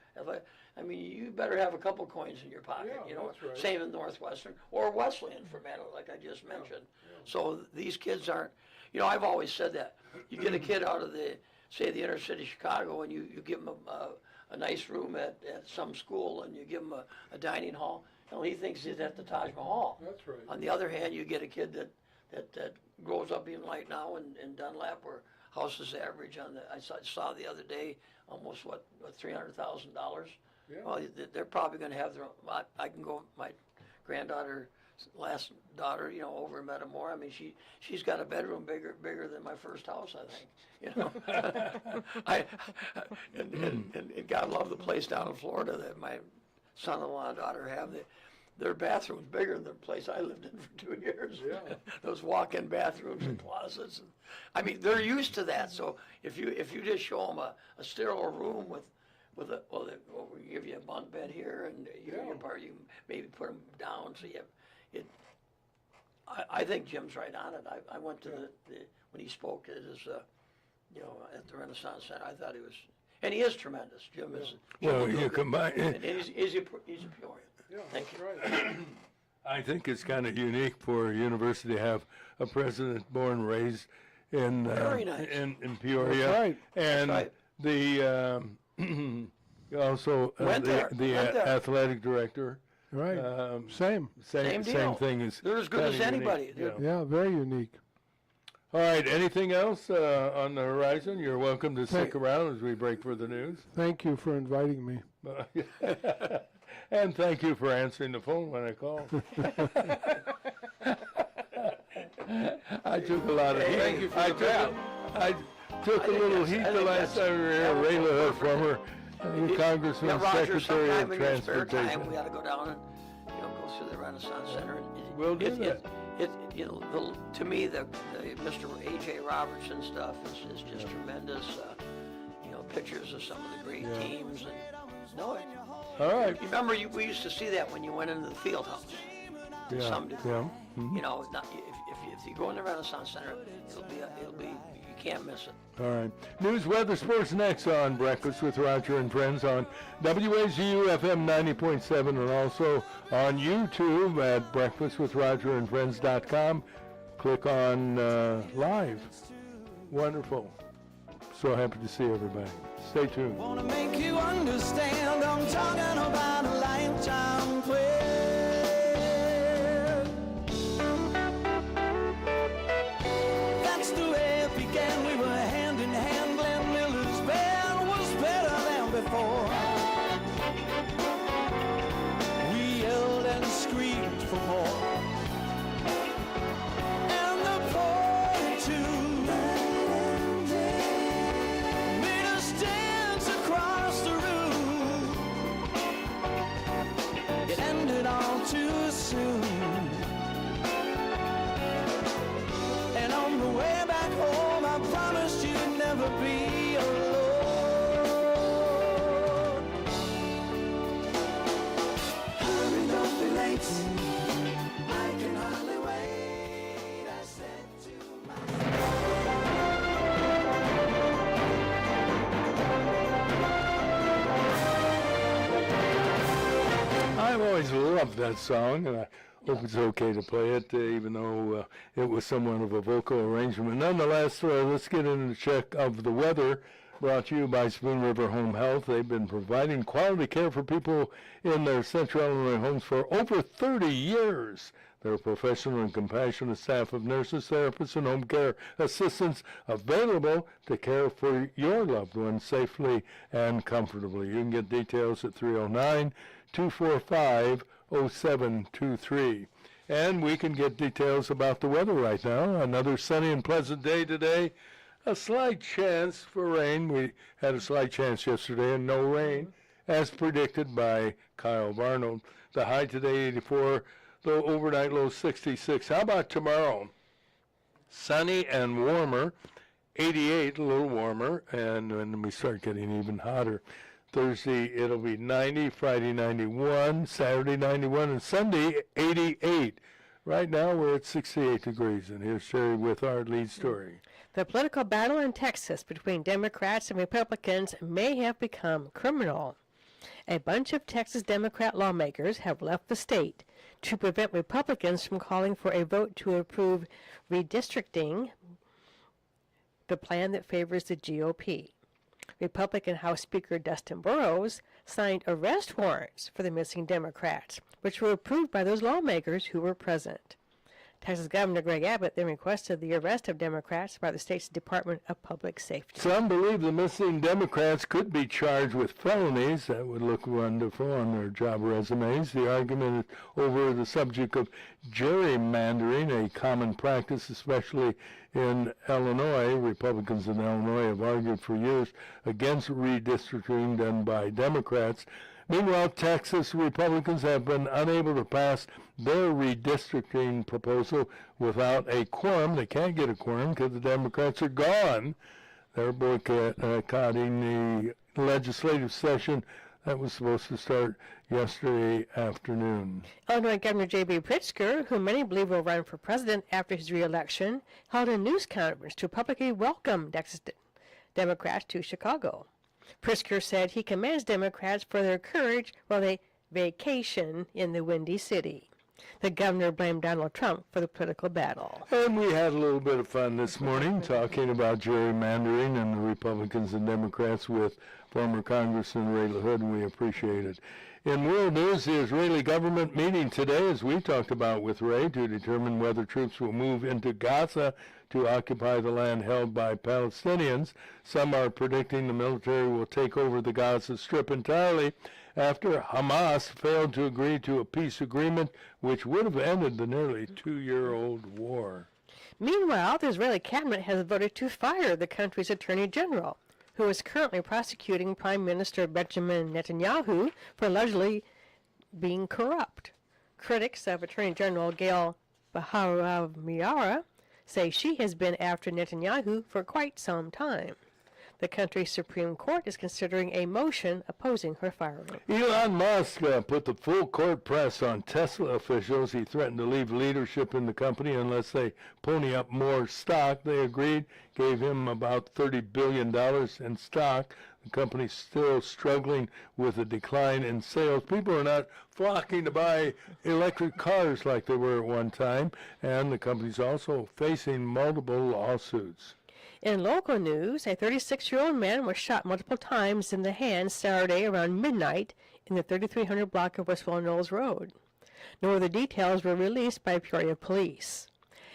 I mean, you better have a couple coins in your pocket. Yeah, that's right. Same in Northwestern or Wesleyan for matter, like I just mentioned. So these kids aren't. I've always said that you get a kid out of the inner city Chicago and you give him a nice room at some school and you give him a dining hall. He thinks he's at the Taj Mahal. That's right. On the other hand, you get a kid that grows up even like now in Dunlap where houses average I saw the other day almost what $300,000. Yeah. Well, they're probably going to have their own. I can go. My granddaughter, last daughter, over in Metamora. I mean, she's got a bedroom bigger than my first house. I think. And God love the place down in Florida that my son-in-law and daughter have. Their bathroom's bigger than the place I lived in for 2 years. Yeah. Those walk-in bathrooms and closets. I mean, they're used to that. So if you just show them a sterile room with we give you a bunk bed here and your part, you maybe put them down so you have it. I think Jim's right on it. I went to when he spoke at his at the Renaissance Center. I thought he was, and he is tremendous. Jim is. Well, you combine. And he's a Peoria. Yeah, Thank that's you. right. I think it's kind of unique for a university to have a president born and raised in Very nice. in Peoria, That's right. and right. the also Went there. the Went there. athletic director. Right. Same Same deal. thing as They're as good as kinda anybody. unique, Yeah, very unique. All right. Anything else on the horizon? You're welcome to stick around as we break for the news. Thank you for inviting me. And thank you for answering the phone when I called. I took a lot of heat. Thank you for I the bell. I took a little heat the last time we were here. Ray LaHood, former Congressman, Roger, Secretary sometime of in your spare time, Transportation. we ought to go down and go through the Renaissance Center. We'll do that. To me, the Mr. A.J. Robertson stuff is just tremendous. Pictures of some of the great teams. All right. Remember, we used to see that when you went into the field house. Yeah. Some degree. Yeah. Mhm. If you go in the Renaissance Center, it'll be you can't miss it. All right. News, weather, sports next on Breakfast with Roger and Friends on WAZU FM 90.7 and also on YouTube at breakfastwithrogerandfriends.com. Click on live. Wonderful. So happy to see everybody. Stay tuned. Wanna make you understand, I'm talking about a lifetime prayer. That's the way it began. We were hand in hand. Glenn Miller's band was better than before. We yelled and screamed for more. And the poet too made us dance across the room. It ended all too soon. And on the way back home, I promised you'd never be alone. Hurry, don't be late. I can hardly wait. I said to I've always loved that song, and I hope it's okay to play it, even though it was somewhat of a vocal arrangement. Nonetheless, let's get into the check of the weather, brought to you by Spoon River Home Health. They've been providing quality care for people in their Central Illinois homes for over 30 years. They're a professional and compassionate staff of nurses, therapists, and home care assistants available to care for your loved ones safely and comfortably. You can get details at 309-245-0723. And we can get details about the weather right now. Another sunny and pleasant day today. A slight chance for rain. We had a slight chance yesterday and no rain, as predicted by Kyle Barnold. The high today, 84. The overnight low, 66. How about tomorrow? Sunny and warmer, 88, a little warmer, and then we start getting even hotter. Thursday, it'll be 90, Friday, 91, Saturday, 91, and Sunday, 88. Right now, we're at 68 degrees, and here's Sherry with our lead story. The political battle in Texas between Democrats and Republicans may have become criminal. A bunch of Texas Democrat lawmakers have left the state to prevent Republicans from calling for a vote to approve redistricting, the plan that favors the GOP. Republican House Speaker Dustin Burrows signed arrest warrants for the missing Democrats, which were approved by those lawmakers who were present. Texas Governor Greg Abbott then requested the arrest of Democrats by the state's Department of Public Safety. Some believe the missing Democrats could be charged with felonies. That would look wonderful on their job resumes. The argument is over the subject of gerrymandering, a common practice, especially in Illinois. Republicans in Illinois have argued for years against redistricting done by Democrats. Meanwhile, Texas Republicans have been unable to pass their redistricting proposal without a quorum. They can't get a quorum because the Democrats are gone. They're boycotting the legislative session that was supposed to start yesterday afternoon. Illinois Governor J.B. Pritzker, who many believe will run for president after his re-election, held a news conference to publicly welcome Texas Democrats to Chicago. Pritzker said he commends Democrats for their courage while they vacation in the Windy City. The governor blamed Donald Trump for the political battle. And we had a little bit of fun this morning talking about gerrymandering and the Republicans and Democrats with former Congressman LaHood, and we appreciate it. In world news, the Israeli government meeting today, as we talked about with Ray, to determine whether troops will move into Gaza to occupy the land held by Palestinians. Some are predicting the military will take over the Gaza Strip entirely after Hamas failed to agree to a peace agreement which would have ended the nearly 2-year-old war. Meanwhile, the Israeli cabinet has voted to fire the country's attorney general, who is currently prosecuting Prime Minister Benjamin Netanyahu for allegedly being corrupt. Critics of Attorney General Gail Baharav-Miara say she has been after Netanyahu for quite some time. The country's Supreme Court is considering a motion opposing her firing. Elon Musk put the full court press on Tesla officials. He threatened to leave leadership in the company unless they pony up more stock. They agreed, gave him about $30 billion in stock. The company's still struggling with a decline in sales. People are not flocking to buy electric cars like they were at one time, and the company's also facing multiple lawsuits. In local news, a 36-year-old man was shot multiple times in the hand Saturday around midnight in the 3300 block of Westwell Knowles Road. No other details were released by Peoria police.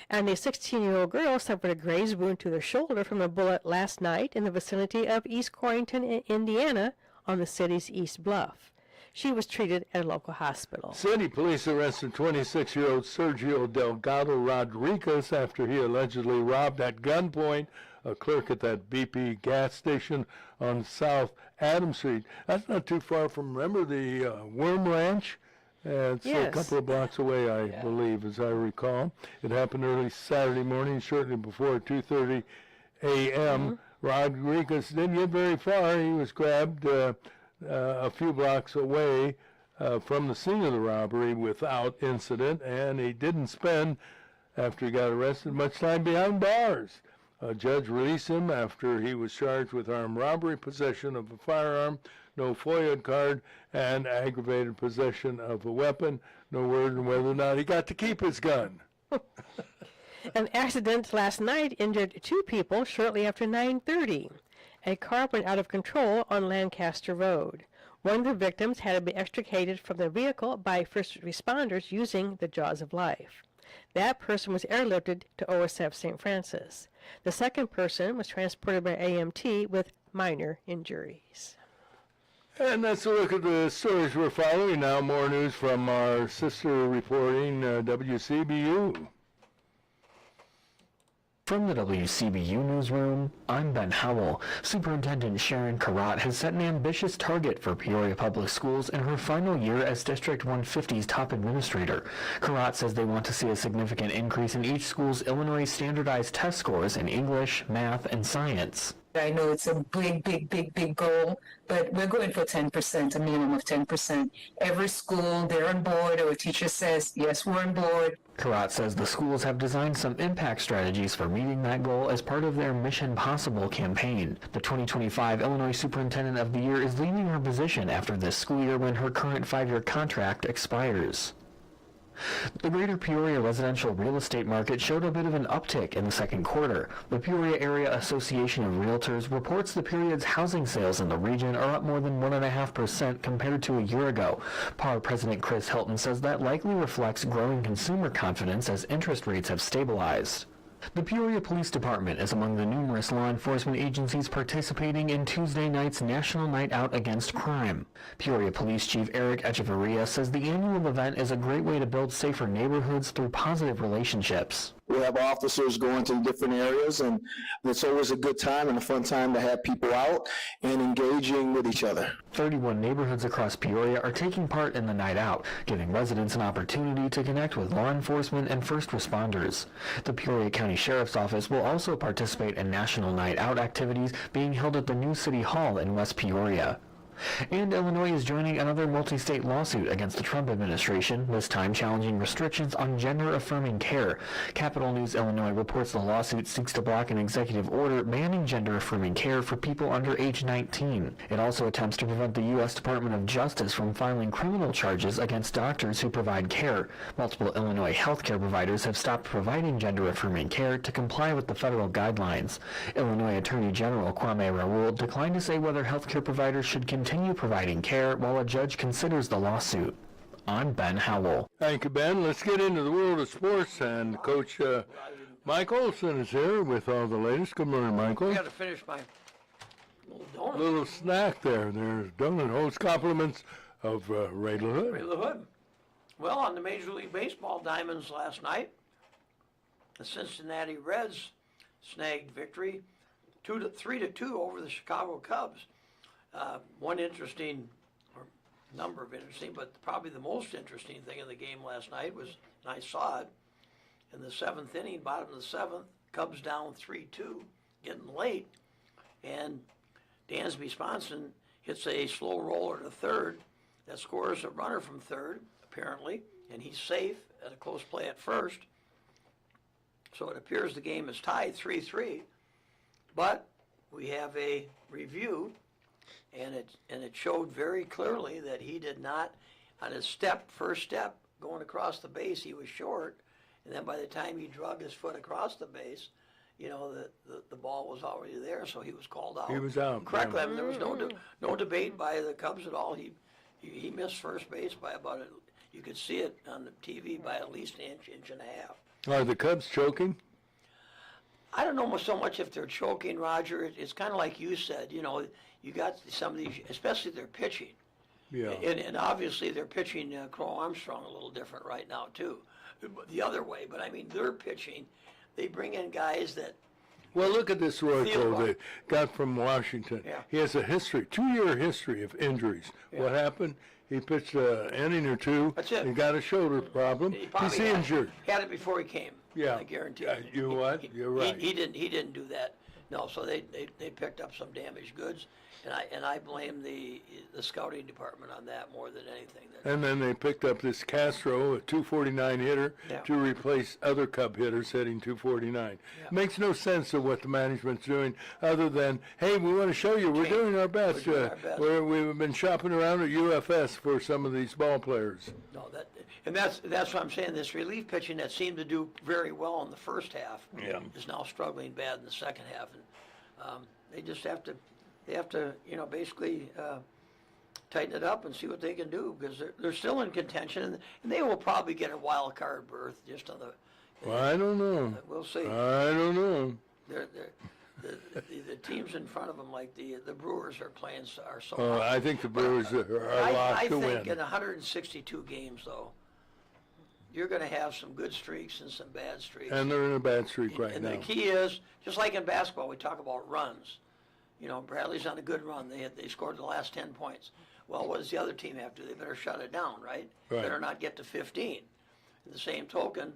And a 16-year-old girl suffered a graze wound to the shoulder from a bullet last night in the vicinity of East Corrington, Indiana, on the city's East Bluff. She was treated at a local hospital. City police arrested 26-year-old Sergio Delgado Rodriguez after he allegedly robbed at gunpoint a clerk at that BP gas station on South Adams Street. That's not too far from, remember the Worm Ranch? It's Yes. a couple of blocks away, I believe, as I recall. It happened early Saturday morning, shortly before 2:30 a.m. Rodriguez didn't get very far. He was grabbed a few blocks away from the scene of the robbery without incident, and he didn't spend, after he got arrested, much time behind bars. A judge released him after he was charged with armed robbery, possession of a firearm, no FOIA card, and aggravated possession of a weapon. No word on whether or not he got to keep his gun. An accident last night injured 2 people shortly after 9:30. A car went out of control on Lancaster Road. One of the victims had to be extricated from the vehicle by first responders using the jaws of life. That person was airlifted to OSF St. Francis. The second person was transported by AMT with minor injuries. And that's a look at the stories we're following now. More news from our sister reporting, WCBU. From the WCBU newsroom, I'm Ben Howell. Superintendent Sharon Karat has set an ambitious target for Peoria Public Schools in her final year as District 150's top administrator. Karat says they want to see a significant increase in each school's Illinois standardized test scores in English, math, and science. I know it's a big, big, big, big goal, but we're going for 10%, a minimum of 10%. Every school, they're on board, or a teacher says, yes, we're on board. Karat says the schools have designed some impact strategies for meeting that goal as part of their Mission Possible campaign. The 2025 Illinois Superintendent of the Year is leaving her position after this school year when her current 5-year contract expires. The greater Peoria residential real estate market showed a bit of an uptick in the second quarter. The Peoria Area Association of Realtors reports the period's housing sales in the region are up more than 1.5% compared to a year ago. PAR President Chris Hilton says that likely reflects growing consumer confidence as interest rates have stabilized. The Peoria Police Department is among the numerous law enforcement agencies participating in Tuesday night's National Night Out Against Crime. Peoria Police Chief Eric Echevarria says the annual event is a great way to build safer neighborhoods through positive relationships. We have officers going to different areas, and it's always a good time and a fun time to have people out and engaging with each other. 31 neighborhoods across Peoria are taking part in the night out, giving residents an opportunity to connect with law enforcement and first responders. The Peoria County Sheriff's Office will also participate in National Night Out activities being held at the new City Hall in West Peoria. And Illinois is joining another multi-state lawsuit against the Trump administration, this time challenging restrictions on gender-affirming care. Capital News Illinois reports the lawsuit seeks to block an executive order banning gender-affirming care for people under age 19. It also attempts to prevent the U.S. Department of Justice from filing criminal charges against doctors who provide care. Multiple Illinois healthcare providers have stopped providing gender-affirming care to comply with the federal guidelines. Illinois Attorney General Kwame Raoul declined to say whether healthcare providers should continue providing care while a judge considers the lawsuit. I'm Ben Howell. Thank you, Ben. Let's get into the world of sports, and Coach Mike Olson is here with all the latest. Good morning, Michael. I got to finish my little donut. Little snack there. There's donut host compliments of Ray LaHood. Ray LaHood. Well, on the Major League Baseball diamonds last night, the Cincinnati Reds snagged victory 3-2 over the Chicago Cubs. One interesting, or number of interesting, but probably the most interesting thing in the game last night was, and I saw it, in the seventh inning, bottom of the seventh, Cubs down 3-2, getting late, and Dansby Swanson hits a slow roller to third that scores a runner from third, apparently, and he's safe at a close play at first. So it appears the game is tied 3-3, but we have a review. And it showed very clearly that he did not, on his first step, going across the base, he was short. And then by the time he drug his foot across the base, you know, the ball was already there, so he was called out. He was out. Correctly. I mean, there was no debate by the Cubs at all. He missed first base by about, you could see it on the TV, by at least an inch and a half. Are the Cubs choking? I don't know so much if they're choking, Roger. It's kind of like you said, you know, you got some of these, especially their pitching. Yeah. And obviously they're pitching Crow Armstrong a little different right now, too. The other way, but I mean, they're pitching. They bring in guys that. Well, look at this Royco they got from Washington. Yeah. He has a 2-year history of injuries. Yeah. What happened? He pitched an inning or two. That's it. He got a shoulder problem. He's injured. He had it before he came. Yeah. I guarantee you. You're right. He didn't do that. No, so they picked up some damaged goods, and I blame the scouting department on that more than anything. And then they picked up this Castro, a 249 hitter, to replace other Cub hitters hitting 249. Yeah. Makes no sense of what the management's doing, other than, hey, we want to show you we're doing our best. We've been shopping around at UFS for some of these ball players. No, that's what I'm saying. This relief pitching that seemed to do very well in the first half is now struggling bad in the second half, and they just have to, you know, basically tighten it up and see what they can do, because they're still in contention, and they will probably get a wild card berth just on the. Well, I don't know. We'll see. I don't know. The teams in front of them, like the Brewers, are so. Oh, I think the Brewers are locked to win. I think in 162 games, though, you're going to have some good streaks and some bad streaks. And they're in a bad streak right now. And the key is, just like in basketball, we talk about runs. You know, Bradley's on a good run. They scored the last 10 points. Well, what does the other team have to do? They better shut it down, right? Better not get to 15. In the same token,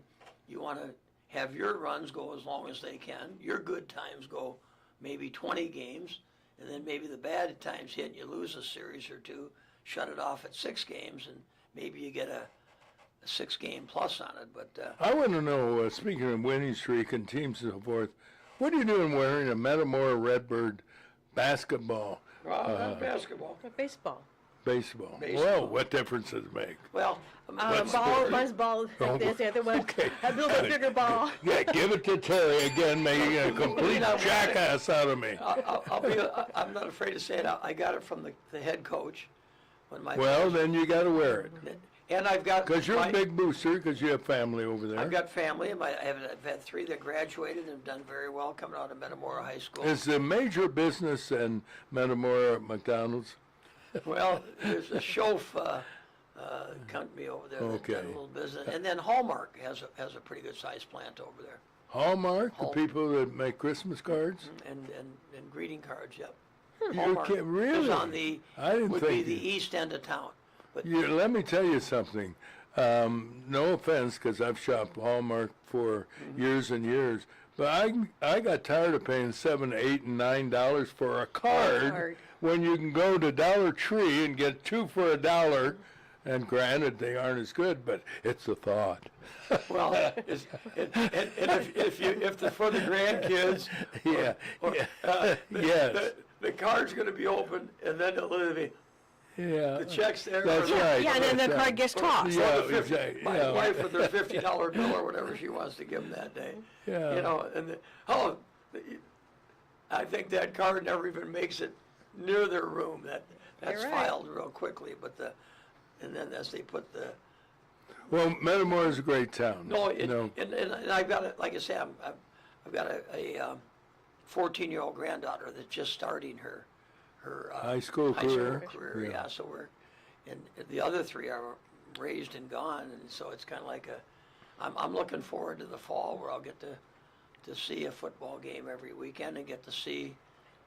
you want to have your runs go as long as they can, your good times go maybe 20 games, and then maybe the bad times hit and you lose a series or two, shut it off at 6 games, and maybe you get a 6-game plus on it. But I want to know, speaking of winning streak and teams and so forth, what are you doing wearing a Metamora Redbird basketball, not basketball. Baseball. baseball? Baseball. Well, what difference does it make? Well, Ball, buzz ball, Oh, there's the other one. okay. A little bit bigger ball. Yeah, give it to Terry again, making a complete jackass out of me. I'm not afraid to say it. I got it from the head coach. When my Well, then you got to wear it. and I've got Because you're a big booster, because you have family over there. I've got family. I've had 3 that graduated and have done very well coming out of Metamora High School. Is the major business in Metamora McDonald's? Well, there's a chauff company over there that did a little business, and then Hallmark has a pretty good sized plant over there, Hallmark, the people that make Christmas cards? and greeting cards. Yep. You Hallmark can't really. is on the I didn't would be think the you- east end of town. But Let me tell you something. No offense, because I've shopped Hallmark for years and years, but I got tired of paying $7, $8, and $9 for a card when you can go to Dollar Tree and get 2 for $1. And granted, they aren't as good, but it's a thought. well, if they're for the grandkids, Yeah, yes, the card's going to be open, and then they'll literally yeah. the checks there. That's or- right. Yeah, and then the that's card right. gets tossed. Yeah, Or the 50 exactly, my yeah. wife with her $50 bill or whatever she wants to give them that day. Yeah. You know, and I think that card never even makes it near their room. That's You're right. filed real quickly, but and then as they put the Well, Metamora is a great town. no, you know. and I've got like I say, I've got a 14-year-old granddaughter that's just starting her High school career. career. Yeah, so and the other 3 are raised and gone, and so it's kind of like I'm looking forward to the fall where I'll get to see a football game every weekend and get to see,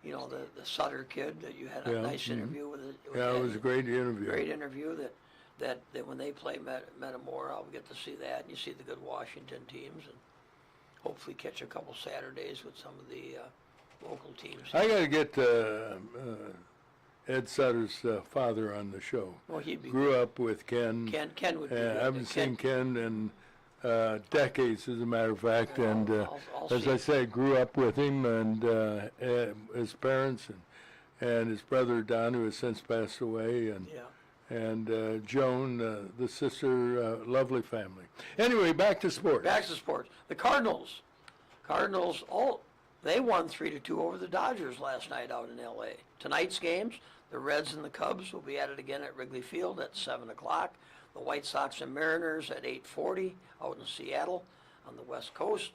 you know, the Sutter kid that you had a Yeah, nice mhm. interview with. Yeah, it was a great interview. Great interview that when they play Metamora, I'll get to see that, and you see the good Washington teams, and hopefully catch a couple Saturdays with some of the local teams. I got to get Ed Sutter's father on the show. Well, he'd be Grew up with Ken. Ken would be good. I haven't seen Ken in decades, as a matter of fact. And I'll as see. I say, grew up with him and his parents and his brother Don, who has since passed away, and Yeah. and Joan, the sister, lovely family. Anyway, back to sports. Back to sports. The Cardinals, they won 3-2 over the Dodgers last night out in L.A. Tonight's games, the Reds and the Cubs will be at it again at Wrigley Field at 7 o'clock. The White Sox and Mariners at 8:40 out in Seattle on the West Coast,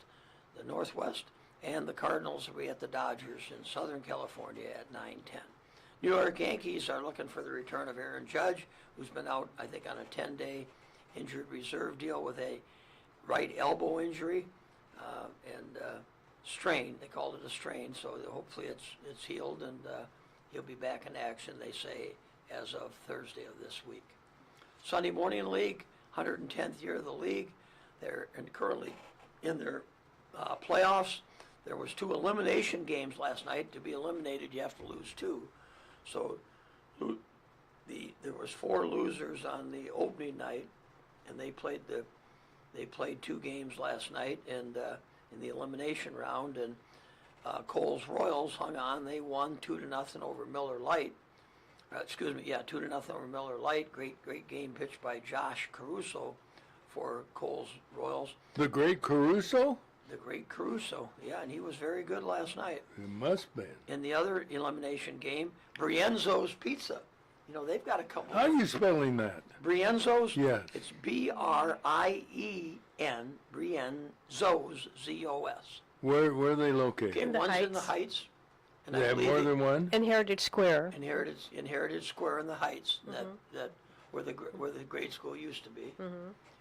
the Northwest. And the Cardinals will be at the Dodgers in Southern California at 9:10. New York Yankees are looking for the return of Aaron Judge, who's been out, I think, on a 10-day injured reserve deal with a right elbow injury and strain. They called it a strain, so hopefully it's healed and he'll be back in action, they say, as of Thursday of this week. Sunday Morning League, 110th year of the league. They're currently in their playoffs. There was 2 elimination games last night. To be eliminated, you have to lose 2. So there was 4 losers on the opening night, and they played 2 games last night and in the elimination round. And Coles Royals hung on. They won 2-0 over Miller Lite. 2-0 over Miller Lite. Great game pitched by Josh Caruso for Coles Royals. The great Caruso? The great Caruso, yeah, and he was very good last night. It must be. In the other elimination game, Brienzo's Pizza. You know, they've got a couple. How are you spelling that? Brienzo's? Yes. It's Brien, Brienzo's, Z-O-S. Where are they located? Okay, the one's in the Heights. Heights. And They I have believe more than one? In Heritage Square. Inherited Square in the Heights, that where the grade school used to be.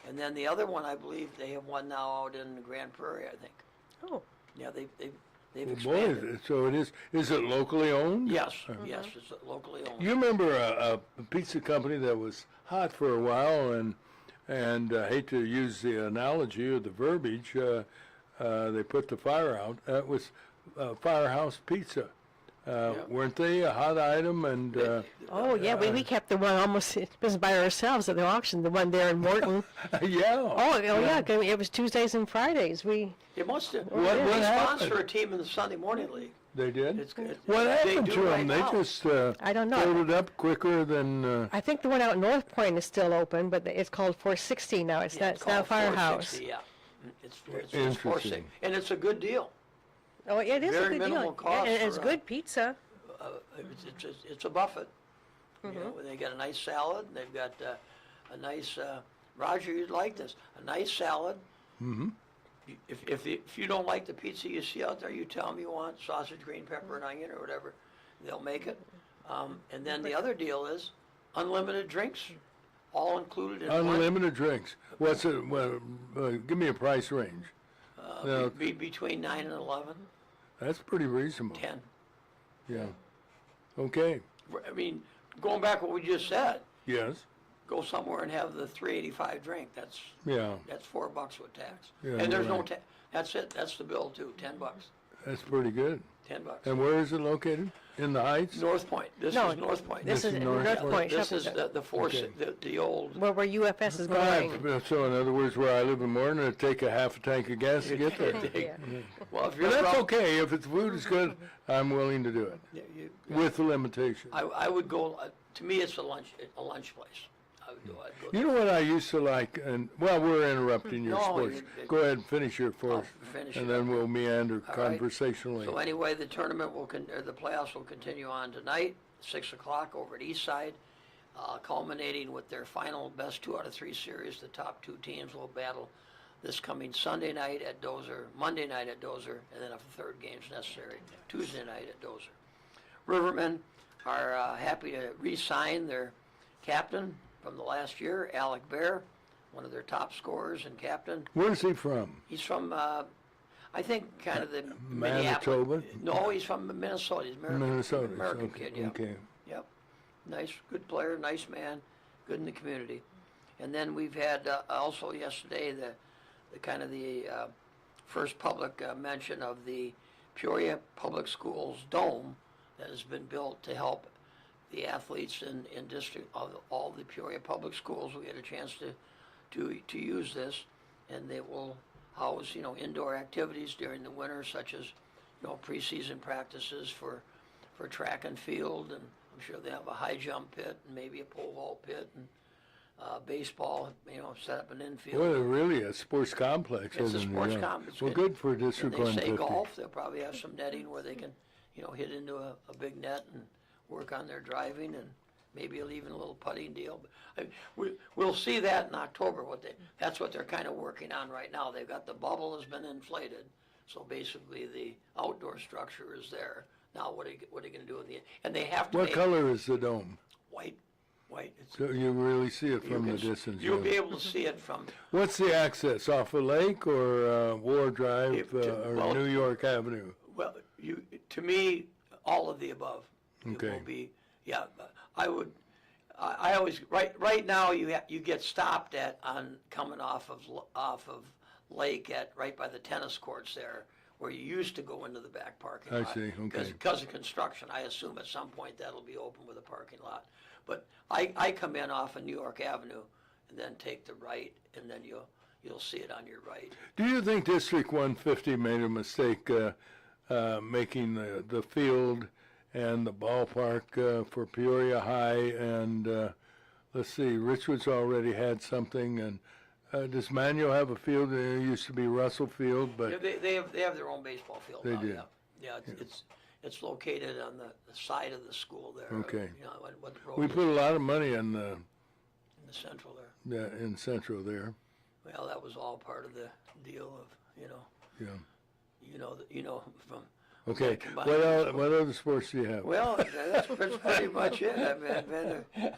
And then the other one, I believe they have one now out in Grand Prairie, I think. Oh. Yeah, they've Oh, boy, expanded. so it is. Is it locally owned? Yes, yes, it's locally owned. You remember a pizza company that was hot for a while, and I hate to use the analogy or the verbiage, they put the fire out. That was Firehouse Pizza. Weren't they a hot item? And Oh, yeah, we kept the one almost, it was by ourselves at the auction, the one there in Morton. yeah. Oh, yeah, 'cause it was Tuesdays and Fridays. It must have, What they happened? sponsor a team in the Sunday Morning League. They did? It's good. What happened do to them? right They now. just I don't know. filled it up quicker than... I think the one out in North Point is still open, but it's called 460 now. It's not called Firehouse. 460, yeah. It's Interesting. 460. And it's a good deal. Oh, it is Very a good minimal deal. cost And it's for, good pizza. It's a buffet. You know, they got a nice salad, and they've got a nice, Roger, you'd like this, a nice salad. Mm-hmm. If you don't like the pizza you see out there, you tell them you want sausage, green pepper, and onion, or whatever. They'll make it. And then the other deal is unlimited drinks, all included in one. Unlimited drinks. What's it? Well, give me a price range. Now, Be between 9 and 11, that's pretty reasonable. 10. Yeah. Okay. I mean, going back what we just said, Yes. go somewhere and have the $3.85 drink. That's Yeah. $4 with tax. Yeah, And there's you're no right. tax. That's it. That's the bill too. $10. That's pretty good. $10. And where is it located? In the Heights? North Point. This No, is North Point. This is North North Point. Point This Shopping is Center. the old. Where UFS is Right. going. So in other words, where I live in Morton, it'd take a half a tank of gas to get there. Yeah. Well, if you're But that's around- okay. If its food is good, I'm willing to do it Yeah, with the limitation. I would go. To me, it's a lunch place. I'd go You know what I used to like, and well, we're interrupting your No, sports. Go ahead and finish your first, finish and it then up. we'll meander All right. conversationally. So anyway, the tournament or the playoffs will continue on tonight, 6 o'clock over at Eastside, culminating with their final best 2 out of 3 series. The top 2 teams will battle this coming Sunday night at Dozer, Monday night at Dozer, and then if a third game is necessary, Tuesday night at Dozer. Rivermen are happy to re-sign their captain from the last year, Alec Bear, one of their top scorers and captain. Where's he from? He's from, I think, kind of the Manitoba? Minneapolis. No, he's from Minnesota. He's American. Minnesota. American Okay. kid, yeah. Okay. Yep. Nice, good player, nice man, good in the community. And then we've had also yesterday the kind of the first public mention of the Peoria Public Schools dome that has been built to help the athletes in district of all the Peoria Public Schools. We had a chance to use this, and they will house indoor activities during the winter, such as preseason practices for track and field, and I'm sure they have a high jump pit and maybe a pole vault pit and baseball. Set up an infield. Well, really a sports complex, It's a isn't it? sports Yeah. complex. Well, good for And District they say 150. golf, they'll probably have some netting where they can, hit into a big net and work on their driving and maybe even a little putting deal. But we'll see that in October. That's what they're kind of working on right now. They've got the bubble has been inflated, so basically the outdoor structure is there. Now what are you going to do and they have to What make color is the dome? white. It's, So you really see it from the can- distance. You'll yeah. be able to see it from. What's the access? Off a lake or War Drive or well, New York Avenue? Well, to me, all of the above. Okay. It will be, yeah. I always right now you get stopped on coming off of Lake right by the tennis courts there, where you used to go into the back parking I lot. see, okay. Because of construction, I assume at some point that'll be open with a parking lot. But I come in off of New York Avenue and then take the right, and then you'll see it on your right. Do you think District 150 made a mistake making the field and the ballpark for Peoria High? And let's see, Richwood's already had something. And does Manuel have a field? It used to be Russell Field, but Yeah, they have their own baseball field They now, do. Yeah, it's located on the side of the school there. Okay. What the road we is put a lot of money in in the central there. in Central there. Well, that was all part of the deal of, Yeah. from. Okay. combined What other sports do you have? Well, that's pretty much it. I've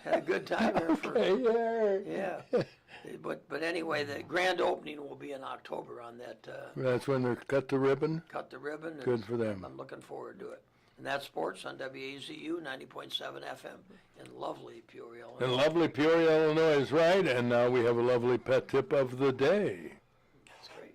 had a good time here for. Yeah. But anyway, the grand opening will be in October on that. That's when they cut the ribbon. Cut the ribbon. and Good for them. I'm looking forward to it. And that's sports on WAZU 90.7 FM in lovely Peoria, Illinois. And lovely Peoria, Illinois is right. And now we have a lovely pet tip of the day. That's great.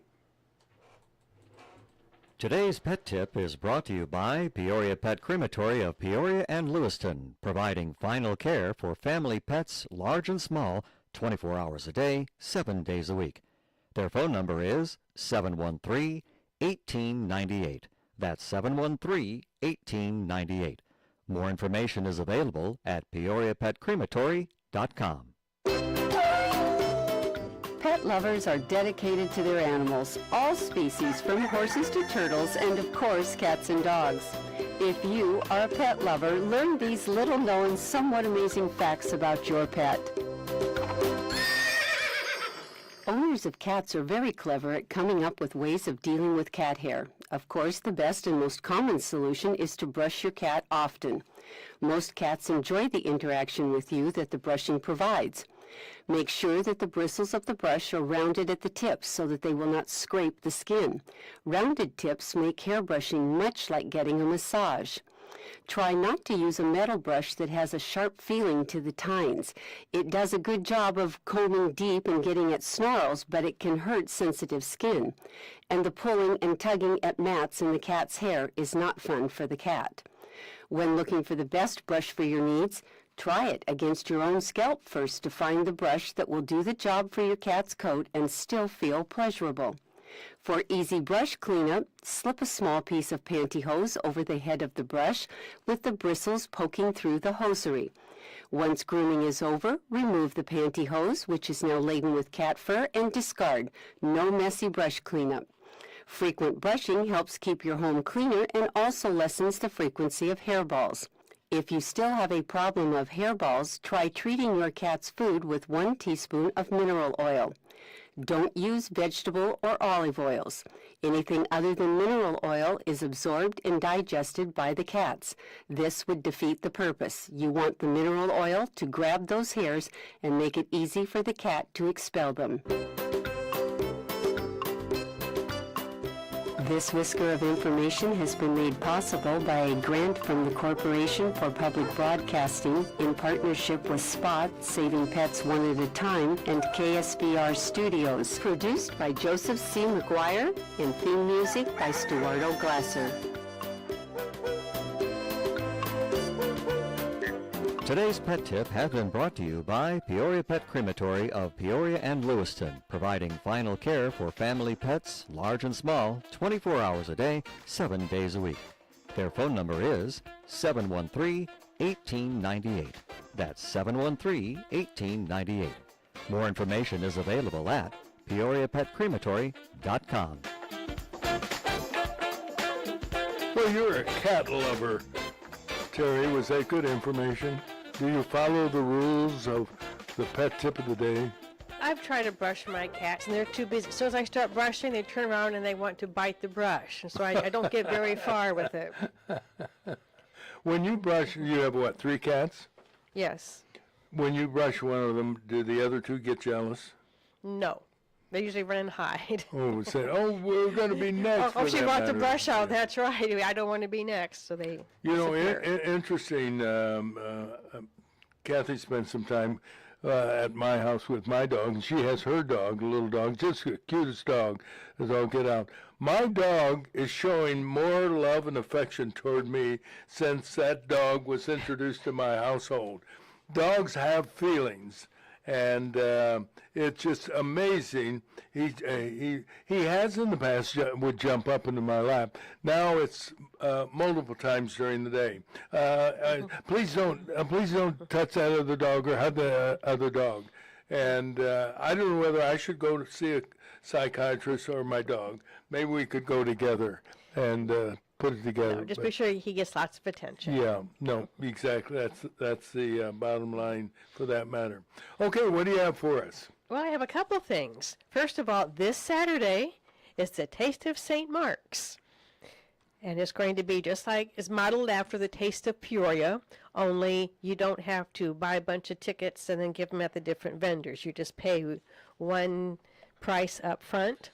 Today's Pet Tip is brought to you by Peoria Pet Crematory of Peoria and Lewiston, providing final care for family pets, large and small, 24 hours a day, 7 days a week. Their phone number is 713-1898. That's 713-1898. More information is available at peoriapetcrematory.com. Pet lovers are dedicated to their animals, all species from horses to turtles and of course cats and dogs. If you are a pet lover, learn these little known, somewhat amazing facts about your pet. Owners of cats are very clever at coming up with ways of dealing with cat hair. Of course, the best and most common solution is to brush your cat often. Most cats enjoy the interaction with you that the brushing provides. Make sure that the bristles of the brush are rounded at the tips so that they will not scrape the skin. Rounded tips make hair brushing much like getting a massage. Try not to use a metal brush that has a sharp feeling to the tines. It does a good job of combing deep and getting at snarls, but it can hurt sensitive skin. And the pulling and tugging at mats in the cat's hair is not fun for the cat. When looking for the best brush for your needs, try it against your own scalp first to find the brush that will do the job for your cat's coat and still feel pleasurable. For easy brush cleanup, slip a small piece of pantyhose over the head of the brush with the bristles poking through the hosiery. Once grooming is over, remove the pantyhose, which is now laden with cat fur, and discard. No messy brush cleanup. Frequent brushing helps keep your home cleaner and also lessens the frequency of hairballs. If you still have a problem of hairballs, try treating your cat's food with 1 teaspoon of mineral oil. Don't use vegetable or olive oils. Anything other than mineral oil is absorbed and digested by the cats. This would defeat the purpose. You want the mineral oil to grab those hairs and make it easy for the cat to expel them. This whisker of information has been made possible by a grant from the Corporation for Public Broadcasting in partnership with Spot, Saving Pets One at a Time, and KSBR Studios. Produced by Joseph C. McGuire and theme music by Stuardo Glasser. Today's Pet Tip has been brought to you by Peoria Pet Crematory of Peoria and Lewiston, providing final care for family pets, large and small, 24 hours a day, 7 days a week. Their phone number is 713-1898. That's 713-1898. More information is available at peoriapetcrematory.com. Well, you're a cat lover. Terry, was that good information? Do you follow the rules of the pet tip of the day? I've tried to brush my cats, and they're too busy. As soon as I start brushing, they turn around and they want to bite the brush. And so I don't get very far with it. When you brush, you have what, 3 cats? Yes. When you brush one of them, do the other 2 get jealous? No. They usually run and hide. Oh, say, oh, we're going to be next. Oh, she that brought the matter. brush out. That's right. I don't want to be next, so they You know, disappear. interesting. Kathy spent some time at my house with my dog, and she has her dog, a little dog, just the cutest dog as all get out. My dog is showing more love and affection toward me since that dog was introduced to my household. Dogs have feelings, and it's just amazing. He has in the past would jump up into my lap. Now it's multiple times during the day. Please don't touch that other dog or hug the other dog. And I don't know whether I should go to see a psychiatrist or my dog. Maybe we could go together and put it together. No, just But- be sure he gets lots of attention. yeah, no, exactly. That's the bottom line for that matter. Okay, what do you have for us? Well, I have a couple things. First of all, this Saturday is the Taste of St. Mark's. And it's going to be just like, it's modeled after the Taste of Peoria, only you don't have to buy a bunch of tickets and then give them at the different vendors. You just pay one price up front.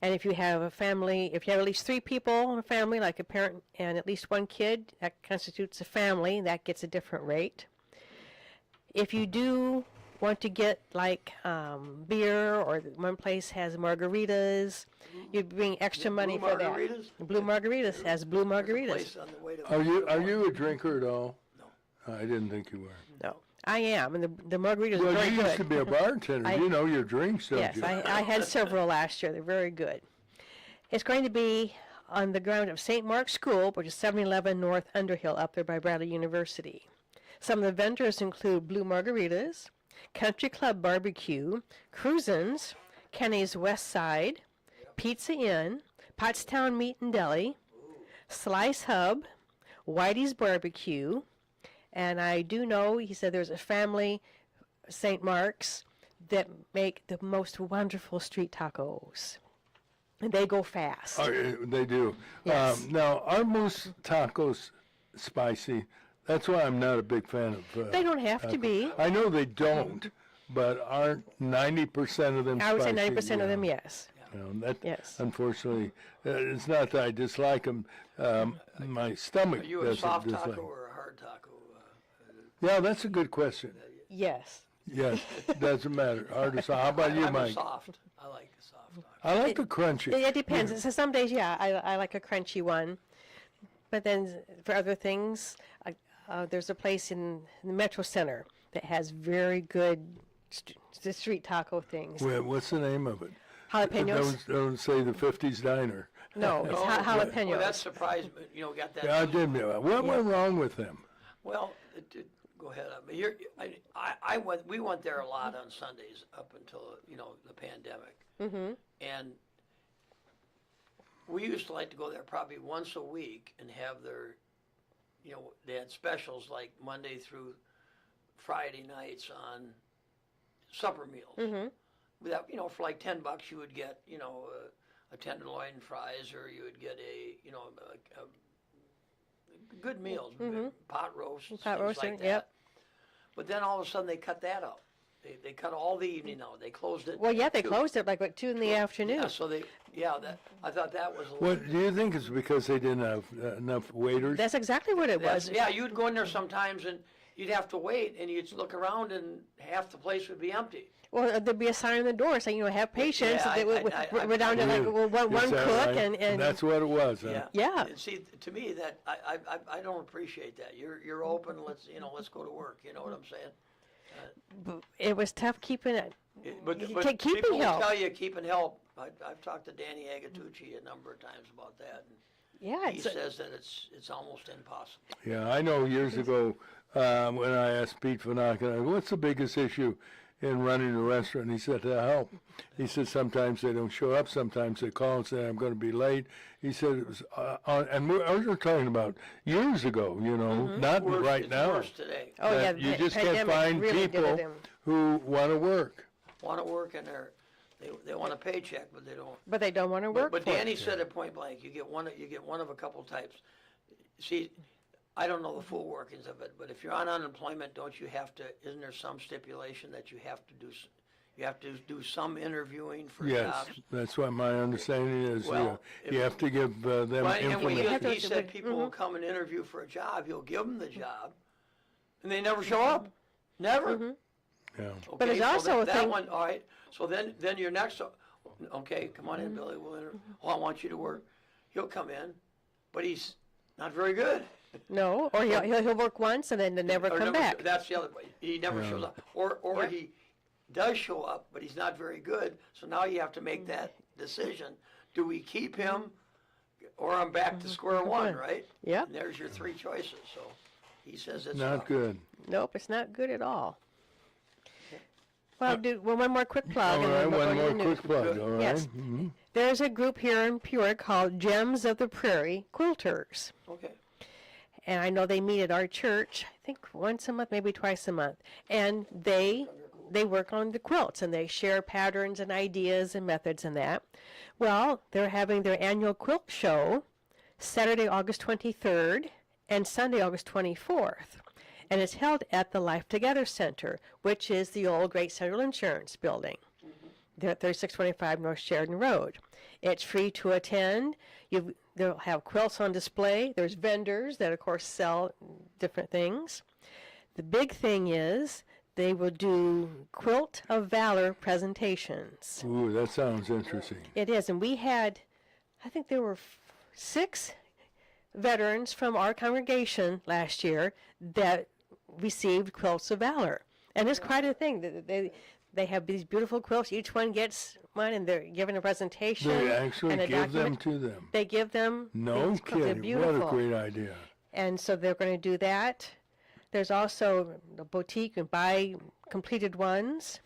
And if you have a family, if you have at least 3 people in a family, like a parent and at least 1 kid, that constitutes a family. That gets a different rate. If you do want to get like beer, or one place has margaritas, you bring extra money Blue for that. margaritas? Blue Margaritas has blue margaritas. Place on the way to Are you a drinker at all? No. I didn't think you were. No, I am, and the margaritas are Well, very you good. used to be a bartender. You know your drinks, don't Yes, you? I had several last year. They're very good. It's going to be on the ground of St. Mark's School, which is 711 North Underhill, up there by Bradley University. Some of the vendors include Blue Margaritas, Country Club Barbecue, Cruisin's, Kenny's West Side, Pizza Inn, Pottstown Meat and Deli, Slice Hub, Whitey's Barbecue, and I do know, he said there's a family, St. Mark's, that make the most wonderful street tacos. And they go fast. They do. Yes. Now, are most tacos spicy? That's why I'm not a big fan of. They don't have to be. I know they don't, but aren't 90% of them I would say spicy? 90% of them, yes. That, Yes. Unfortunately, it's not that I dislike them. My stomach Are you a doesn't soft dislike. taco or a hard taco? Yeah, that's a good question. Yes. Yes, doesn't matter. Hard or soft. How about you, I'm a Mike? soft. I like a soft taco. I like the crunchy. It depends. So some days, yeah, I like a crunchy one. But then for other things, there's a place in the Metro Center that has very good street taco things. Well, what's the name of it? Jalapenos? Don't say the 50s diner. No, it's jalapenos. Well, that surprised me. Got that. Yeah, I did. What went wrong with them? Well, go ahead. We went there a lot on Sundays up until the pandemic, and we used to like to go there probably once a week and have their, they had specials like Monday through Friday nights on supper meals. Without, for like $10 you would get a tenderloin and fries, or you would get a good meals, pot roast, things like that. Yep. But then all of a sudden they cut that out. They cut all the evening out. They closed it. Well, yeah, they 2. closed it like 2 in the afternoon. Yeah, so I thought that was a little. What do you think it's because they didn't have enough waiters? That's exactly what it was. Yeah, you'd go in there sometimes and you'd have to wait, and you'd look around and half the place would be empty. Well, there'd be a sign on the door saying, have patience. Yeah, we're down to like one cook, right? and that's what it was. Huh? Yeah. And see, to me, that I don't appreciate that. You're open. Let's go to work. You know what I'm saying? It was tough keeping it. But keeping people help. will tell you keeping help. I've talked to Danny Agatucci a number of times about that. And Yeah, he says that it's almost impossible. Yeah, I know years ago when I asked Pete Fanaka, what's the biggest issue in running a restaurant? He said, help. He said, sometimes they don't show up. Sometimes they call and say, I'm going to be late. He said it was, and we're talking about years ago, not right It's now. worse today. Oh, yeah, You the just can't pandemic find really did people it in. who want to work. Want to work and they want a paycheck, but they don't. But they don't want to work But for it. Danny said at point blank, you get one of a couple types. See, I don't know the full workings of it, but if you're on unemployment, don't you have to? Isn't there some stipulation that you have to do? You have to do some interviewing for Yes, jobs. that's what my understanding is. Well, you have to give them And when information. he said people will come and interview for a job, he'll give them the job, and they never show up. Never. Yeah. Okay, But there's so also a that thing- one, all right. So then your next, okay, come on in, Billy. We'll I want you to work. He'll come in, but he's not very good. No, or he'll work once and then never Or come back. That's the other way. He never shows up. Or he does show up, but he's not very good. So now you have to make that decision. Do we keep him, or I'm back to square one, right? Yeah. And there's your 3 choices. So he says it's Not tough. good. Nope, it's not good at all. Well, I'll do one more quick plug. All and right, then we'll go one to the more news. quick plug, all right? Yes. Mhm. There's a group here in Peoria called Gems of the Prairie Quilters. Okay. And I know they meet at our church, I think once a month, maybe twice a month. And they work on the quilts, and they share patterns and ideas and methods and that. Well, they're having their annual quilt show Saturday, August 23rd and Sunday, August 24th. And it's held at the Life Together Center, which is the old Great Central Insurance Building. They're at 3625 North Sheridan Road. It's free to attend. They'll have quilts on display. There's vendors that, of course, sell different things. The big thing is They will do Quilt of Valor presentations. Ooh, that sounds interesting. It is, and we had, I think there were 6 veterans from our congregation last year that received Quilts of Valor. And it's quite a thing. They have these beautiful quilts. Each one gets one, and they're given a presentation. They actually and a give them document. to them. They give them. No these quilts. They're kidding. beautiful. What a great idea. And so they're going to do that. There's also a boutique and buy completed ones.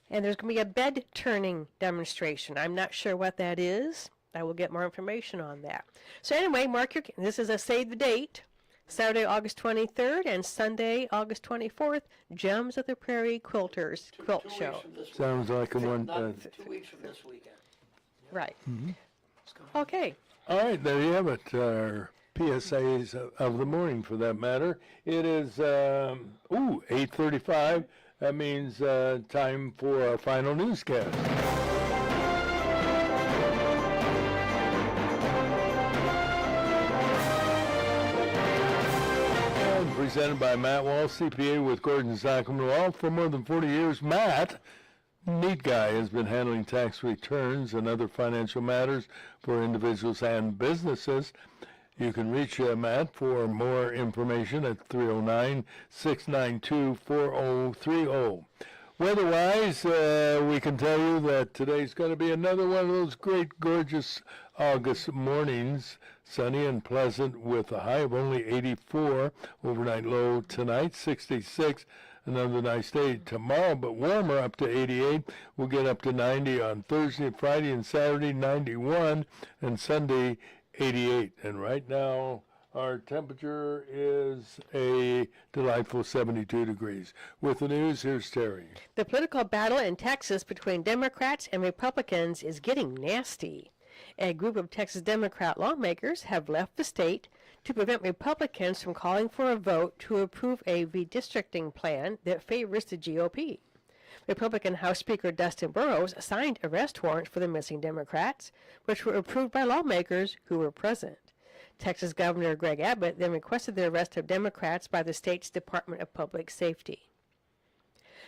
And there's going to be a bed turning demonstration. I'm not sure what that is. I will get more information on that. So anyway, mark your, this is a save the date. Saturday, August 23rd and Sunday, August 24th, Gems of the Prairie Quilters Quilt Two Show. weeks from this Sounds like a one. weekend. 2 weeks from this weekend. Right. Okay. All right, there you have it. Our PSAs of the morning, for that matter. It is 8:35. That means time for our final newscast. And presented by Matt Wall, CPA with Gordon Zachem Law. For more than 40 years, Matt, neat guy, has been handling tax returns and other financial matters for individuals and businesses. You can reach Matt for more information at 309-692-4030. Weather-wise, we can tell you that today's going to be another one of those great, gorgeous August mornings. Sunny and pleasant with a high of only 84. Overnight low tonight, 66. Another nice day tomorrow, but warmer, up to 88. We'll get up to 90 on Thursday, Friday, and Saturday, 91, and Sunday, 88. And right now, our temperature is a delightful 72 degrees. With the news, here's Terry. The political battle in Texas between Democrats and Republicans is getting nasty. A group of Texas Democrat lawmakers have left the state to prevent Republicans from calling for a vote to approve a redistricting plan that favors the GOP. Republican House Speaker Dustin Burrows signed arrest warrants for the missing Democrats, which were approved by lawmakers who were present. Texas Governor Greg Abbott then requested the arrest of Democrats by the state's Department of Public Safety.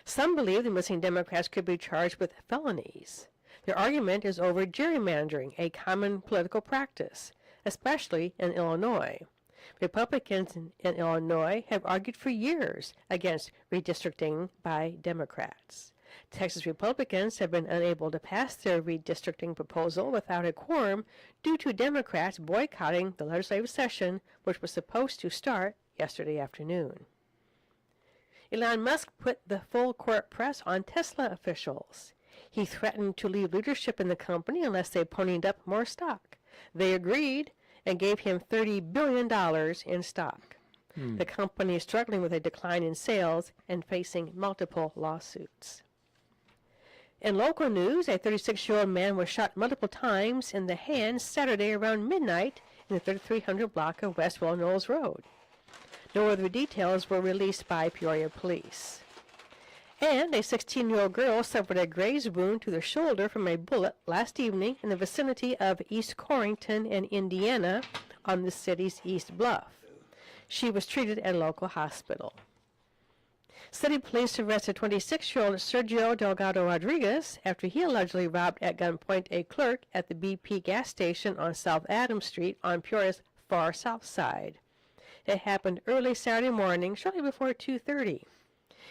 Some believe the missing Democrats could be charged with felonies. Their argument is over gerrymandering, a common political practice, especially in Illinois. Republicans in Illinois have argued for years against redistricting by Democrats. Texas Republicans have been unable to pass their redistricting proposal without a quorum due to Democrats boycotting the legislative session, which was supposed to start yesterday afternoon. Elon Musk put the full court press on Tesla officials. He threatened to leave leadership in the company unless they ponied up more stock. They agreed and gave him $30 billion in stock. The company is struggling with a decline in sales and facing multiple lawsuits. In local news, a 36-year-old man was shot multiple times in the hand Saturday around midnight in the 3300 block of West Well Knolls Road. No other details were released by Peoria police. And a 16-year-old girl suffered a graze wound to the shoulder from a bullet last evening in the vicinity of East Corrington in Indiana on the city's East Bluff. She was treated at a local hospital. City police arrested 26-year-old Sergio Delgado Rodriguez after he allegedly robbed at gunpoint a clerk at the BP gas station on South Adams Street on Peoria's far south side. It happened early Saturday morning, shortly before 2:30.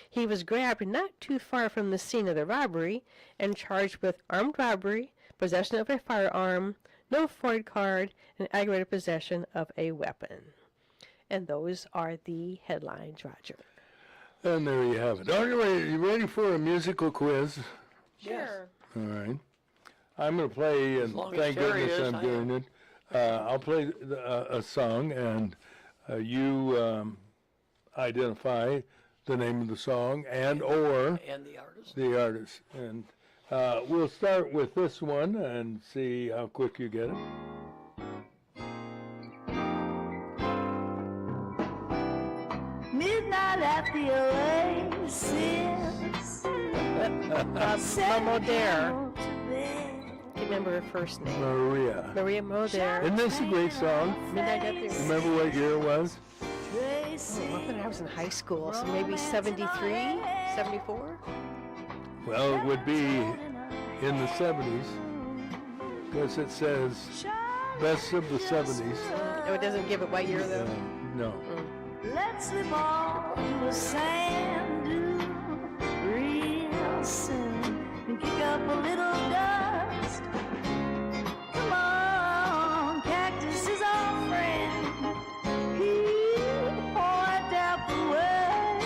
He was grabbed not too far from the scene of the robbery and charged with armed robbery, possession of a firearm, no FOID card, and aggravated possession of a weapon. And those are the headlines, Roger. And there you have it. Are you ready for a musical quiz? Sure. All right. I'm going to play, and long as thank Terry goodness is, I'm I doing it. I'll play a song, and you identify the name of the song and or And the artist. the artist. And we'll start with this one and see how quick you get it. Midnight at the Oasis. Mama Modere. Can't remember her first name. Maria. Maria Modere. Isn't this a great song? Midnight at the Remember what year it was? When I was in high school, so maybe 73, 74? Well, it would be in the 70s, because it says best of the 70s. No, it doesn't give it what year, though. No. Let's slip off the sand dune real soon and kick up a little dust. Come on, cactus is our friend. He'll point out the way.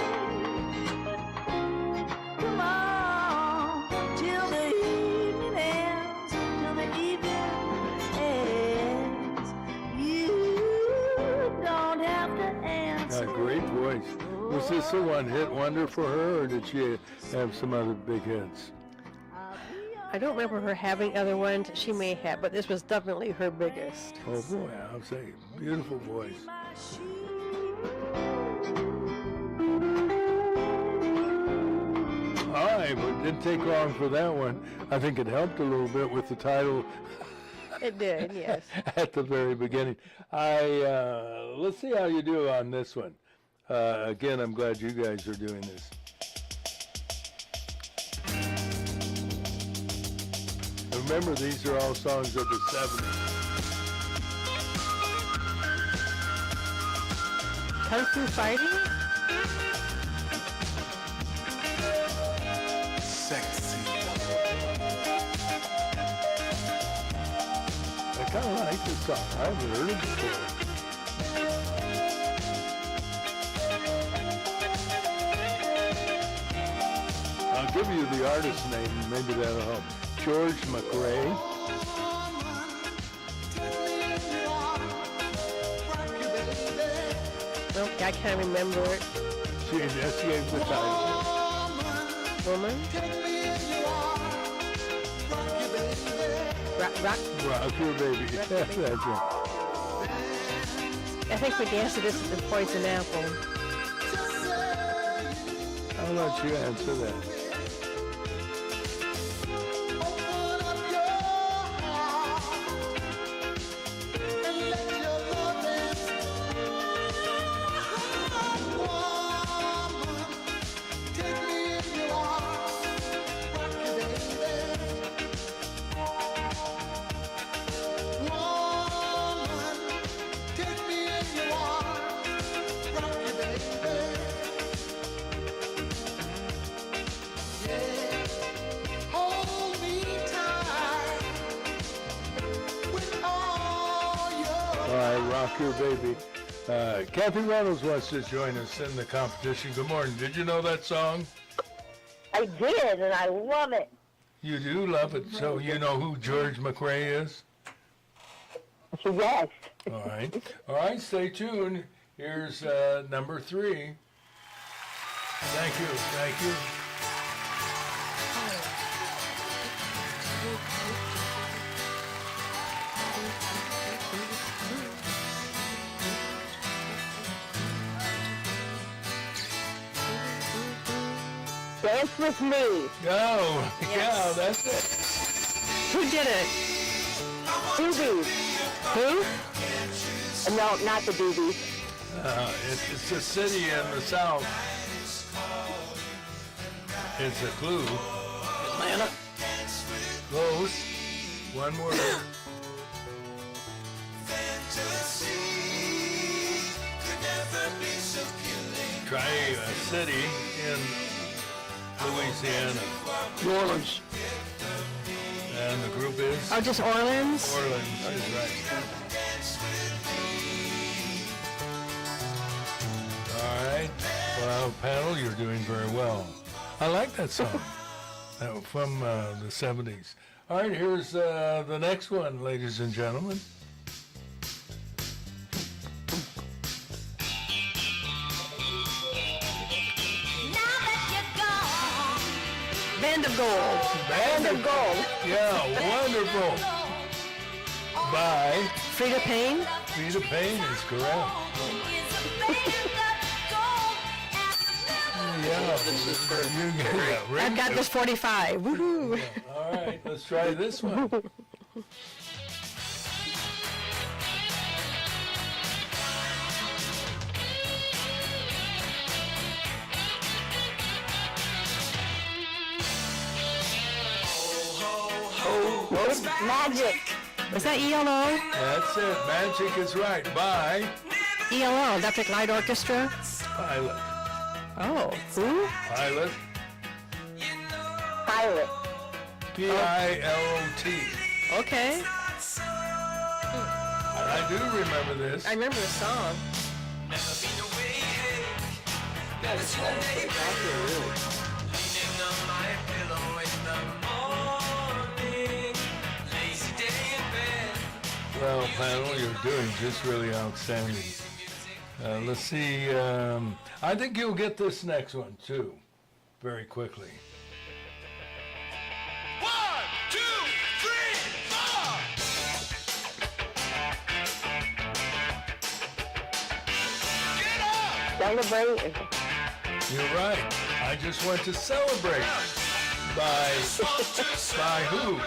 Come on, till the evening ends, till the evening ends. You don't have to answer. Great voice. Was this a one-hit wonder for her, or did she have some other big hits? I don't remember her having other ones. She may have, but this was definitely her biggest. Oh boy, I'll say, beautiful voice. All right, but it didn't take long for that one. I think it helped a little bit with the title. It did, yes. At the very beginning. Let's see how you do on this one. Again, I'm glad you guys are doing this. Remember, these are all songs of the 70s. Kung Fu Fighting? Sexy. I kind of like this song. I haven't heard it before. I'll give you the artist's name, maybe that'll help. George McRae. Okay, I can't remember it. She just gave the title. Woman? Rock Your Baby. That's right. I think we danced to this at the Poison Apple. I'll let you answer that. Rock Your Baby. Kathy Reynolds wants to join us in the competition. Good morning. Did you know that song? I did, and I love it. You do love it. So you know who George McRae is? Yes. All right. All right, stay tuned. Here's number 3. Thank you. Thank you. Dance with me. Oh, Yes. yeah, that's it. Who did it? Doobies. Who? No, not the Doobies. It's a city in the south. It's a clue. Atlanta. Close. One more. Try a city in Louisiana. New Orleans. And the group is? Oh, just Orleans? Orleans is right. All right. Well, panel, you're doing very well. I like that song from the 70s. All right, here's the next one, ladies and gentlemen. Band of Gold. Band of Gold. Yeah, wonderful. By Frida Payne. Frida Payne is correct. Yeah, I've got this 45. Woohoo! All right, let's try this one. It's magic. Was that ELO? That's it. Magic is right. By ELO, Electric Light Orchestra? Pilot. Oh, who? Pilot. Pilot. P-I-L-O-T. Okay. And I do remember this. I remember the song. Well, panel, you're doing just really outstanding. Let's see. I think you'll get this next one, too, very quickly. 1, 2, 3, 4. Celebrate. You're right. I just went to celebrate. By who?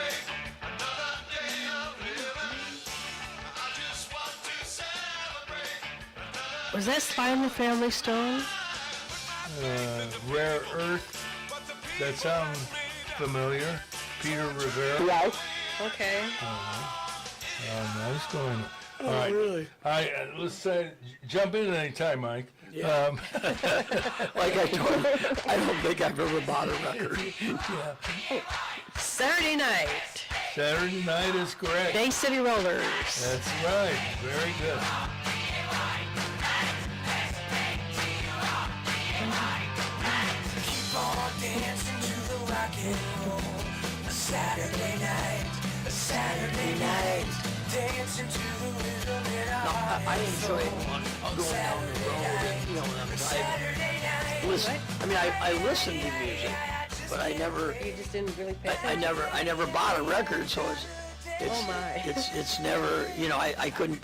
Was that Spy in the Family Stone? Rare Earth. That sounds familiar. Peter Rivera. Yes. Okay. Nice going. All right. Really? Let's say, jump in at any time, Mike. Yeah. Like I told you, I don't think I've ever bought a record. Saturday night. Saturday night is correct. Bay City Rollers. That's right. Very good. Keep on dancing to the rock and roll. A Saturday night, dancing to the rhythm in our I enjoy going down the road and, when I'm driving. Listen, I mean, I listen to music, but I never, You just didn't really pay I attention. never bought a record, so Oh my. it's never, I couldn't,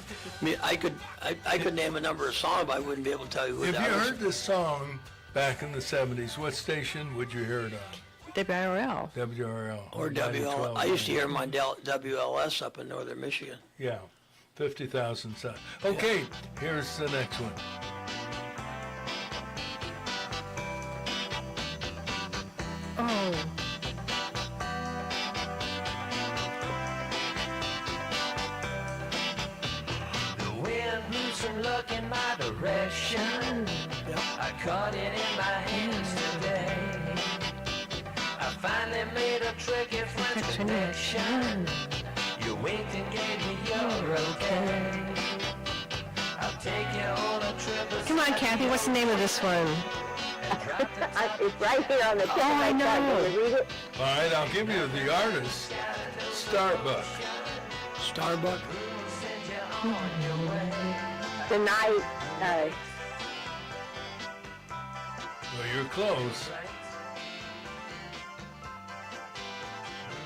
I could name a number of songs, but I wouldn't be able to tell you who If that you was. heard this song back in the 70s, what station would you hear it on? WRL. WRL. Or WL. I used to hear them on WLS up in northern Michigan. Yeah, 50,000 sound. Okay, here's the next one. Oh. The wind blew some luck in my direction. I caught it in my hands today. I finally made a tricky French connection. You winked and gave me your okay. I'll take you on a trip. Come on, Kathy, what's the name of this one? It's right here on the tip. I know. Can you read it? All right, I'll give you the artist, Starbuck. Starbuck? Tonight. Well, you're close.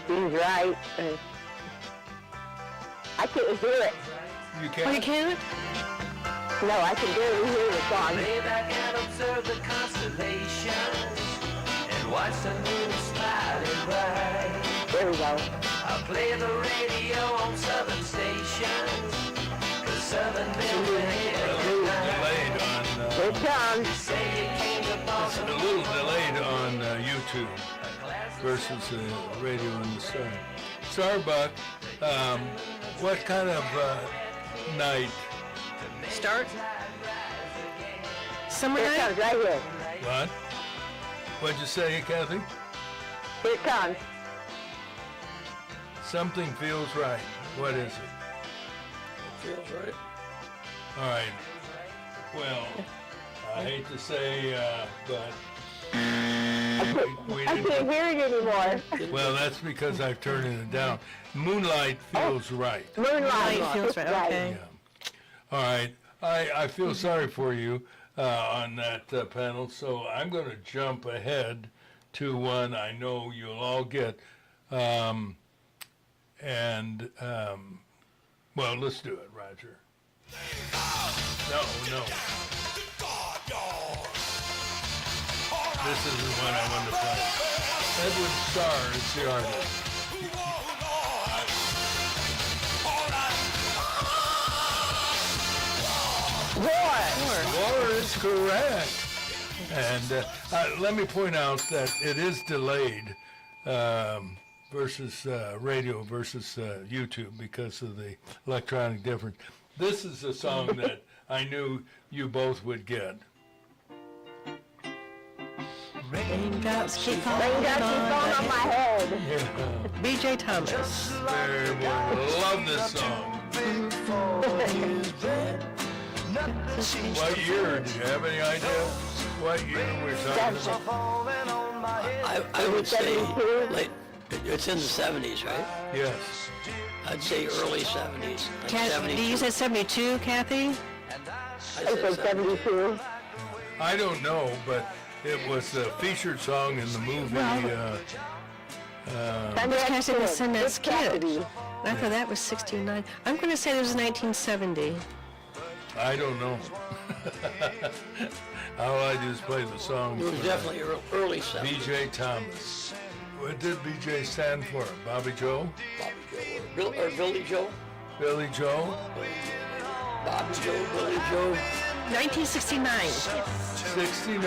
He's right. I can't hear it. You Oh, you can't? can't? No, I can barely hear the song. Lay back and observe the constellations and watch the moon smiling bright. There we go. I'll play the radio on southern stations, 'cause southern been A little delayed on, Here it comes. say you came to it's Boston. a little delayed on YouTube versus the radio and the star. Starbuck, what kind of night? Start. Summer Here it night? comes right here. What? What'd you say, Kathy? Here it comes. Something feels right. What is it? Feels right. All right. Well, I hate to say, but we I didn't. can't hear it anymore. Well, that's because I've turned it down. Moonlight feels right. Moonlight. Moonlight feels right, okay. Yeah. All right. I feel sorry for you on that panel, so I'm going to jump ahead to one I know you'll all get. Well, let's do it, Roger. No. This is the one I wanted to play. Edward Starr is the artist. War is correct. And let me point out that it is delayed. versus radio versus YouTube because of the electronic difference. This is a song that I knew you both would get. Raindrops keep falling Raindrops keep falling on my head. Yeah. B.J. Thomas. Very well. Love this song. What year? Do you have any idea what year we're talking about? I would say late, it's in the 70s, right? Yes. I'd say early 70s. Like Kathy, you said 72, Kathy? I said 72. I don't know, but it was a featured song in the movie. Which Kathy was Sundance Kid. I thought that was 69. I'm going to say it was 1970. I don't know. All I do is play the song. It was definitely early 70s. B.J. Thomas. What did B.J. stand for? Bobby Joe? Or Billy Joe? Billy Joe? Bobby Joe, Billy Joe. 1969. 69.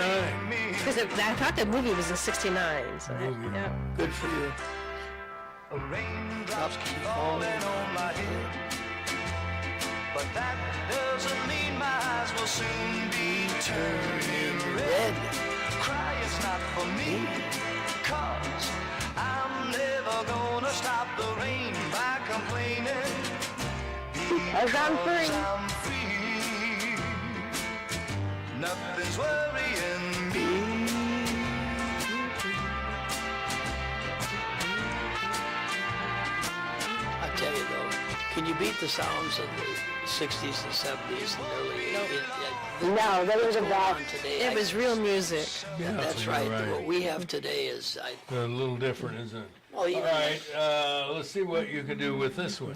Because I thought the movie was in 69. So yeah. Good for you. Raindrops keep falling on my head, but that doesn't mean my eyes will soon be turning red. Cry is not for me, 'cause I'm never gonna stop the rain by complaining. Because I'm free. I'm free. Nothing's worrying me. I tell you though, can you beat the sounds of the 60s and 70s and early 80s? No, they were the best. It was real music. Yeah, That's you're right. What we have today is, A little different, isn't it? well, even All right, let's see what you can do with this one.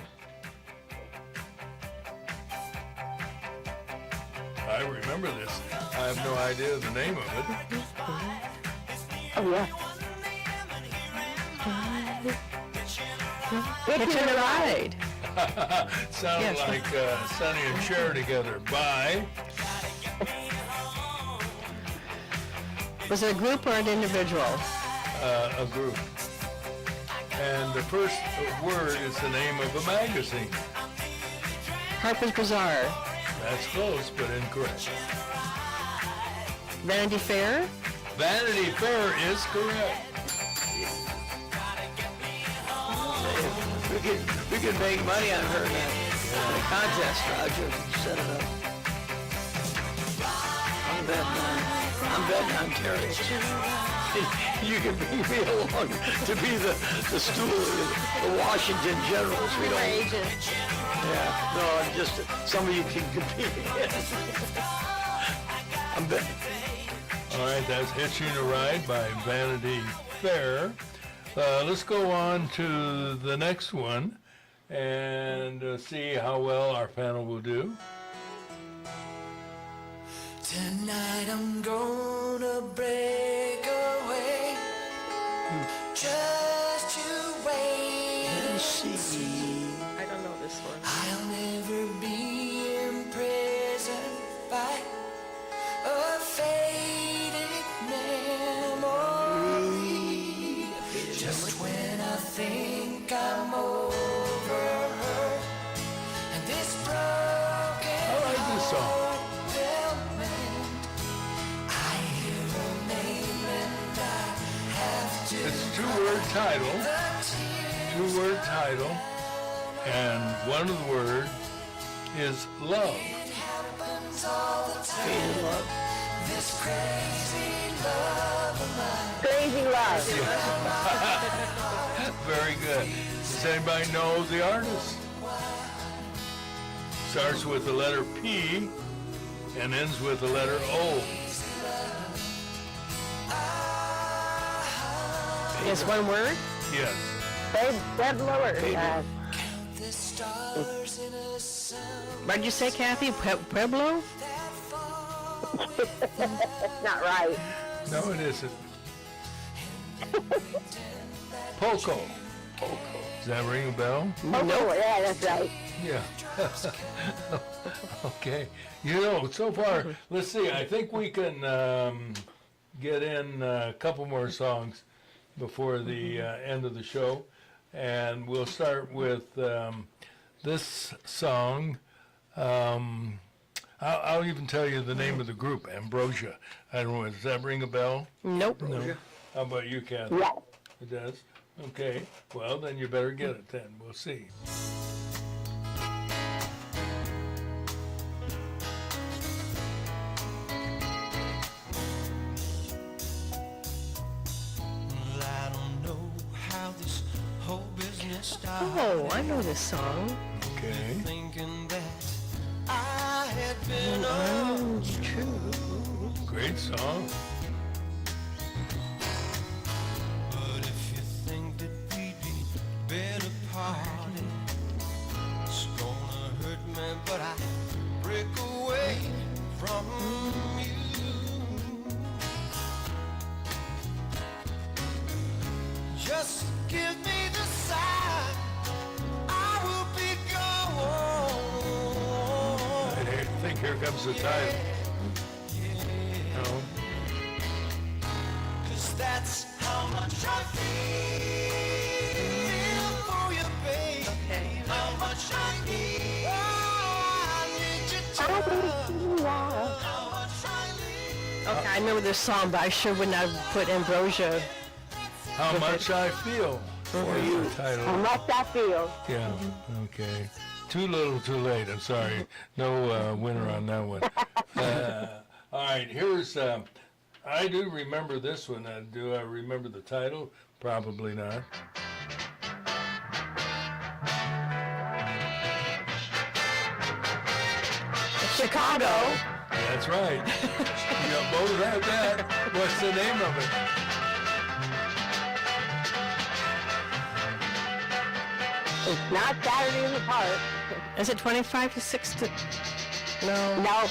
I remember this. I have no idea the name of it. Oh, yeah. Hitching a Ride. Sounded Yes. like Sonny and Cher together. By Was it a group or an individual? a group. And the first word is the name of a magazine. Harper's Bazaar. That's close, but incorrect. Vanity Fair. Vanity Fair is correct. we could make money on her in the contest, Roger. Set it up. I'm betting on Terry. You can bring me along to be the stool of the Washington Generals. We don't. Yeah, no, I'm just somebody you can compete against. I'm betting. All right, that's Hitching a Ride by Vanity Fair. Let's go on to the next one and see how well our panel will do. Tonight I'm gonna break away, just to wait and see. I don't know this one. I'll never be imprisoned by a faded memory. Just when I think I'm over her, and this broken I like this song. heart will mend. I hear her name and I have to. It's a two-word title. Two-word title. And one of the words is love. It happens all the time. Love. This crazy love of mine. Crazy love. Very good. Does anybody know the artist? Starts with the letter P and ends with the letter O. It's one word? Yes. Deb Lower. The stars in a sound. What did you say, Kathy? Pueblo? That's not right. No, it isn't. Poco. Does that ring a bell? Oh, yeah, that's right. Yeah. Okay. You know, so far, let's see. I think we can get in a couple more songs before the end of the show. And we'll start with this song. I'll even tell you the name of the group, Ambrosia. I don't know, does that ring a bell? Nope. No. How about you, Kathy? Yeah. It does? Okay. Well, then you better get it then. We'll see. I don't know how this whole business started. Oh, I know this song. Okay. Thinking that I had been untrue. Great song. But if you think that we'd be better parted, it's gonna hurt me, but I break away from you. Just give me the sign, I will be gone. I think here comes the title. No. 'Cause that's how much I feel for you, babe. How much I need. Oh, I need your touch. How much I need. Okay, I remember this song, but I sure would not have put Ambrosia. How much I feel for you. Title. How much I feel. Yeah. Okay. Too little, too late. I'm sorry. No winner on that one. All right. Here's. I do remember this one. Do I remember the title? Probably not. Chicago. That's right. You both have that. What's the name of it? It's not Saturday in the Park. Is it 25 to 6 to... No. No.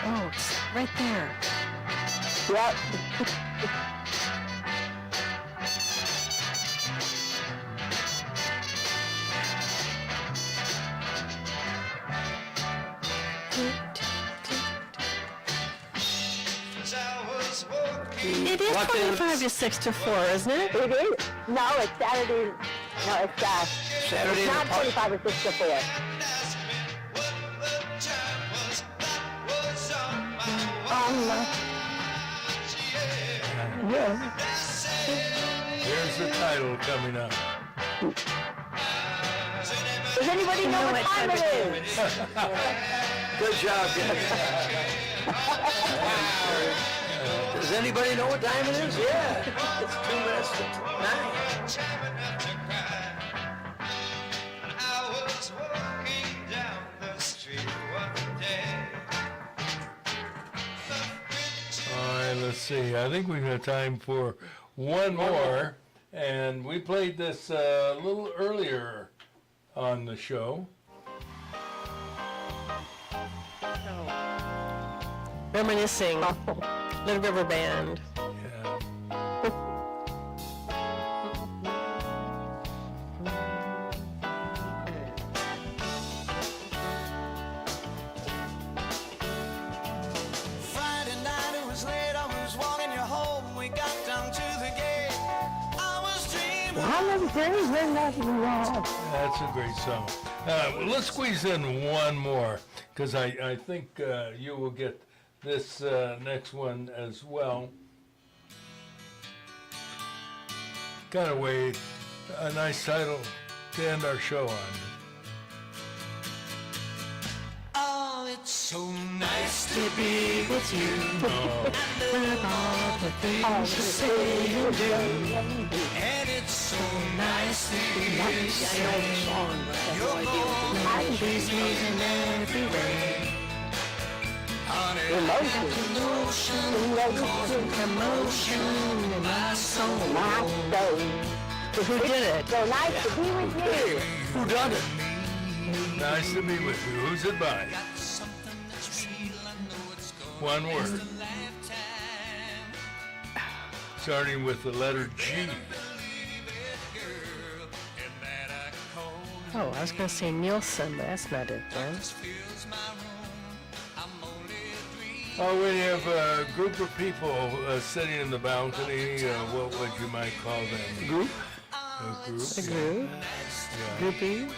Oh, it's right there. Yep. It is 25 to 6 to 4, isn't it? It is. No, it's Saturday. No, it's Saturday in it's the not Park. 25 or 6 to 4. Yeah. Here's the title coming up. Does anybody know what time it is? Good job, Dennis. Does anybody know what time it is? Yeah. It's 2 minutes to 9. All right, let's see. I think we've got time for one more. And we played this a little earlier on the show. Reminiscing. Little River Band. Yeah. Friday night it was late, I was walking you home. We got down to the gate. I was dreaming. That's a great song. Well, let's squeeze in one more, because I think you will get this next one as well. Kind of a nice title to end our show on. Oh, it's so nice to be with you. And all the things you say you do. And it's so nice to be with you. You're going to me in every way. Honey, emotion in my soul. Who did it? So nice to be with you. Who done it? Nice to be with you. Who's it by? One word. Starting with the letter G. Oh, I was going to say Nielsen, but that's not it, right? Oh, when you have a group of people sitting in the balcony, what would you might call them? Group? A group? A group? Yeah. Groupies?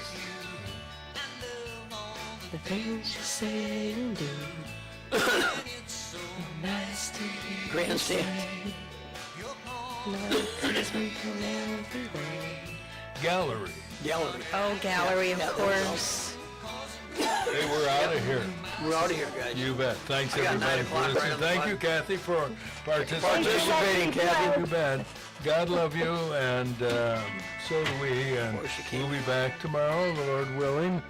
The things you say and do. Nice to hear. Grandstand. Gallery. Gallery. Oh, gallery, of Yeah, course. Hey, we're out of here. We're out of here, guys. You bet. Thanks, I got everybody, 9 for o'clock listening. right on the Thank clock. you, Kathy, for participating. Participating, Kathy. You bet. God love you, and so do we. And we'll be back tomorrow, Lord willing.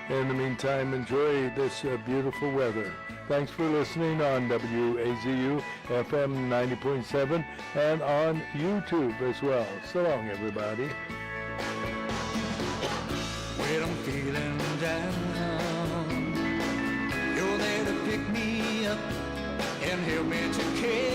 In the meantime, enjoy this beautiful weather. Thanks for listening on WAZU FM 90.7 and on YouTube as well. So long, everybody. When I'm feeling down, you're there to pick me up and help me to carry